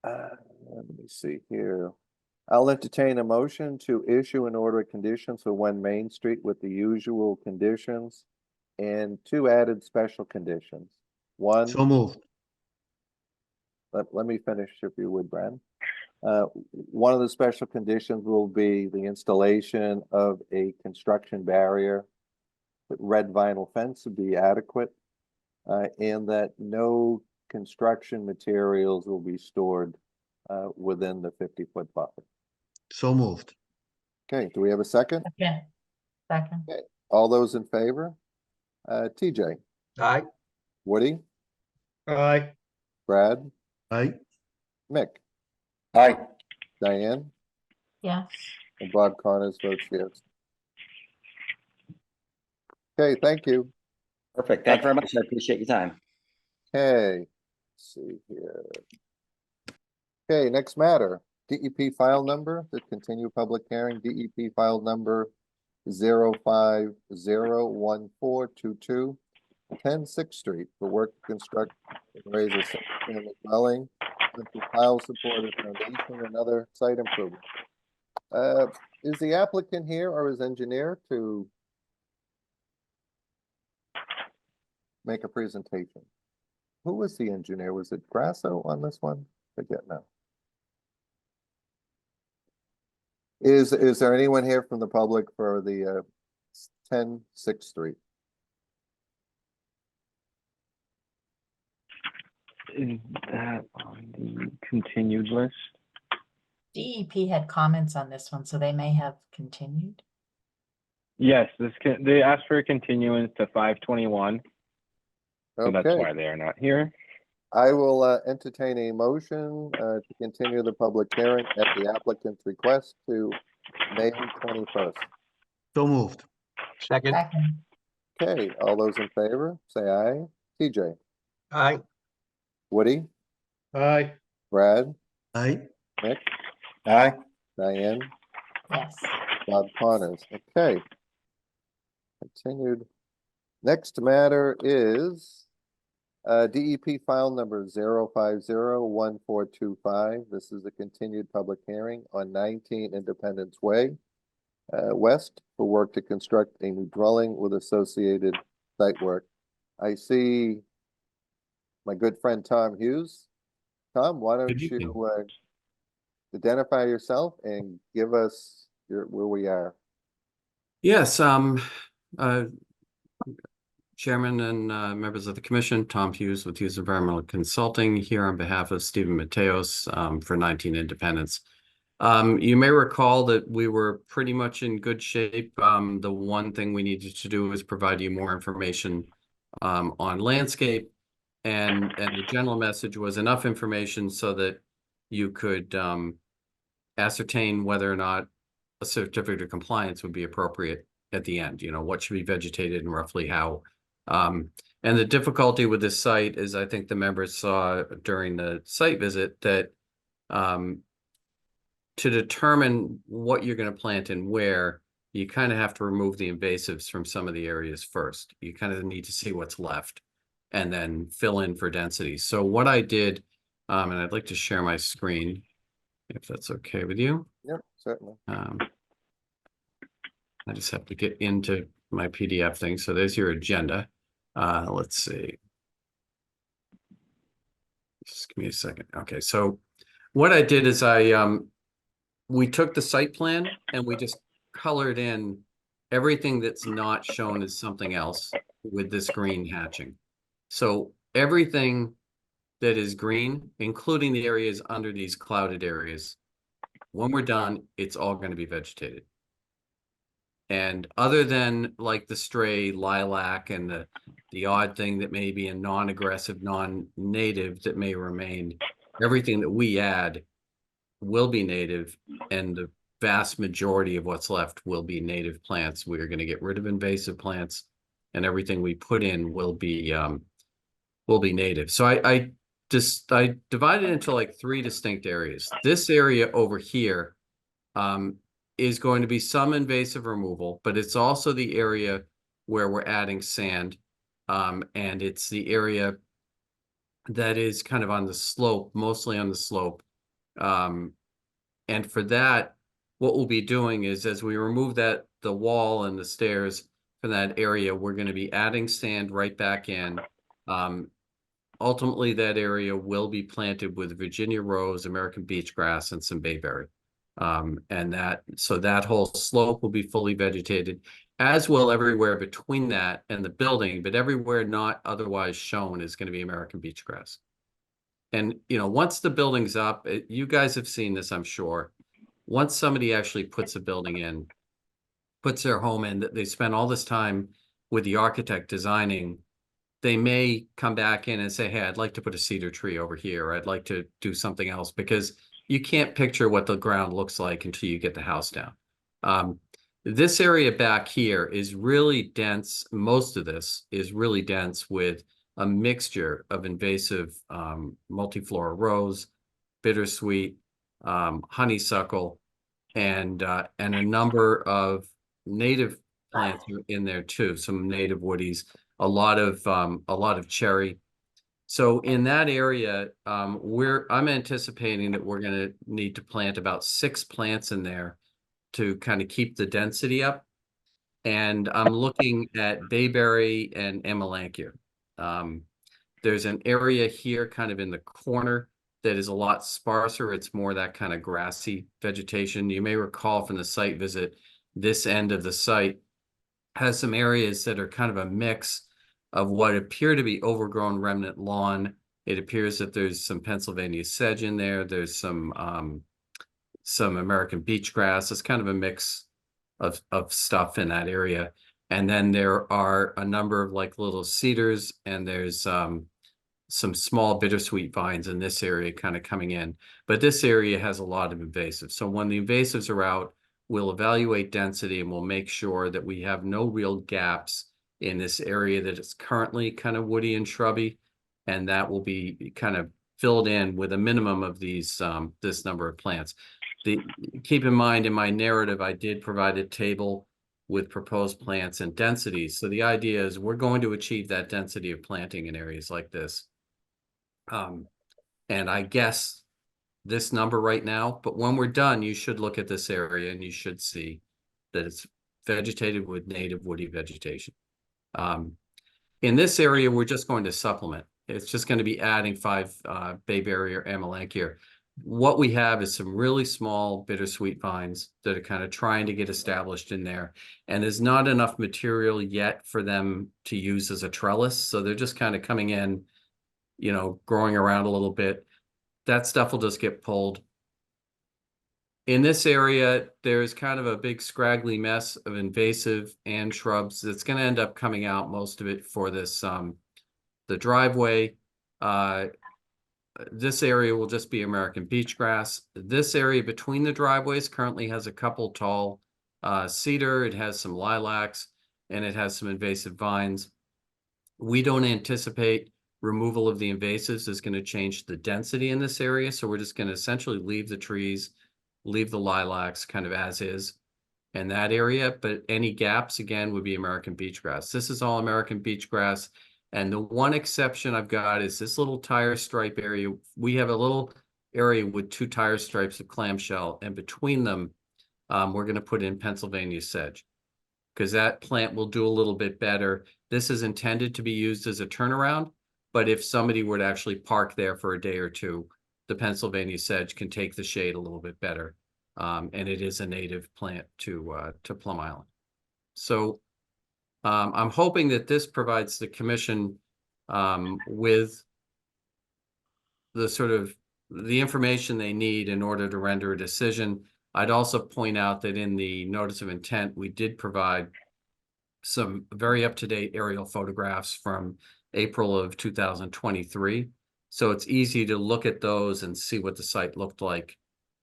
Let me see here. I'll entertain a motion to issue an order of conditions for 1 Main Street with the usual conditions and 2 added special conditions. One, so moved. let me finish if you would, Brad. One of the special conditions will be the installation of a construction barrier. With red vinyl fence would be adequate, and that no construction materials will be stored within the 50-foot buffer. So moved. Okay, do we have a second? Okay. Second. Okay, all those in favor? TJ, Aye. Woody, Aye. Brad, I, Mick, Aye. Diane, Yes. and Bob Connors votes yes. Okay, thank you. Perfect. Thank you very much. I appreciate your time. Okay, let's see here. Okay, next matter, DEP file number, to continue public hearing, DEP file number 0501422, 10 Sixth Street, for work to construct and raise a single-family dwelling, with the pile supported foundation and other site improvement. Is the applicant here or his engineer to make a presentation? Who was the engineer? Was it Grasso on this one? Forget now. Is there anyone here from the public for the 10 Sixth Street? Is that on the continued list? DEP had comments on this one, so they may have continued. Yes, they asked for a continuance to 5/21, so that's Okay, why they are not here. I will entertain a motion to continue the public hearing at the applicant's request to May 21st. So moved. Second. Second. Okay, all those in favor, say aye. TJ, Aye. Woody, Aye. Brad, Aye. Nick, Aye. Diane, Yes. Bob Connors. Okay. Continued. Next matter is DEP file number 0501425. This is a continued public hearing on 19 Independence Way West for work to construct a new dwelling with associated site work. I see my good friend Tom Hughes. Tom, why don't you identify yourself and give us where we are? Yes, Chairman and members of the commission, Tom Hughes with Hughes Environmental Consulting here on behalf of Stephen Mateos for 19 Independence. You may recall that we were pretty much in good shape. The one thing we needed to do was provide you more information on landscape, and the general message was enough information so that you could ascertain whether or not a certificate of compliance would be appropriate at the end. You know, what should be vegetated and roughly how. And the difficulty with this site is, I think the members saw during the site visit that to determine what you're going to plant and where, you kind of have to remove the invasives from some of the areas first. You kind of need to see what's left and then fill in for density. So what I did, and I'd like to share my screen, if that's okay with you. Yep, certainly. I just have to get into my PDF thing. So there's your agenda. Let's see. Just give me a second. Okay, so what I did is we took the site plan and we just colored in everything that's not shown as something else with this green hatching. So everything that is green, including the areas under these clouded areas, when we're done, it's all going to be vegetated. And other than like the stray lilac and the odd thing that may be a non-aggressive, non-native that may remain, everything that we add will be native, and the vast majority of what's left will be native plants. We're going to get rid of invasive plants, and everything we put in will be native. So I divided into like 3 distinct areas. This area over here is going to be some invasive removal, but it's also the area where we're adding sand. And it's the area that is kind of on the slope, mostly on the slope. And for that, what we'll be doing is, as we remove the wall and the stairs from that area, we're going to be adding sand right back in. Ultimately, that area will be planted with Virginia rose, American beach grass, and some bayberry. So that whole slope will be fully vegetated, as will everywhere between that and the building, but everywhere not otherwise shown is going to be American beach grass. And, you know, once the building's up, you guys have seen this, I'm sure. Once somebody actually puts a building in, puts their home in, they spend all this time with the architect designing, they may come back in and say, hey, I'd like to put a cedar tree over here. Or I'd like to do something else, because you can't picture what the ground looks like until you get the house down. This area back here is really dense. Most of this is really dense with a mixture of invasive multiflora rose, bittersweet, honeysuckle, and a number of native plants are in there too. Some native woodies, a lot of cherry. So in that area, I'm anticipating that we're going to need to plant about 6 plants in there to kind of keep the density up. And I'm looking at bayberry and amelanchier. There's an area here kind of in the corner that is a lot sparser. It's more that kind of grassy vegetation. You may recall from the site visit, this end of the site has some areas that are kind of a mix of what appear to be overgrown remnant lawn. It appears that there's some Pennsylvania sedge in there. There's some American beach grass. It's kind of a mix of stuff in that area. And then there are a number of like little cedars, and there's some small bittersweet vines in this area kind of coming in. But this area has a lot of invasives. So when the invasives are out, we'll evaluate density and we'll make sure that we have no real gaps in this area that is currently kind of woody and shrubby. And that will be kind of filled in with a minimum of these this number of plants. Keep in mind, in my narrative, I did provide a table with proposed plants and densities. So the idea is we're going to achieve that density of planting in areas like this. And I guess this number right now, but when we're done, you should look at this area and you should see that it's vegetated with native woody vegetation. In this area, we're just going to supplement. It's just going to be adding 5 bayberry or amelanchier. What we have is some really small bittersweet vines that are kind of trying to get established in there. And there's not enough material yet for them to use as a trellis. So they're just kind of coming in, you know, growing around a little bit. That stuff will just get pulled. In this area, there's kind of a big scraggly mess of invasive and shrubs that's going to end up coming out, most of it for this, the driveway. This area will just be American beach grass. This area between the driveways currently has a couple tall cedar. It has some lilacs, and it has some invasive vines. We don't anticipate removal of the invasives is going to change the density in this area. So we're just going to essentially leave the trees, leave the lilacs kind of as is in that area. But any gaps, again, would be American beach grass. This is all American beach grass. And the one exception I've got is this little tire stripe area. We have a little area with 2 tire stripes of clamshell, and between them, we're going to put in Pennsylvania sedge because that plant will do a little bit better. This is intended to be used as a turnaround, but if somebody were to actually park there for a day or two, the Pennsylvania sedge can take the shade a little bit better. And it is a native plant to Plum Island. So I'm hoping that this provides the commission with the sort of the information they need in order to render a decision. I'd also point out that in the notice of intent, we did provide some very up-to-date aerial photographs from April of 2023. So it's easy to look at those and see what the site looked like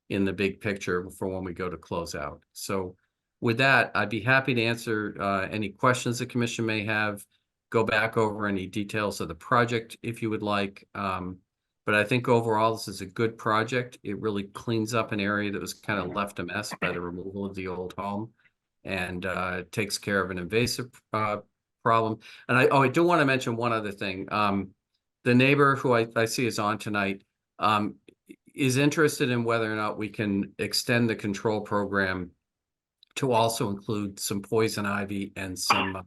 in the big picture for when we go to close out. So with that, I'd be happy to answer any questions the commission may have, go back over any details of the project if you would like. But I think overall, this is a good project. It really cleans up an area that was kind of left a mess by the removal of the old home, and takes care of an invasive problem. And I do want to mention one other thing. The neighbor who I see is on tonight is interested in whether or not we can extend the control program to also include some poison ivy and some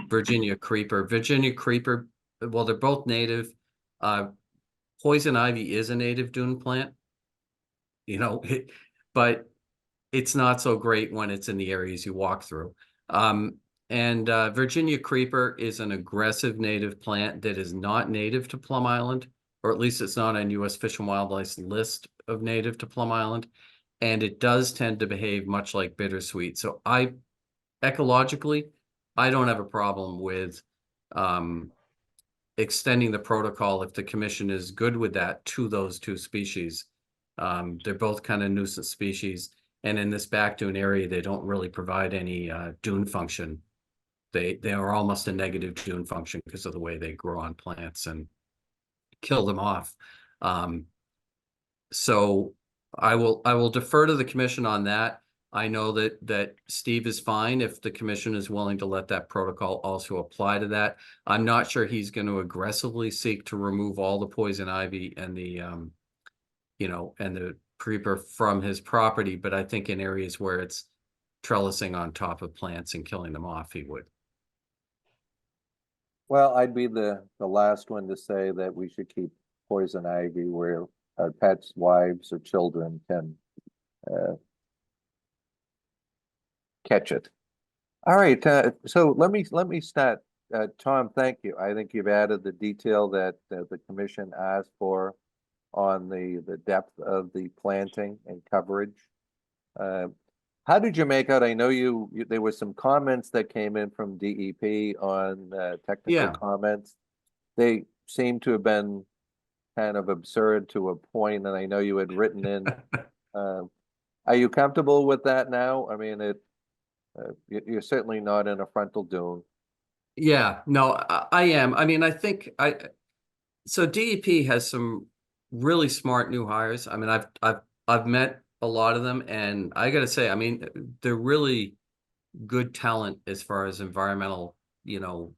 Virginia creeper. Virginia creeper, well, they're both native. Poison ivy is a native dune plant, you know, but it's not so great when it's in the areas you walk through. And Virginia creeper is an aggressive native plant that is not native to Plum Island, or at least it's not on U.S. Fish and Wildlife's list of native to Plum Island. And it does tend to behave much like bittersweet. So ecologically, I don't have a problem with extending the protocol if the commission is good with that to those 2 species. They're both kind of nuisance species. And in this back dune area, they don't really provide any dune function. They are almost a negative dune function because of the way they grow on plants and kill them off. So I will defer to the commission on that. I know that Steve is fine if the commission is willing to let that protocol also apply to that. I'm not sure he's going to aggressively seek to remove all the poison ivy and the and the creeper from his property, but I think in areas where it's trellising on top of plants and killing them off, he would. Well, I'd be the last one to say that we should keep poison ivy where our pets, wives, or children can catch it. All right, so let me start. Tom, thank you. I think you've added the detail that the commission asked for on the depth of the planting and coverage. How did you make out? I know there were some comments that came in from DEP on technical comments. They seem to have been kind of absurd to a point, and I know you had written in. Are you comfortable with that now? I mean, you're certainly not in a frontal dune. Yeah, no, I am. I mean, I think so DEP has some really smart new hires. I mean, I've met a lot of them, and I got to say, I mean, they're really good talent as far as environmental,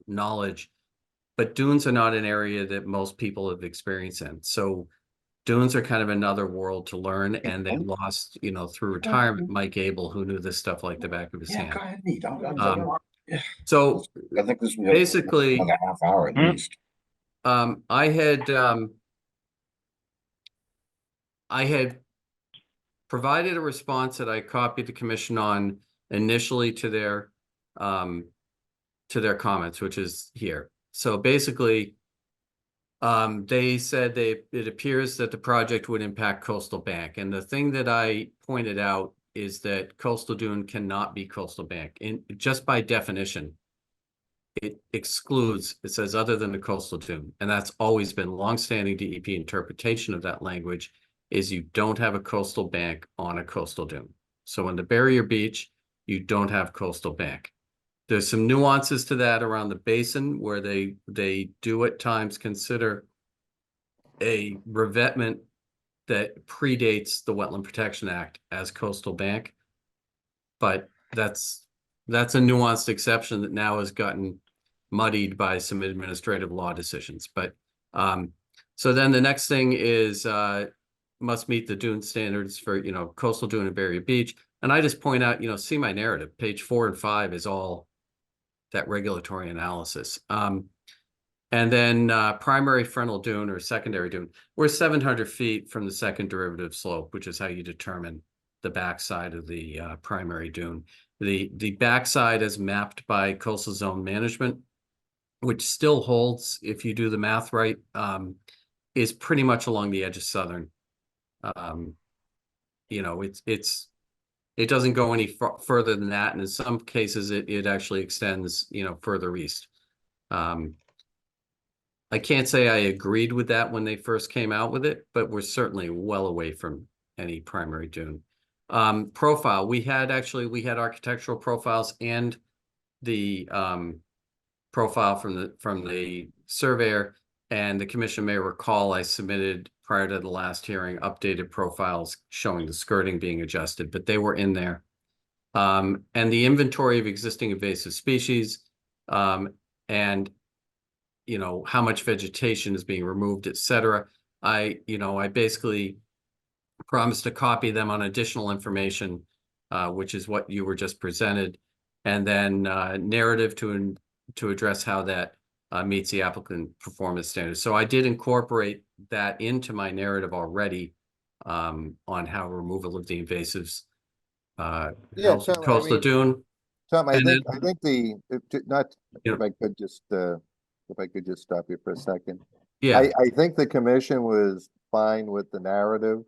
knowledge, but dunes are not an area that most people have experience in. So dunes are kind of another world to learn, and they lost, through retirement, Mike Abel, who knew this stuff like the back of his hand. Go ahead, Nate. I'll So I think this was basically another half hour at least. I had provided a response that I copied the commission on initially to their comments, which is here. So basically, they said it appears that the project would impact coastal bank. And the thing that I pointed out is that coastal dune cannot be coastal bank. And just by definition, it excludes, it says other than the coastal dune. And that's always been longstanding DEP interpretation of that language is you don't have a coastal bank on a coastal dune. So in the barrier beach, you don't have coastal bank. There's some nuances to that around the basin where they do at times consider a revetment that predates the Wetland Protection Act as coastal bank. But that's a nuanced exception that now has gotten muddied by some administrative law decisions. But so then the next thing is must meet the dune standards for, coastal dune and barrier beach. And I just point out, see my narrative, page 4 and 5 is all that regulatory analysis. And then primary frontal dune or secondary dune, we're 700 feet from the second derivative slope, which is how you determine the backside of the primary dune. The backside is mapped by coastal zone management, which still holds, if you do the math right, is pretty much along the edge of southern. It doesn't go any further than that, and in some cases it actually extends, further east. I can't say I agreed with that when they first came out with it, but we're certainly well away from any primary dune. Profile, we had architectural profiles and the profile from the surveyor, and the commission may recall I submitted prior to the last hearing updated profiles showing the skirting being adjusted, but they were in there. And the inventory of existing invasive species, and how much vegetation is being removed, et cetera. I basically promised to copy them on additional information, which is what you were just presented, and then narrative to address how that meets the applicant performance standards. So I did incorporate that into my narrative already on how removal of the invasives helps with coastal dune. Tom, I think if I could just stop you for a second. Yeah. I think the commission was fine with the narrative,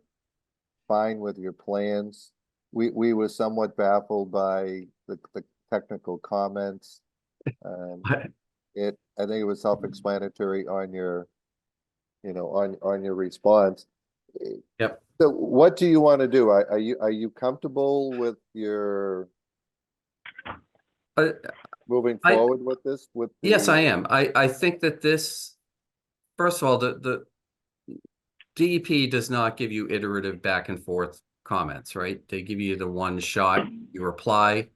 fine with your plans. We were somewhat baffled by the technical comments. I think it was self-explanatory on your, on your response. Yep. So what do you want to do? Are you comfortable with your moving I- forward with this? With Yes, the- I am. I think that this, first of all, the DEP does not give you iterative back and forth comments, right? They give you the one shot, you reply,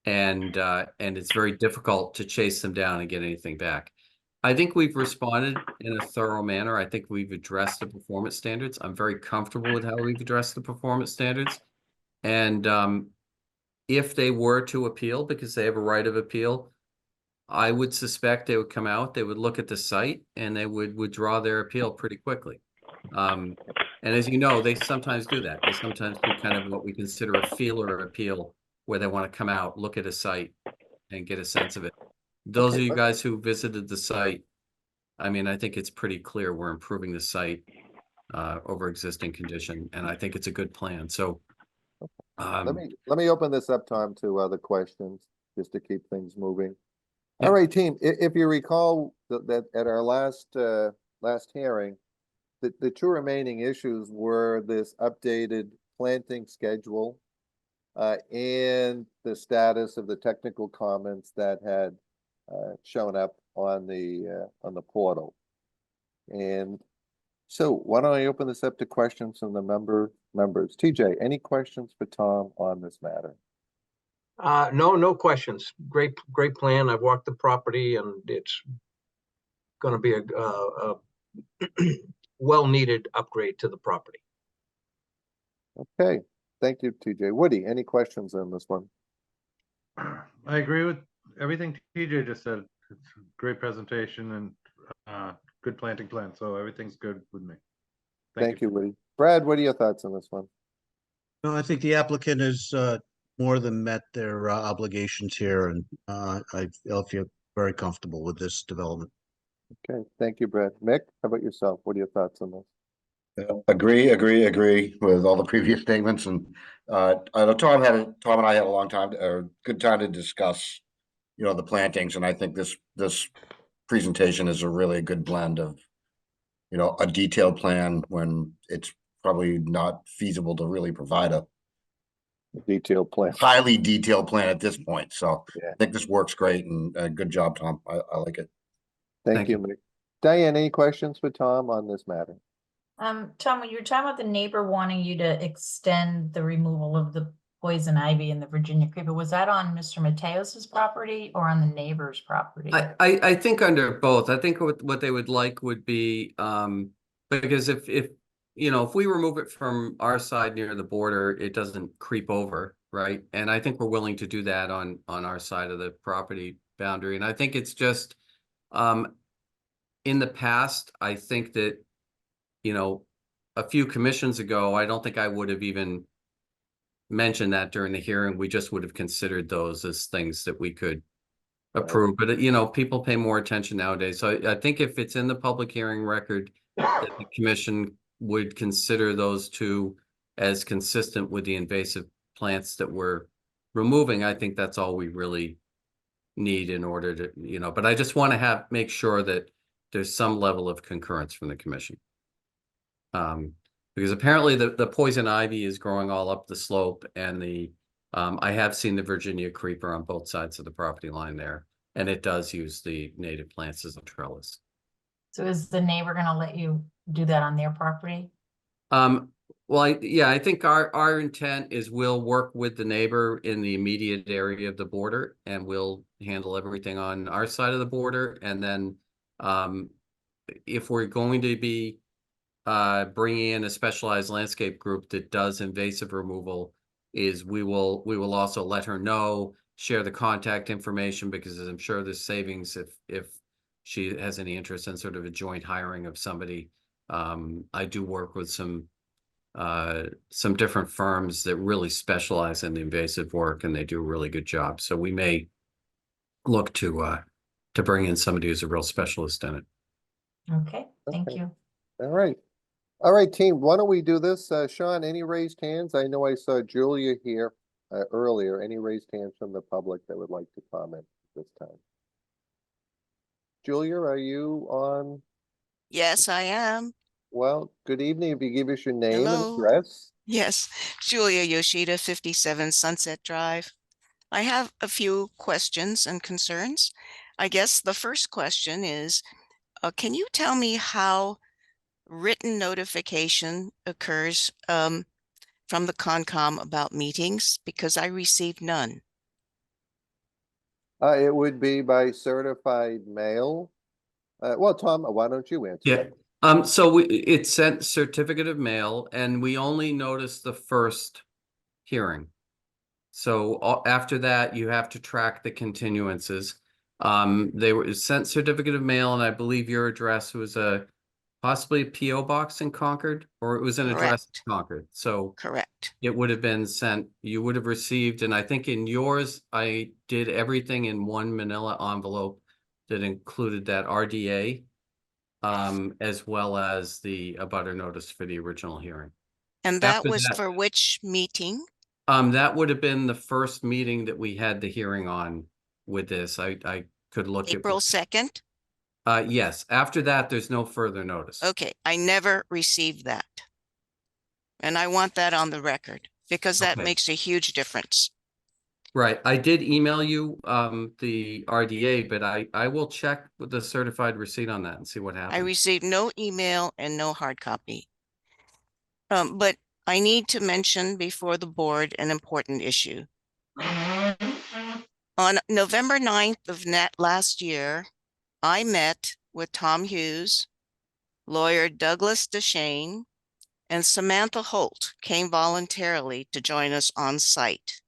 and it's very difficult to chase them down and get anything back. I think we've responded in a thorough manner. I think we've addressed the performance standards. I'm very comfortable with how we've addressed the performance standards. And if they were to appeal, because they have a right of appeal, I would suspect they would come out, they would look at the site, and they would withdraw their appeal pretty quickly. And as you know, they sometimes do that. They sometimes do kind of what we consider a feeler appeal, where they want to come out, look at a site, and get a sense of it. Those of you guys who visited the site, I mean, I think it's pretty clear we're improving the site over existing condition, and I think it's a good plan. So let me open this up, Tom, to other questions, just to keep things moving. All right, team, if you recall that at our last hearing, the two remaining issues were this updated planting schedule and the status of the technical comments that had shown up on the portal. And so why don't I open this up to questions from the members? TJ, any questions for Tom on this matter? No questions. Great plan. I've walked the property and it's going to be a well-needed upgrade to the property. Okay, thank you, TJ. Woody, any questions on this one? I agree with everything TJ just said. It's a great presentation and good planting plan. So everything's good with me. Thank you, Woody. Brad, what are your thoughts on this one? No, I think the applicant has more than met their obligations here, and I feel very comfortable with this development. Okay, thank you, Brad. Mick, how about yourself? What are your thoughts on this? Agree with all the previous statements, and I know Tom and I had a long time, a good time to discuss, the plantings, and I think this presentation is a really good blend of, a detailed plan when it's probably not feasible to really provide a detailed plan, highly detailed plan at this point. So yeah. I think this works great, and good job, Tom. I like it. Thank you, Mick. Diane, any questions for Tom on this matter? Tom, when you were talking about the neighbor wanting you to extend the removal of the poison ivy and the Virginia creeper, was that on Mr. Mateos's property or on the neighbor's property? I think under both. I think what they would like would be because if we remove it from our side near the border, it doesn't creep over, right? And I think we're willing to do that on our side of the property boundary. And I think it's just in the past, I think that a few commissions ago, I don't think I would have even mentioned that during the hearing. We just would have considered those as things that we could approve. But people pay more attention nowadays. So I think if it's in the public hearing record, that the commission would consider those two as consistent with the invasive plants that we're removing. I think that's all we really need in order to, but I just want to make sure that there's some level of concurrence from the commission. Because apparently the poison ivy is growing all up the slope, and I have seen the Virginia creeper on both sides of the property line there, and it does use the native plants as a trellis. So is the neighbor going to let you do that on their property? Well, I think our intent is we'll work with the neighbor in the immediate area of the border, and we'll handle everything on our side of the border. And then if we're going to be bringing in a specialized landscape group that does invasive removal, we will also let her know, share the contact information, because I'm sure there's savings if she has any interest in sort of a joint hiring of somebody. I do work with some different firms that really specialize in the invasive work, and they do a really good job. So we may look to bring in somebody who's a real specialist in it. Okay, thank you. All right, team, why don't we do this? Sean, any raised hands? I know I saw Julia here earlier. Any raised hands from the public that would like to comment this time? Julia, are you on? Yes, I am. Well, good evening. If you give us your name and Hello. address. Yes, Julia Yoshida, 57 Sunset Drive. I have a few questions and concerns. I guess the first question is, can you tell me how written notification occurs from the Concom about meetings? Because I received none. It would be by certified mail. Well, Tom, why don't you answer? Yeah. So it sent certificate of mail and we only noticed the first hearing. So after that, you have to track the continuances. They were sent certificate of mail and I believe your address was possibly a PO box in Concord, or it was an address in Concord. So correct. It would have been sent, you would have received, and I think in yours, I did everything in one manila envelope that included that RDA, as well as the abutter notice for the original hearing. And that After was that- for which meeting? That would have been the first meeting that we had the hearing on with this. I could look at. April 2nd? Yes. After that, there's no further notice. Okay, I never received that. And I want that on the record because that Okay. makes a huge difference. Right. I did email you the RDA, but I will check with the certified receipt on that and see what I happens. received no email and no hard copy. But I need to mention before the board an important issue. On November 9th of last year, I met with Tom Hughes, lawyer Douglas Deshane, and Samantha Holt came voluntarily to join us on site.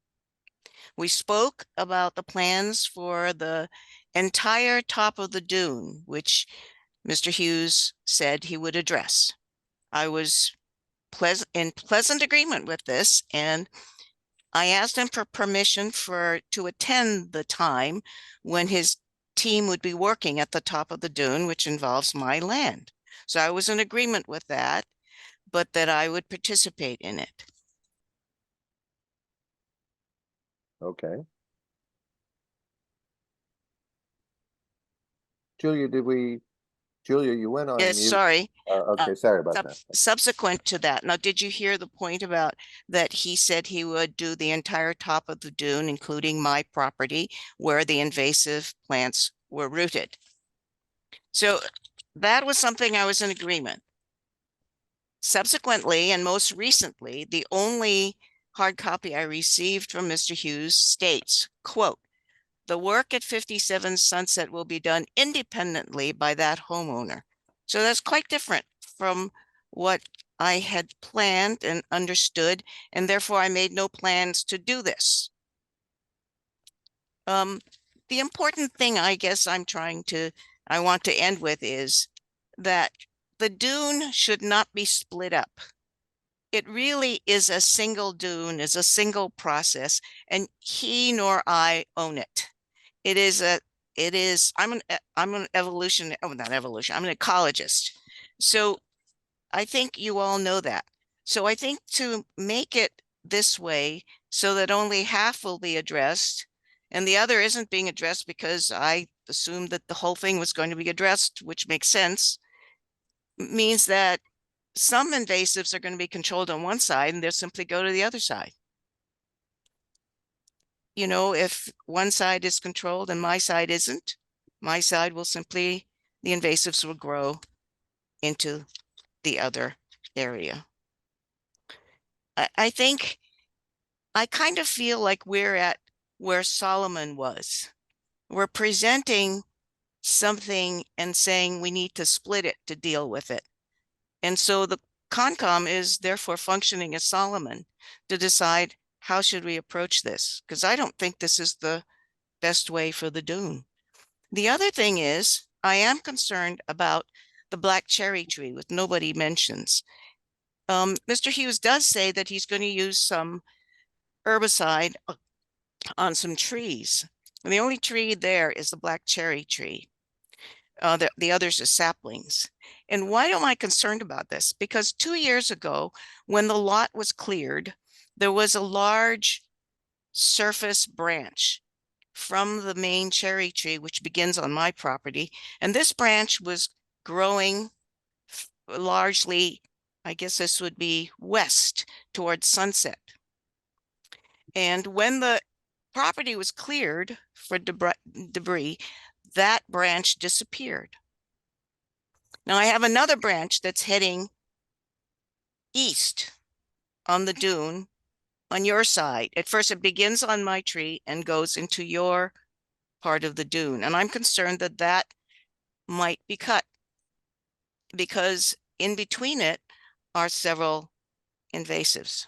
We spoke about the plans for the entire top of the dune, which Mr. Hughes said he would address. I was in pleasant agreement with this, and I asked him for permission to attend the time when his team would be working at the top of the dune, which involves my land. So I was in agreement with that, but that I would participate in it. Okay. Julia, Julia, you went on Yes, mute. sorry. Okay, sorry about that. Subsequent to that, now, did you hear the point about that he said he would do the entire top of the dune, including my property, where the invasive plants were rooted? So that was something I was in agreement. Subsequently, and most recently, the only hard copy I received from Mr. Hughes states, quote, "The work at 57 Sunset will be done independently by that homeowner." So that's quite different from what I had planned and understood, and therefore I made no plans to do this. The important thing I guess I want to end with is that the dune should not be split up. It really is a single dune, is a single process, and he nor I own it. I'm an evolution, oh, not evolution, I'm an ecologist. So I think you all know that. So I think to make it this way so that only half will be addressed and the other isn't being addressed because I assumed that the whole thing was going to be addressed, which makes sense, means that some invasives are going to be controlled on one side and they'll simply go to the other side. You know, if one side is controlled and my side isn't, my side will simply, the invasives will grow into the other area. I think, I kind of feel like we're at where Solomon was. We're presenting something and saying we need to split it to deal with it. And so the Concom is therefore functioning as Solomon to decide how should we approach this? Because I don't think this is the best way for the dune. The other thing is, I am concerned about the black cherry tree, which nobody mentions. Mr. Hughes does say that he's going to use some herbicide on some trees. And the only tree there is the black cherry tree. The others are saplings. And why am I concerned about this? Because 2 years ago, when the lot was cleared, there was a large surface branch from the main cherry tree, which begins on my property. And this branch was growing largely, I guess this would be west towards Sunset. And when the property was cleared for debris, that branch disappeared. Now I have another branch that's heading east on the dune on your side. At first it begins on my tree and goes into your part of the dune. And I'm concerned that that might be cut because in between it are several invasives.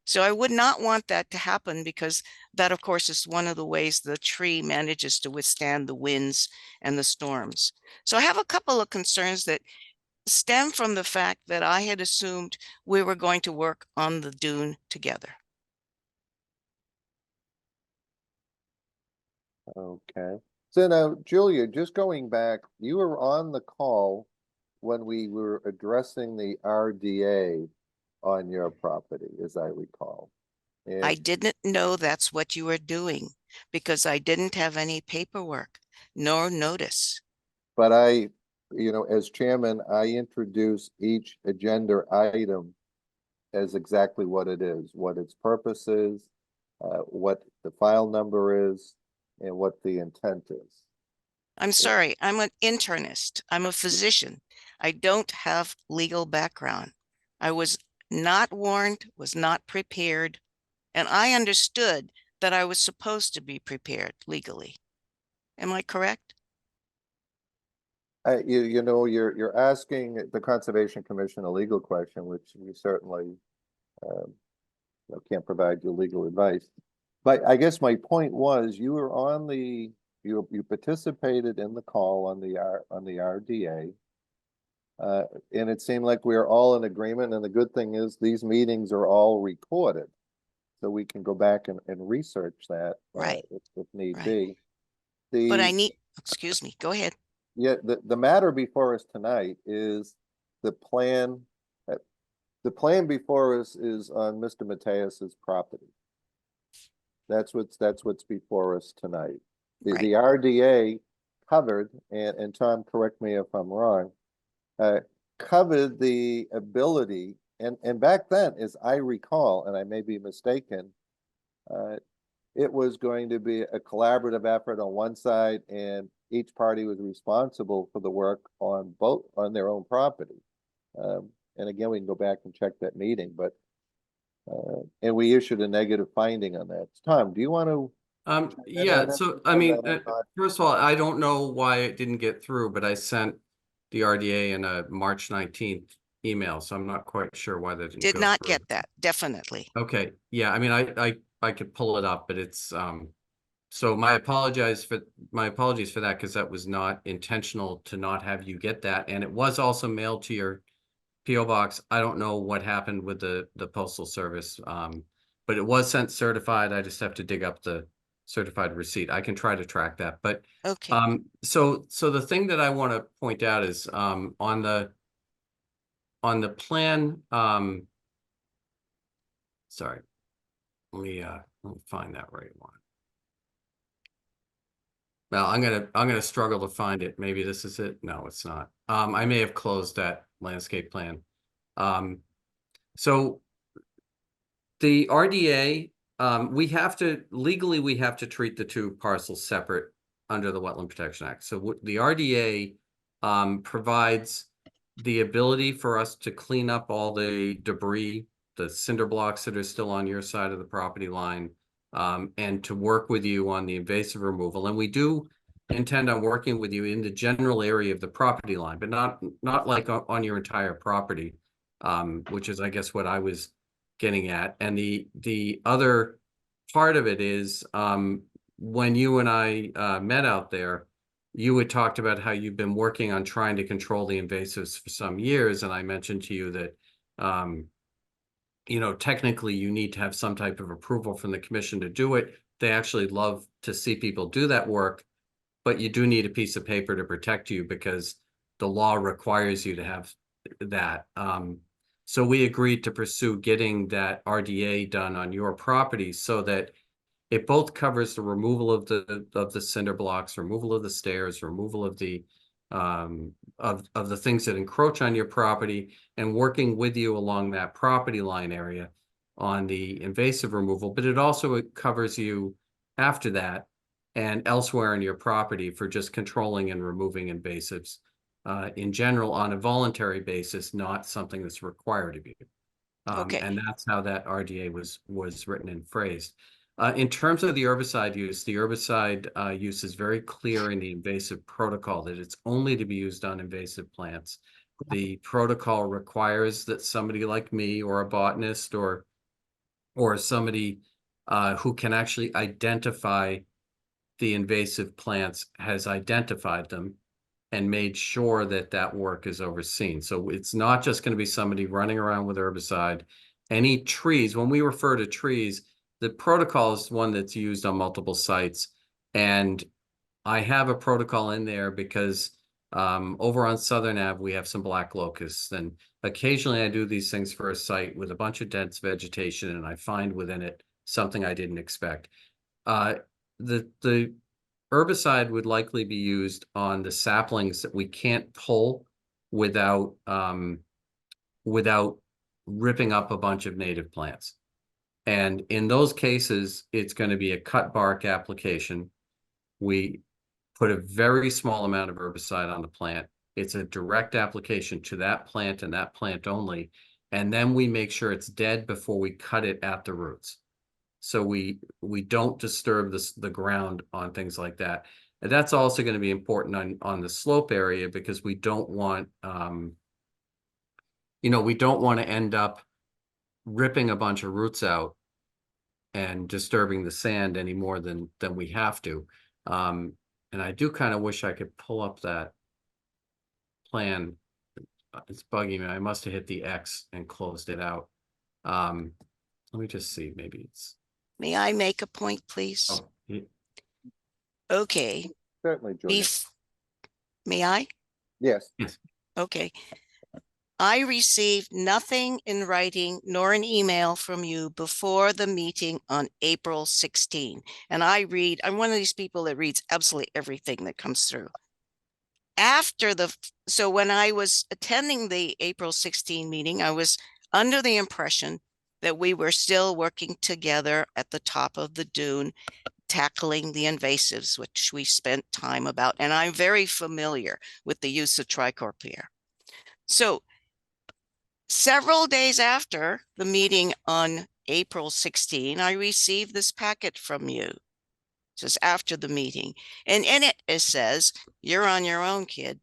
So I would not want that to happen because that, of course, is one of the ways the tree manages to withstand the winds and the storms. So I have a couple of concerns that stem from the fact that I had assumed we were going to work on the dune together. Okay. So now, Julia, just going back, you were on the call when we were addressing the RDA on your property, as I recall. I And, didn't know that's what you were doing because I didn't have any paperwork nor notice. but I, as chairman, I introduce each agenda item as exactly what it is, what its purpose is, what the file number is, and what the intent is. I'm sorry, I'm an internist. I'm a physician. I don't have legal background. I was not warned, was not prepared, and I understood that I was supposed to be prepared legally. Am I correct? You're asking the Conservation Commission a legal question, which we certainly can't provide you legal advice. But I guess my point was you were on you participated in the call on the RDA. And it seemed like we were all in agreement. And the good thing is these meetings are all recorded. So we can go back and research that Right. If need Right. be. But I need, excuse me, go ahead. Yeah, the matter before us tonight is the plan. The plan before us is on Mr. Mateus's property. That's what's before us tonight. The RDA covered, and Tom, correct me if I'm wrong, covered the ability, and back then, as I recall, and I may be mistaken, it was going to be a collaborative effort on one side, and each party was responsible for the work on their own property. And again, we can go back and check that meeting, but and we issued a negative finding on that. Tom, do you want to? Yeah, so I mean, first of all, I don't know why it didn't get through, but I sent the RDA in a March 19th email, so I'm not quite sure why that didn't Did go not through. get that, definitely. Okay, yeah, I mean, I could pull it up, but it's so my apologies for that, because that was not intentional to not have you get that, and it was also mailed to your PO box. I don't know what happened with the postal service, but it was sent certified. I just have to dig up the certified receipt. I can try to track that, but okay. So the thing that I want to point out is on the plan. Sorry, let me find that right one. Well, I'm gonna struggle to find it. Maybe this is it. No, it's not. I may have closed that landscape plan. So the RDA, we have to legally treat the two parcels separate under the Wetland Protection Act. So the RDA provides the ability for us to clean up all the debris, the cinder blocks that are still on your side of the property line, and to work with you on the invasive removal. And we do intend on working with you in the general area of the property line, but not like on your entire property, which is, I guess, what I was getting at. And the other part of it is when you and I met out there, you had talked about how you've been working on trying to control the invasives for some years. And I mentioned to you that, technically you need to have some type of approval from the commission to do it. They actually love to see people do that work, but you do need a piece of paper to protect you because the law requires you to have that. So we agreed to pursue getting that RDA done on your property so that it both covers the removal of the cinder blocks, removal of the stairs, removal of the of the things that encroach on your property and working with you along that property line area on the invasive removal, but it also covers you after that and elsewhere in your property for just controlling and removing invasives in general on a voluntary basis, not something that's required of you. Okay. And that's how that RDA was written and phrased. In terms of the herbicide use is very clear in the invasive protocol that it's only to be used on invasive plants. The protocol requires that somebody like me or a botanist or somebody who can actually identify the invasive plants has identified them and made sure that that work is overseen. So it's not just going to be somebody running around with herbicide. Any trees, when we refer to trees, the protocol is one that's used on multiple sites. And I have a protocol in there because over on Southern Ave, we have some black locusts. And occasionally I do these things for a site with a bunch of dense vegetation and I find within it something I didn't expect. The herbicide would likely be used on the saplings that we can't pull without ripping up a bunch of native plants. And in those cases, it's going to be a cut bark application. We put a very small amount of herbicide on the plant. It's a direct application to that plant and that plant only. And then we make sure it's dead before we cut it at the roots. So we don't disturb the ground on things like that. And that's also going to be important on the slope area because we don't want, we don't want to end up ripping a bunch of roots out and disturbing the sand any more than we have to. And I do kind of wish I could pull up that plan. It's bugging me. I must have hit the X and closed it out. Let me just see. Maybe it's. May I make a point, please? Oh, yeah. Okay. Certainly, Julia. May I? Yes. Yes. Okay. I received nothing in writing nor an email from you before the meeting on April 16. And I'm one of these people that reads absolutely everything that comes through. So when I was attending the April 16 meeting, I was under the impression that we were still working together at the top of the dune, tackling the invasives, which we spent time about. And I'm very familiar with the use of trichlorpyr. So several days after the meeting on April 16, I received this packet from you, just after the meeting. And in it says, you're on your own, kid.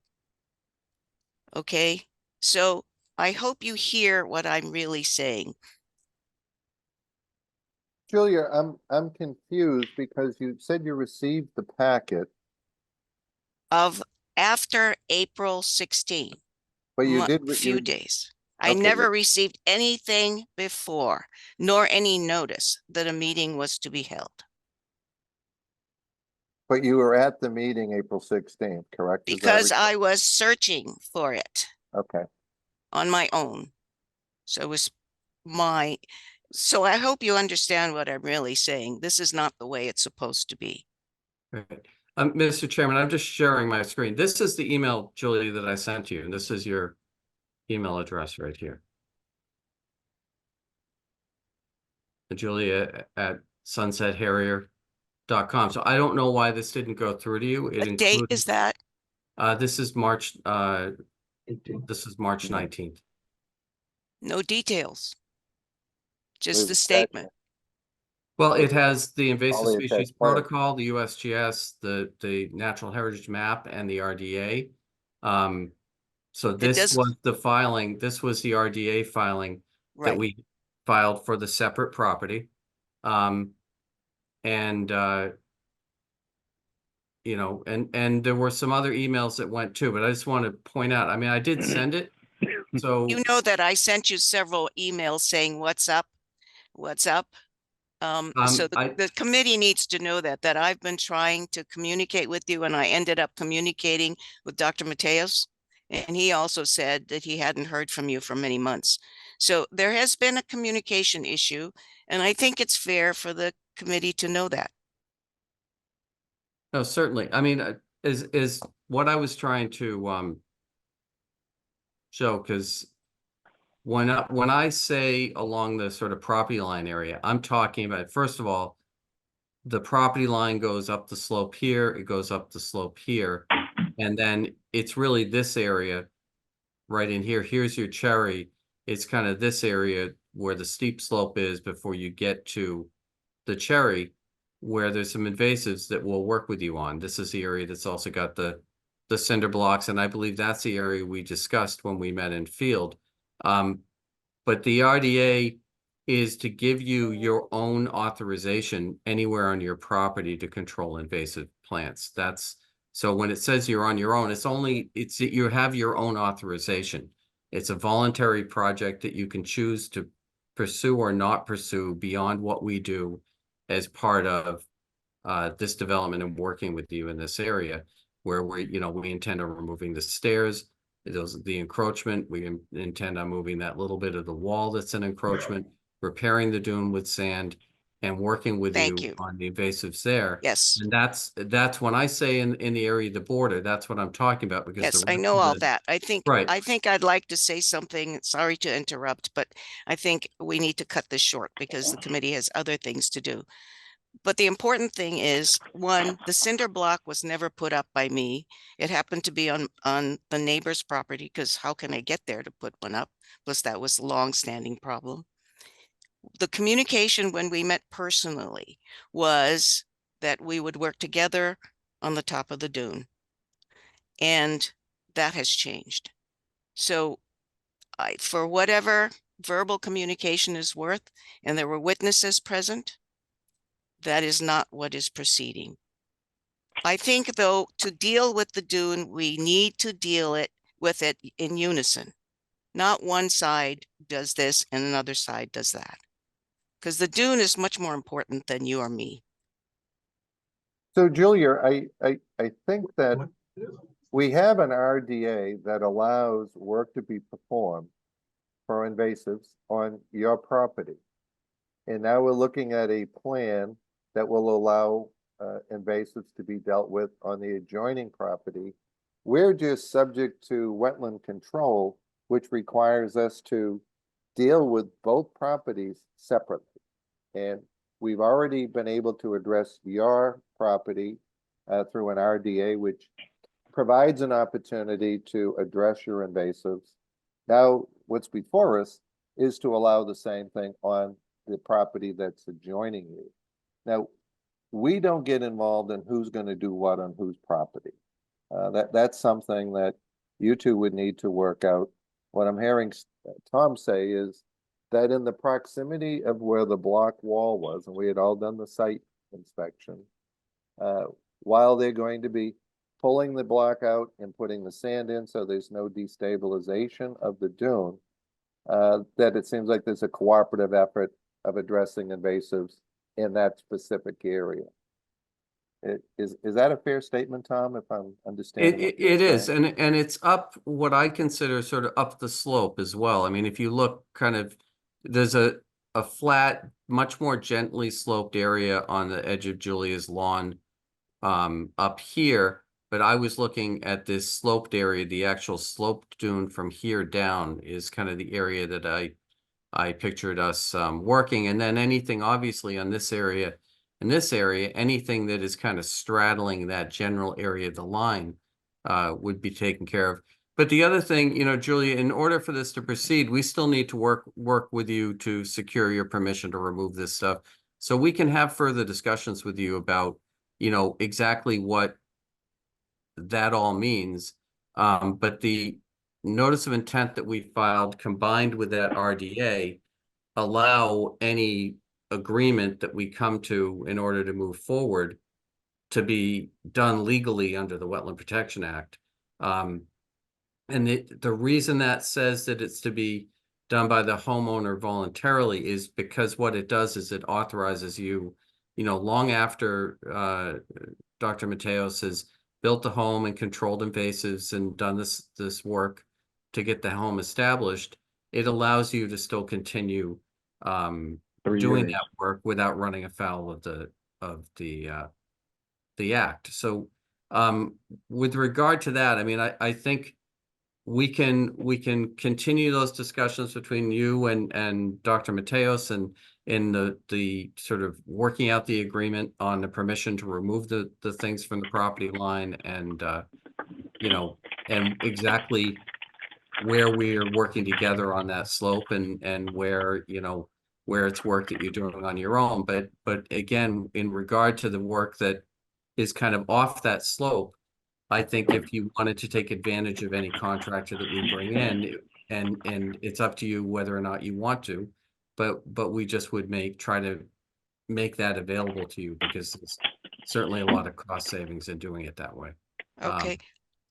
Okay, so I hope you hear what I'm really saying. Julia, I'm confused because you said you received the packet. Of after April 16. But you did. Few days. I Okay, never received anything before, nor any notice that a meeting was to be held. But you were at the meeting April 16th, correct? Because I was searching for it. Okay. On my own. So it was so I hope you understand what I'm really saying. This is not the way it's supposed to be. Right. Mr. Chairman, I'm just sharing my screen. This is the email, Julie, that I sent you, and this is your email address right here. Julia at sunsetharrier.com. So I don't know why this didn't go through to you. What date is that? This is March 19th. No details. Just the statement. Well, it has the invasive the species attached part. protocol, the USGS, the natural heritage map, and the RDA. So this was the filing. This was the RDA filing that we filed for the separate property. And there were some other emails that went too, but I just want to point out, I mean, I did send it. So you know that I sent you several emails saying, what's up? What's up? So the committee needs to know that I've been trying to communicate with you, and I ended up communicating with Dr. Mateos, and he also said that he hadn't heard from you for many months. So there has been a communication issue, and I think it's fair for the committee to know that. No, certainly. I mean, is what I was trying to show, because when I say along the sort of property line area, I'm talking about, first of all, the property line goes up the slope here, it goes up the slope here, and then it's really this area right in here. Here's your cherry. It's kind of this area where the steep slope is before you get to the cherry, where there's some invasives that we'll work with you on. This is the area that's also got the cinder blocks, and I believe that's the area we discussed when we met in field. But the RDA is to give you your own authorization anywhere on your property to control invasive plants. That's, so when it says you're on your own, you have your own authorization. It's a voluntary project that you can choose to pursue or not pursue beyond what we do as part of this development and working with you in this area, where we intend on removing the stairs, the encroachment. We intend on moving that little bit of the wall that's an encroachment, repairing the dune with sand, and working with you on the invasives there. Yes. And that's when I say in the area of the border, that's what I'm talking about, because Yes, the I rest know of all the- that. I think Right. I'd like to say something. Sorry to interrupt, but I think we need to cut this short because the committee has other things to do. But the important thing is, one, the cinder block was never put up by me. It happened to be on the neighbor's property, because how can I get there to put one up? Plus, that was a long-standing problem. The communication when we met personally was that we would work together on the top of the dune. And that has changed. So for whatever verbal communication is worth, and there were witnesses present, that is not what is proceeding. I think, though, to deal with the dune, we need to deal with it in unison. Not one side does this and another side does that. Because the dune is much more important than you or me. So Julia, I think that we have an RDA that allows work to be performed for invasives on your property. And now we're looking at a plan that will allow invasives to be dealt with on the adjoining property. We're just subject to wetland control, which requires us to deal with both properties separately. And we've already been able to address your property through an RDA, which provides an opportunity to address your invasives. Now, what's before us is to allow the same thing on the property that's adjoining you. Now, we don't get involved in who's going to do what on whose property. That's something that you two would need to work out. What I'm hearing Tom say is that in the proximity of where the block wall was, and we had all done the site inspection, while they're going to be pulling the block out and putting the sand in so there's no destabilization of the dune, that it seems like there's a cooperative effort of addressing invasives in that specific area. Is that a fair statement, Tom, if I'm understanding? It is, and it's up what I consider sort of up the slope as well. I mean, if you look kind of, there's a flat, much more gently sloped area on the edge of Julia's lawn up here, but I was looking at this sloped area. The actual sloped dune from here down is kind of the area that I pictured us working, and then anything obviously on this area, in this area, anything that is kind of straddling that general area of the line would be taken care of. But the other thing, Julia, in order for this to proceed, we still need to work with you to secure your permission to remove this stuff, so we can have further discussions with you about, exactly what that all means. But the notice of intent that we filed combined with that RDA allow any agreement that we come to in order to move forward to be done legally under the Wetland Protection Act. And the reason that says that it's to be done by the homeowner voluntarily is because what it does is it authorizes you, long after Dr. Mateos has built the home and controlled invasives and done this work to get the home established, it allows you to still continue doing that work without running afoul of the act. So With regard to that, I mean, I think we can continue those discussions between you and Dr. Mateos and in the sort of working out the agreement on the permission to remove the things from the property line and you know, and exactly where we are working together on that slope and where, you know, where it's work that you're doing on your own. But again, in regard to the work that is kind of off that slope, I think if you wanted to take advantage of any contractor that we bring in, and it's up to you whether or not you want to, but we just would try to make that available to you because there's certainly a lot of cost savings in doing it that way. Okay,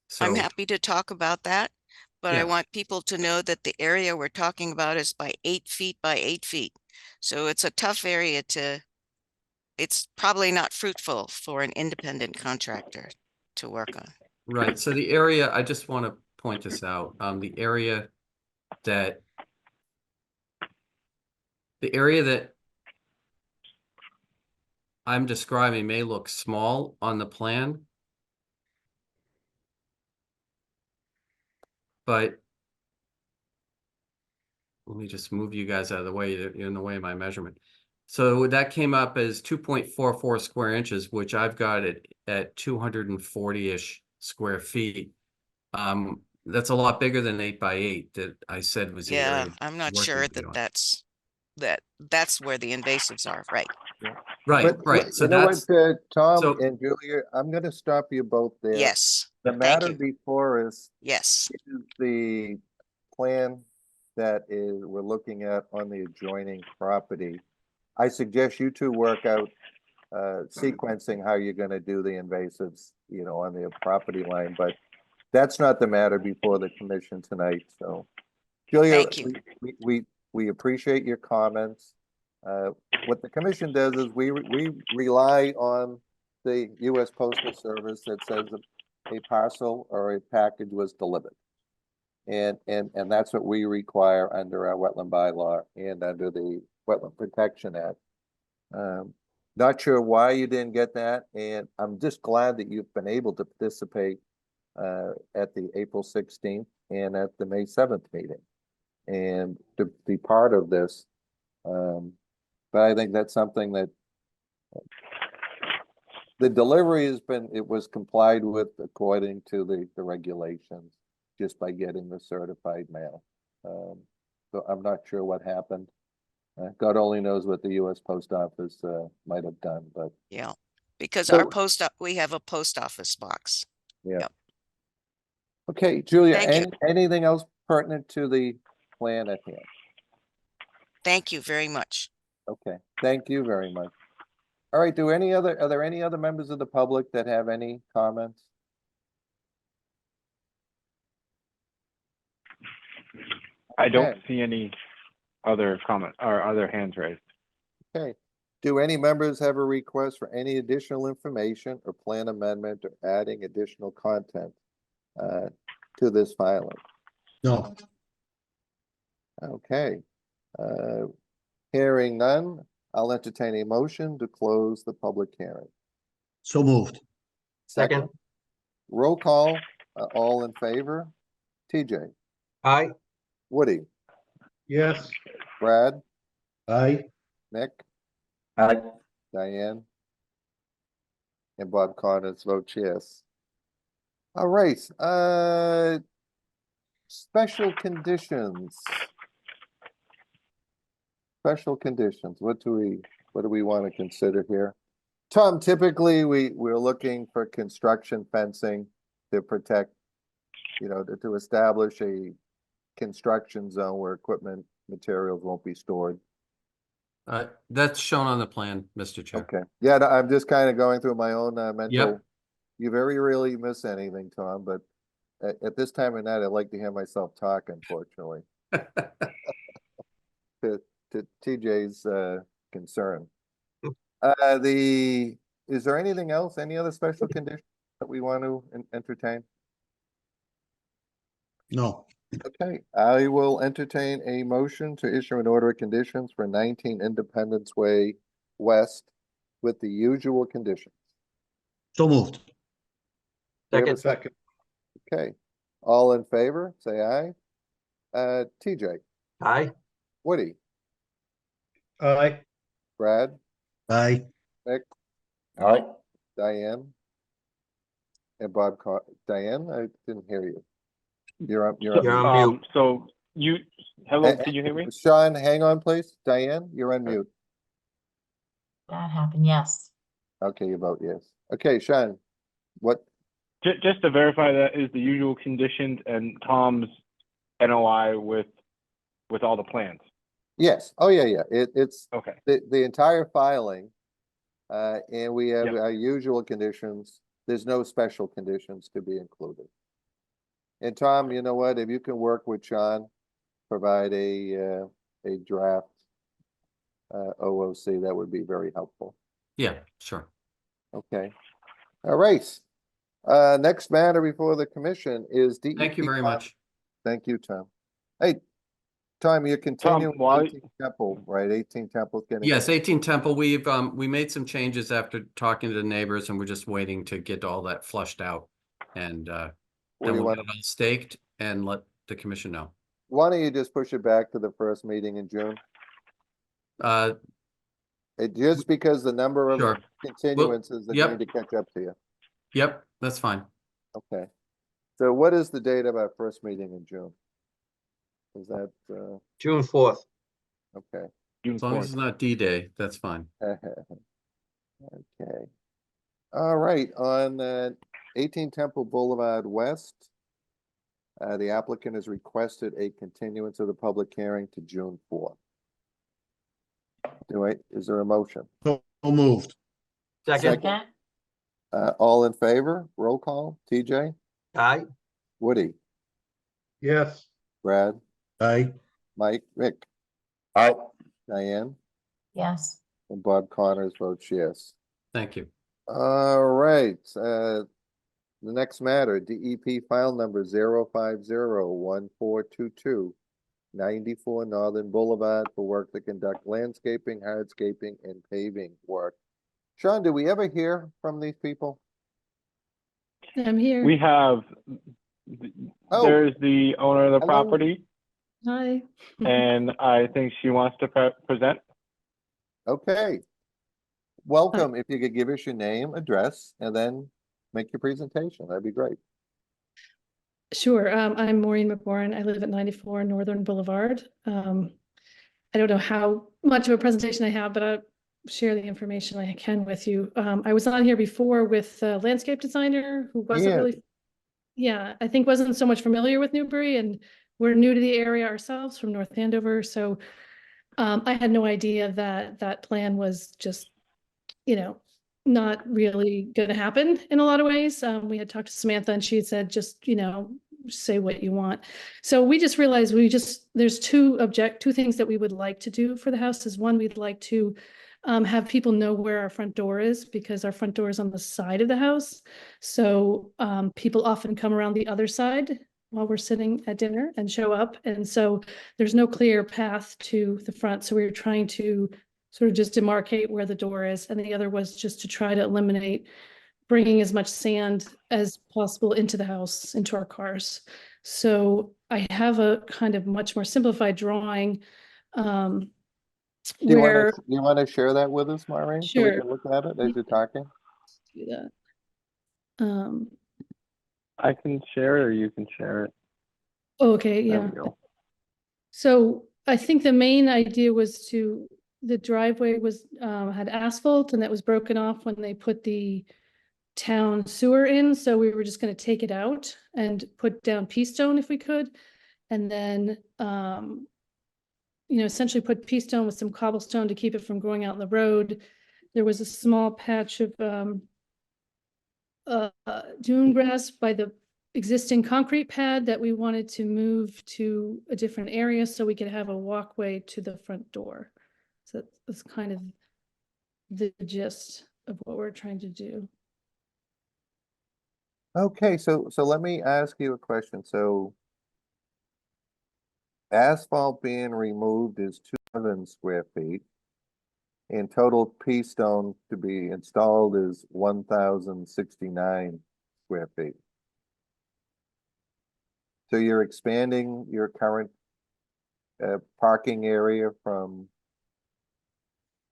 So I'm happy to talk about that, but I yeah. want people to know that the area we're talking about is by 8 feet by 8 feet. So it's a tough area it's probably not fruitful for an independent contractor to work on. Right, so the area, I just want to point this out, the area that I'm describing may look small on the plan, but let me just move you guys out of the way. You're in the way of my measurement. So that came up as 2.44 square inches, which I've got it at 240-ish square feet. That's a lot bigger than 8 by 8 that I said was the Yeah, area. I'm not working sure to be on. that's where the invasives are, right? Right, But right. So you know what, that's Tom so and Julia, I'm gonna stop you both there. Yes, The thank matter you. before us Yes, is the plan that we're looking at on the adjoining property. I suggest you two work out sequencing how you're gonna do the invasives, you know, on the property line, but that's not the matter before the commission tonight, so. Julia, thank you. we appreciate your comments. What the commission does is we rely on the US Postal Service that says a parcel or a package was delivered. And that's what we require under our wetland bylaw and under the Wetland Protection Act. Not sure why you didn't get that, and I'm just glad that you've been able to participate at the April 16th and at the May 7th meeting and to be part of this. But I think that's something that the delivery it was complied with according to the regulations just by getting the certified mail. So I'm not sure what happened. God only knows what the US Post Office might have done, but Yeah, because So- we have a post office box. yeah. Yep. Okay, Julia, Thank you. anything else pertinent to the plan at hand? Thank you very much. Okay, thank you very much. All right, are there any other members of the public that have any comments? I don't Okay. see any other comment or other hands raised. Okay, do any members have a request for any additional information or plan amendment or adding additional content to this filing? No, Okay, hearing none, I'll entertain a motion to close the public hearing. so moved. Second. Roll call, all in favor? TJ, Aye. Woody, Yes. Brad, Aye. Nick, Aye. Diane, and Bob Connors votes yes. All right, special conditions. Special conditions, what do we want to consider here? Tom, typically we're looking for construction fencing to protect, you know, to establish a construction zone where equipment materials won't be stored. that's shown on the plan, Mr. Chair. Okay, yeah, I'm just kind of going through my own mental. You very rarely miss anything, Tom, but at this time of night, I like to hear myself talk, unfortunately. To TJ's concern. Is there anything else, any other special conditions that we want to entertain? No, Okay, I will entertain a motion to issue an order of conditions for 19 Independence Way West with the usual conditions. so moved. We have a Second. Second. Okay, all in favor, say aye. TJ, Aye. Woody, Aye. Brad, Aye. Nick, All right, Diane. And Bob, Diane, I didn't hear you. You're up, you're You're on. on mute. So you, hello, Hey, can you hear me? Sean, hang on, please. Diane, you're on mute. That happened, yes. Okay, you vote yes. Okay, Sean, what, Just to verify, that is the usual conditions and Tom's NOI with all the plans. yes, oh, yeah, it's Okay, the entire filing. And we have Yep. our usual conditions. There's no special conditions to be included. And Tom, you know what, if you can work with Sean, provide a draft OOC, that would be very helpful. Yeah, sure. Okay. All right. Next matter before the commission is DEP. Thank you very much. Thank you, Tom. Hey, Tom, you're continuing while- 18 Temple, right? 18 Temple's getting. Yes, 18 Temple, we made some changes after talking to the neighbors, and we're just waiting to get all that flushed out. And What do then you we'll want get it all staked and let the commission know. Why don't you just push it back to the first meeting in June? Just because the number of Sure. continuances that yep. need to catch up to you. Yep, that's fine. Okay. So what is the date of our first meeting in June? Is that, June 4th. okay. June As long as 4th. it's not D-Day, that's fine. Okay. All right, on 18 Temple Boulevard West, the applicant has requested a continuance of the public hearing to June 4th. Is there a motion? So moved. Second. Second, All in favor? Roll call. TJ, Aye. Woody, Yes. Brad, Aye. Mike, Rick, all right, Diane, yes. and Bob Connors votes yes. Thank you. All right, the next matter, DEP file number 0501422, 94 Northern Boulevard for work to conduct landscaping, hardscaping, and paving work. Sean, did we ever hear from these people? I'm here. We have, Oh. there's the owner of the Hello. property, Hi. and I think she wants to present. Okay. Welcome. If you could give us your name, address, and then make your presentation, that'd be great. Sure. I'm Maureen McMorrin. I live at 94 Northern Boulevard. I don't know how much of a presentation I have, but I'll share the information I can with you. I was on here before with a landscape designer who wasn't really, I think wasn't so much familiar with Newbury, and we're new to the area ourselves from North Andover. So I had no idea that that plan was just, not really going to happen in a lot of ways. We had talked to Samantha and she had said, just, say what you want. So we just realized there's two things that we would like to do for the house. Is one, we'd like to have people know where our front door is, because our front door is on the side of the house. So people often come around the other side while we're sitting at dinner and show up. And so there's no clear path to the front. So we were trying to sort of just demarcate where the door is. And the other was just to try to eliminate bringing as much sand as possible into the house, into our cars. So I have a kind of much more simplified drawing. Do where you want to share that with us, Maureen? So we Sure. can look at it as you're talking? do that. I can share it or you can share it. Okay, There yeah. we go. So I think the main idea was the driveway was, had asphalt and that was broken off when they put the town sewer in. So we were just going to take it out and put down pea stone if we could. And then, essentially put pea stone with some cobblestone to keep it from going out in the road. There was a small patch of dune grass by the existing concrete pad that we wanted to move to a different area so we could have a walkway to the front door. So that's kind of the gist of what we're trying to do. Okay, so let me ask you a question. So asphalt being removed is 200 square feet. And total pea stone to be installed is 1,069 square feet. So you're expanding your current parking area from,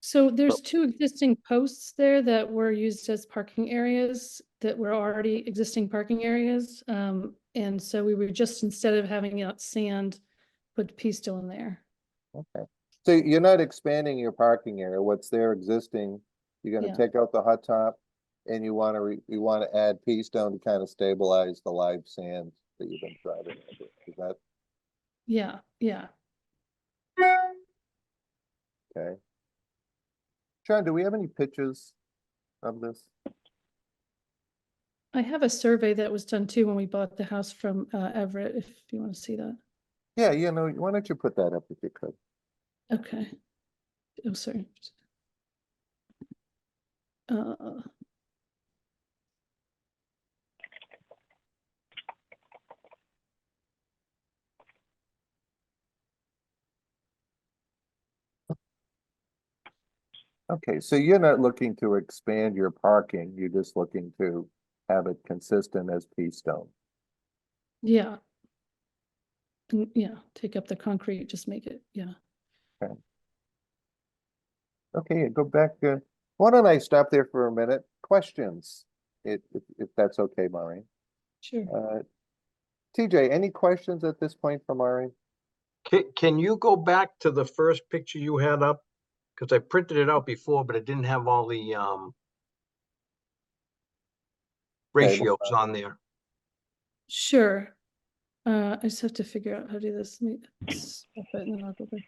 So there's two existing posts there that were used as parking areas that were already existing parking areas. And so we were just, instead of having out sand, put pea stone there. okay. So you're not expanding your parking area, what's there existing, you're gonna Yeah. take out the hot top and you wanna add pea stone to kind of stabilize the live sand that you've been driving over. Is that Yeah, yeah. okay? John, do we have any pictures of this? I have a survey that was done too when we bought the house from Everett, if you want to see that. Yeah, why don't you put that up if you could? Okay. Oh, sorry. Okay, so you're not looking to expand your parking, you're just looking to have it consistent as pea stone. Yeah. And yeah, take up the concrete, just make it, yeah. Okay, go back. Why don't I stop there for a minute? Questions, if that's okay, Maureen. Sure. TJ, any questions at this point from Maureen? Can you go back to the first picture you had up? Because I printed it out before, but it didn't have all the ratios on there. Sure. I just have to figure out how to do this. Let me stop it and then I'll go back.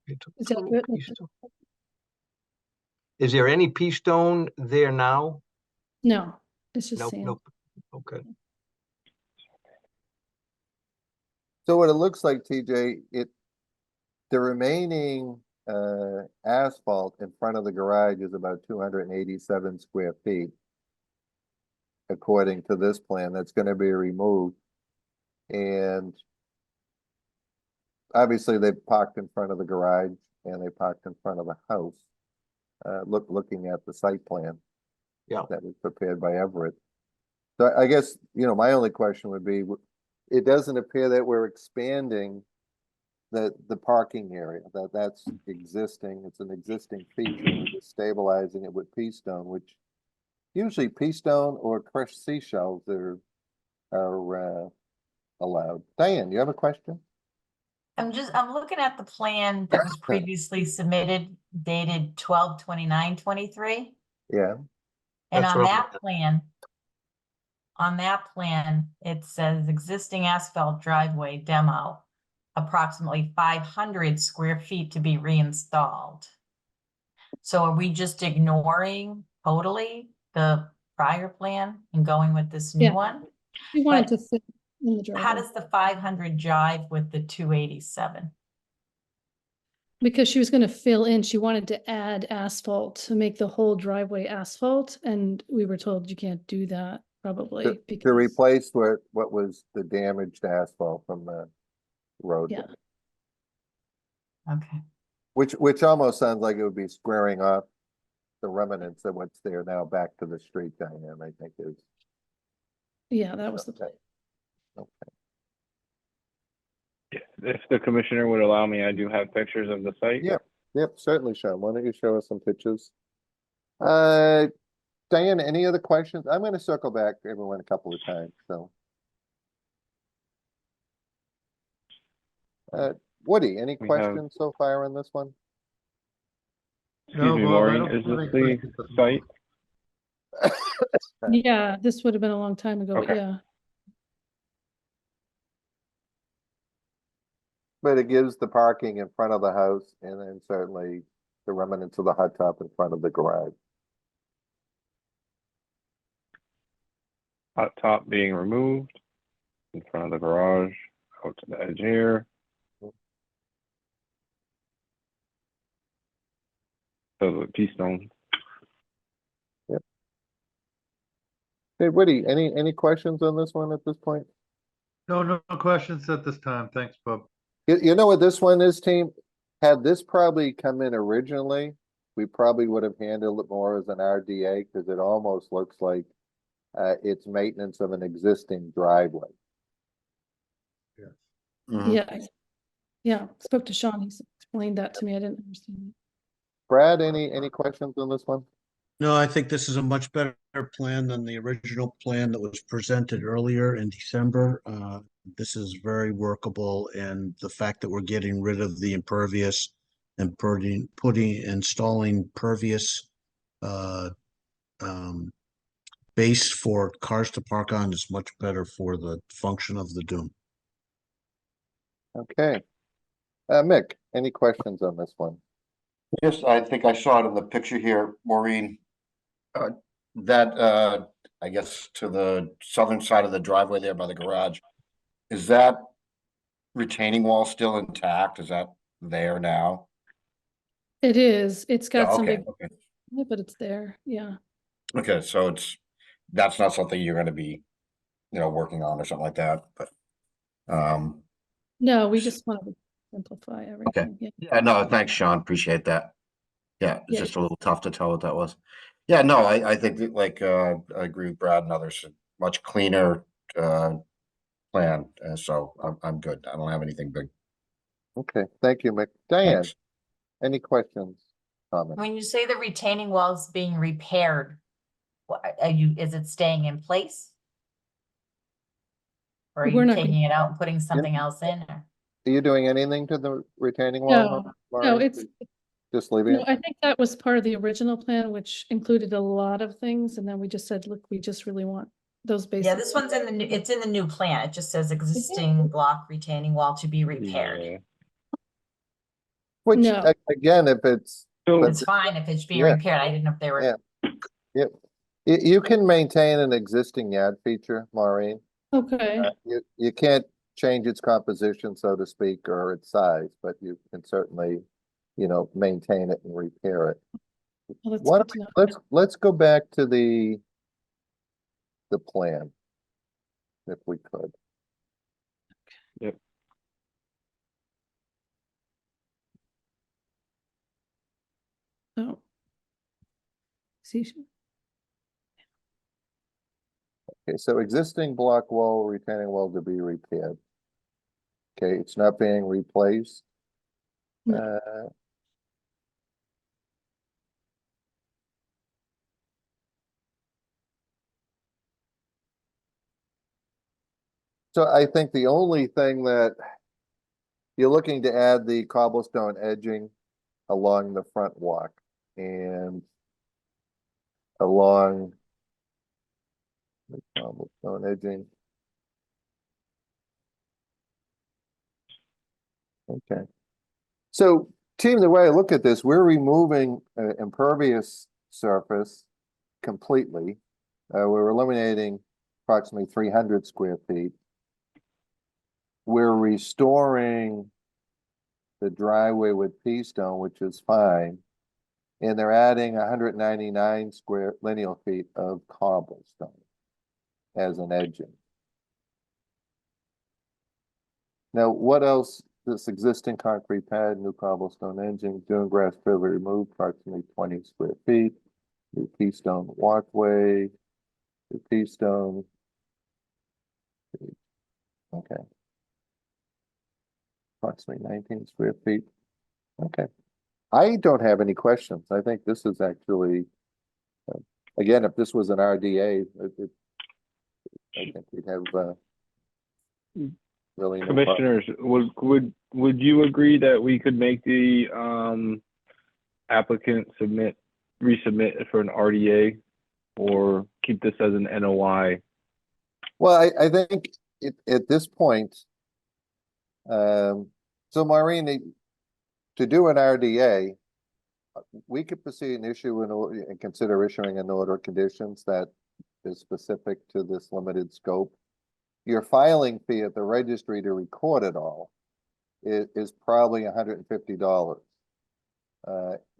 Is that good? Is there any pea stone there now? No, it's just Nope, sand. nope. Okay. So what it looks like, TJ, the remaining asphalt in front of the garage is about 287 square feet. According to this plan, that's gonna be removed. And obviously they parked in front of the garage and they parked in front of the house. Looking at the site plan. Yeah. That was prepared by Everett. So I guess, my only question would be, it doesn't appear that we're expanding the parking area, that's existing, it's an existing feature, we're just stabilizing it with pea stone, which usually pea stone or crushed seashells are allowed. Diane, you have a question? I'm looking at the plan that was previously submitted dated 12/29/23. Yeah. And That's on what that plan, it says existing asphalt driveway demo, approximately 500 square feet to be reinstalled. So are we just ignoring totally the prior plan and going with this new Yeah. one? We wanted But to fit in the how driveway does the 500 jive with the 287? because she was going to fill in. She wanted to add asphalt to make the whole driveway asphalt, and we were told you can't do that probably To because replace what was the damaged asphalt from the road. yeah. Okay. Which almost sounds like it would be squaring off the remnants of what's there now back to the street, Diane, I think is. Yeah, that was the plan. Okay. If the commissioner would allow me, I do have pictures of the site. Yep, certainly, Sean. Why don't you show us some pictures? Diane, any other questions? I'm gonna circle back to everyone a couple of times, so. Woody, any We have- questions so far on this one? Excuse me, Bob, I Maureen, don't is have this any the questions at the site? Yeah, this would have been a long time ago, but Okay. yeah. But it gives the parking in front of the house and then certainly the remnants of the hot top in front of the garage. Hot top being removed in front of the garage, out to the edge here. So the pea stone. Hey, Woody, any questions on this one at this point? No questions at this time. Thanks, Bob. You know what this one is, team? Had this probably come in originally, we probably would have handled it more as an RDA because it almost looks like it's maintenance of an existing driveway. Mhm. Yeah. Yeah, spoke to Sean. He's explained that to me. I didn't understand. Brad, any questions on this one? No, I think this is a much better plan than the original plan that was presented earlier in December. This is very workable, and the fact that we're getting rid of the impervious and installing pervious base for cars to park on is much better for the function of the dune. Okay. Mick, any questions on this one? Yes, I think I saw it in the picture here, Maureen. That I guess to the southern side of the driveway there by the garage, is that retaining wall still intact? Is that there now? It is. It's got Yeah, some okay, big, okay. but it's there. Yeah. Okay, so that's not something you're gonna be, working on or something like that, but No, we just wanted to simplify okay. everything. Yeah. Yeah, no, thanks, Sean. Appreciate that. Yeah, it's Yeah. just a little tough to tell what that was. Yeah, no, I think that like I agree with Brad and others, much cleaner plan. So I'm good. I don't have anything big. Okay, thank you, Mick. Diane, Thanks. any questions, comments? When you say the retaining wall is being repaired, is it staying in place? Or are We're you not gonna- taking it out and putting something else in? Or- Are you doing anything to the retaining wall? No, Lauren? it's, Just leaving no, it? I think that was part of the original plan, which included a lot of things. And then we just said, look, we just really want those basic. Yeah, this one's in the new, it's in the new plan. It just says existing block retaining wall to be repaired. Which, No. again, if it's. It's fine if it's being Yeah. repaired. I didn't know if they were. Yeah. Yep. You can maintain an existing yard feature, Maureen. Okay. You can't change its composition, so to speak, or its size, but you can certainly, maintain it and repair it. Well, that's Why good don't to we- know. let's go back to the plan, if we could. Yep. Oh. See, Okay, so existing block wall, retaining wall to be repaired. Okay, it's not being replaced. No. So I think the only thing that you're looking to add the cobblestone edging along the front walk and along the cobblestone edging. Okay. So team, the way I look at this, we're removing impervious surface completely. We're eliminating approximately 300 square feet. We're restoring the driveway with pea stone, which is fine. And they're adding 199 square linear feet of cobblestone as an edging. Now, what else? This existing concrete pad, new cobblestone edging, dune grass trailer removed, approximately 20 square feet. New pea stone walkway, new pea stone. Okay. Approximately 19 square feet. Okay. I don't have any questions. I think this is actually, again, if this was an RDA, I think we'd have really no problem. Commissioners, would you agree that we could make the applicant resubmit for an RDA or keep this as an NOI? Well, I think at this point, so Maureen, to do an RDA, we could proceed and issue and consider issuing an order of conditions that is specific to this limited scope. Your filing fee at the registry to record it all is probably $150.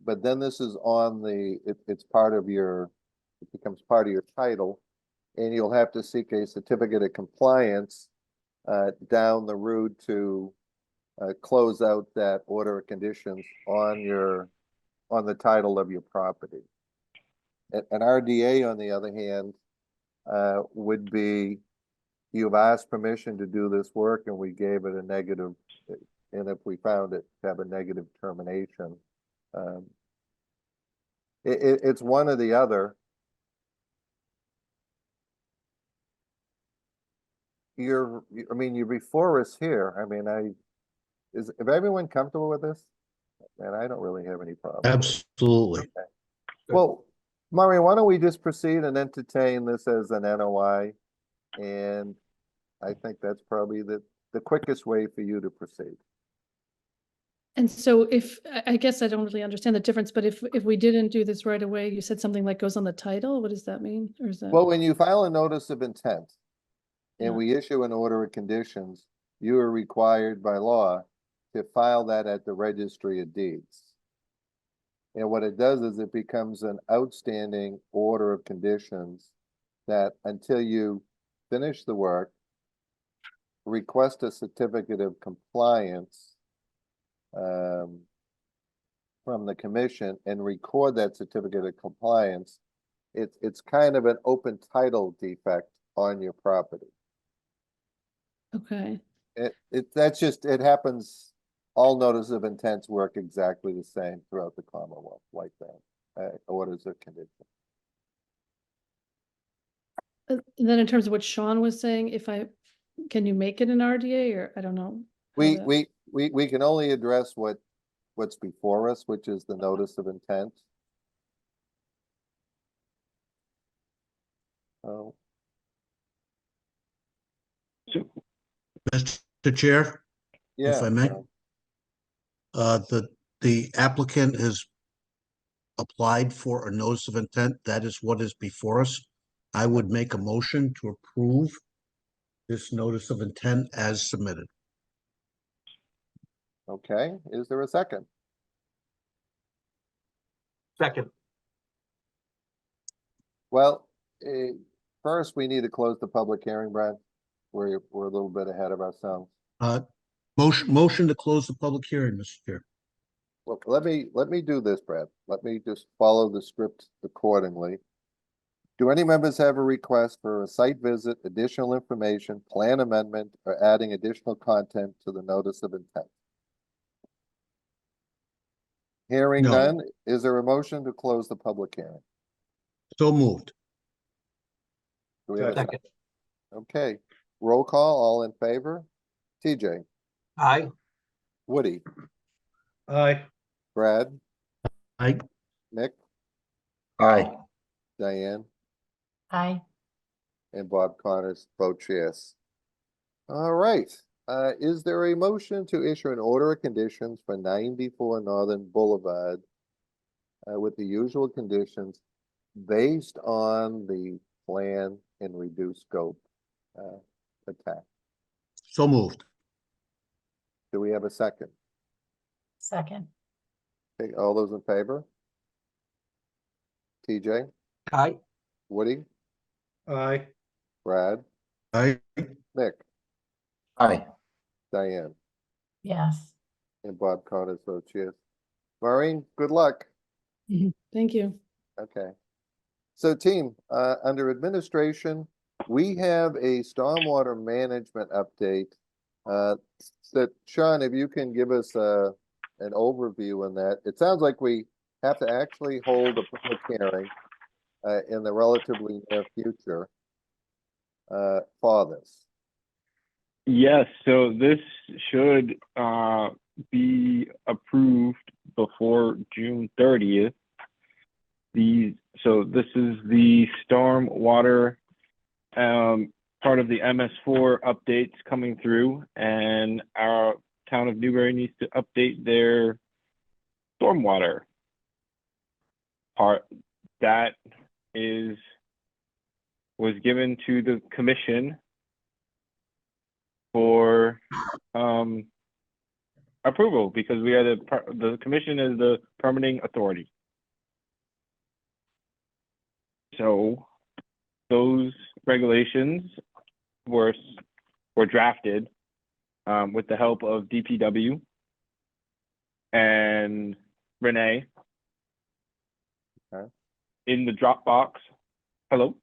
But then this is on it's part of it becomes part of your title, and you'll have to seek a certificate of compliance down the road to close out that order of conditions on your on the title of your property. An RDA, on the other hand, would be, you've asked permission to do this work and we gave it a negative, and if we found it to have a negative termination. It's one or the other. I mean, you're before us here. I mean, is everyone comfortable with this? And I don't really have any problem. Absolutely. Okay. Well, Maureen, why don't we just proceed and entertain this as an NOI? And I think that's probably the quickest way for you to proceed. And so if, I guess I don't really understand the difference, but if we didn't do this right away, you said something like goes on the title, what does that mean? Or is that? Well, when you file a notice of intent and Yeah. we issue an order of conditions, you are required by law to file that at the registry of deeds. And what it does is it becomes an outstanding order of conditions that until you finish the work, request a certificate of compliance from the commission and record that certificate of compliance, it's kind of an open title defect on your property. Okay. It happens, all notice of intents work exactly the same throughout the Commonwealth like that, orders of condition. And then in terms of what Sean was saying, can you make it an RDA or I don't know? We can only address what's before us, which is the notice of intent. Oh, Mr. Chair, if yeah. I may. The applicant has applied for a notice of intent. That is what is before us. I would make a motion to approve this notice of intent as submitted. Okay, is there a second? Second. Well, first we need to close the public hearing, Brad. We're a little bit ahead of ourselves. Motion to close the public hearing, Mr. Chair. Well, let me do this, Brad. Let me just follow the script accordingly. Do any members have a request for a site visit, additional information, plan amendment, or adding additional content to the notice of intent? Hearing No. none, is there a motion to close the public hearing? So moved. Do we have a Second. Okay, roll call, all in favor? TJ, Aye. Woody, Aye. Brad, Aye. Nick, Aye. Diane, Aye. and Bob Connors vote yes. All right, is there a motion to issue an order of conditions for 94 Northern Boulevard with the usual conditions based on the plan and reduced scope attack? So moved. Do we have a second? Second. Okay, all those in favor? TJ, Aye. Woody, Aye. Brad, Aye. Nick, Aye. Diane, Yes. and Bob Connors votes yes. Maureen, good luck. Thank you. Okay. So team, under administration, we have a stormwater management update. That Sean, if you can give us an overview on that. It sounds like we have to actually hold a public hearing in the relatively near future for this. Yes, so this should be approved before June 30th. So this is the stormwater part of the MS4 updates coming through, and our town of Newbury needs to update their stormwater part. That was given to the commission for approval, because we are the commission is the permitting authority. So those regulations were drafted with the help of DPW and Renee In the Dropbox, hello?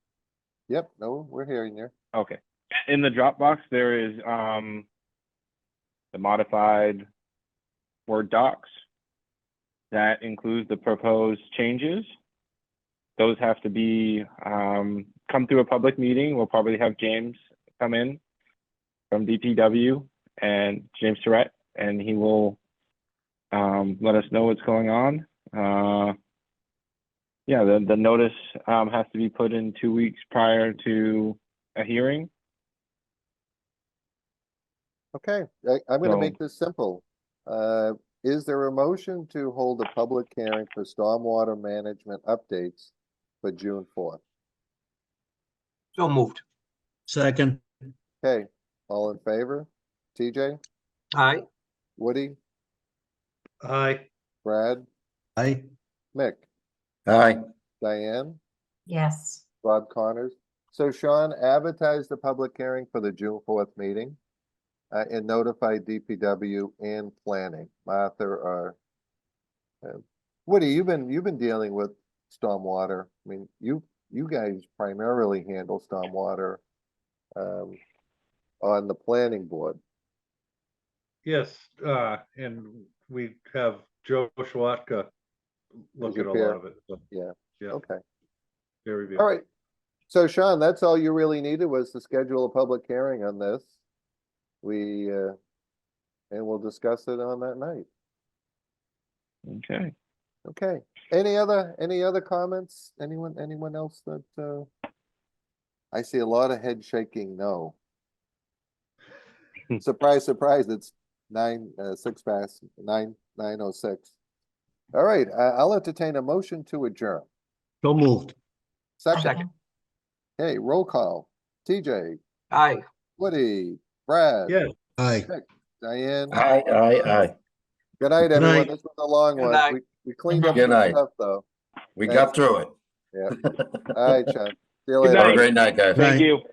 Yep, no, we're hearing you. Okay. In the Dropbox, there is the modified Word docs. That includes the proposed changes. Those have to be come through a public meeting. We'll probably have James come in from DPW and James Surratt, and he will let us know what's going on. Yeah, the notice has to be put in 2 weeks prior to a hearing. Okay, I'm gonna So- make this simple. Is there a motion to hold a public hearing for stormwater management updates for June 4th? So moved. Second, Okay, all in favor? TJ, Aye. Woody, Aye. Brad, aye. Mick, Aye. Diane, Yes. Bob Connors. So Sean, advertise the public hearing for the June 4th meeting. And notify DPW and planning, Martha or Woody, you've been dealing with stormwater. I mean, you guys primarily handle stormwater on the planning board. Yes, and we have Joe Schwatka look your at a peer? lot of it. So, Yeah, yeah, okay. peer review. All right. So Sean, that's all you really needed was to schedule a public hearing on this. And we'll discuss it on that night. Okay. Okay. Any other comments? Anyone else that, I see a lot of head shaking, no. Surprise, surprise, it's 9:06. All right, I'll entertain a motion to adjourn. So moved. Second. Okay, roll call. TJ, Aye. Woody, Brad. Yeah. Aye. Mick, Diane. Aye, aye. Good night, Good everyone. night. This was a long Good one. night. We cleaned up Good some night. stuff, though. We Thanks. got through it. Yeah. All right, Sean. See you Good later. Have a night. great night, guys. Night. Thank you.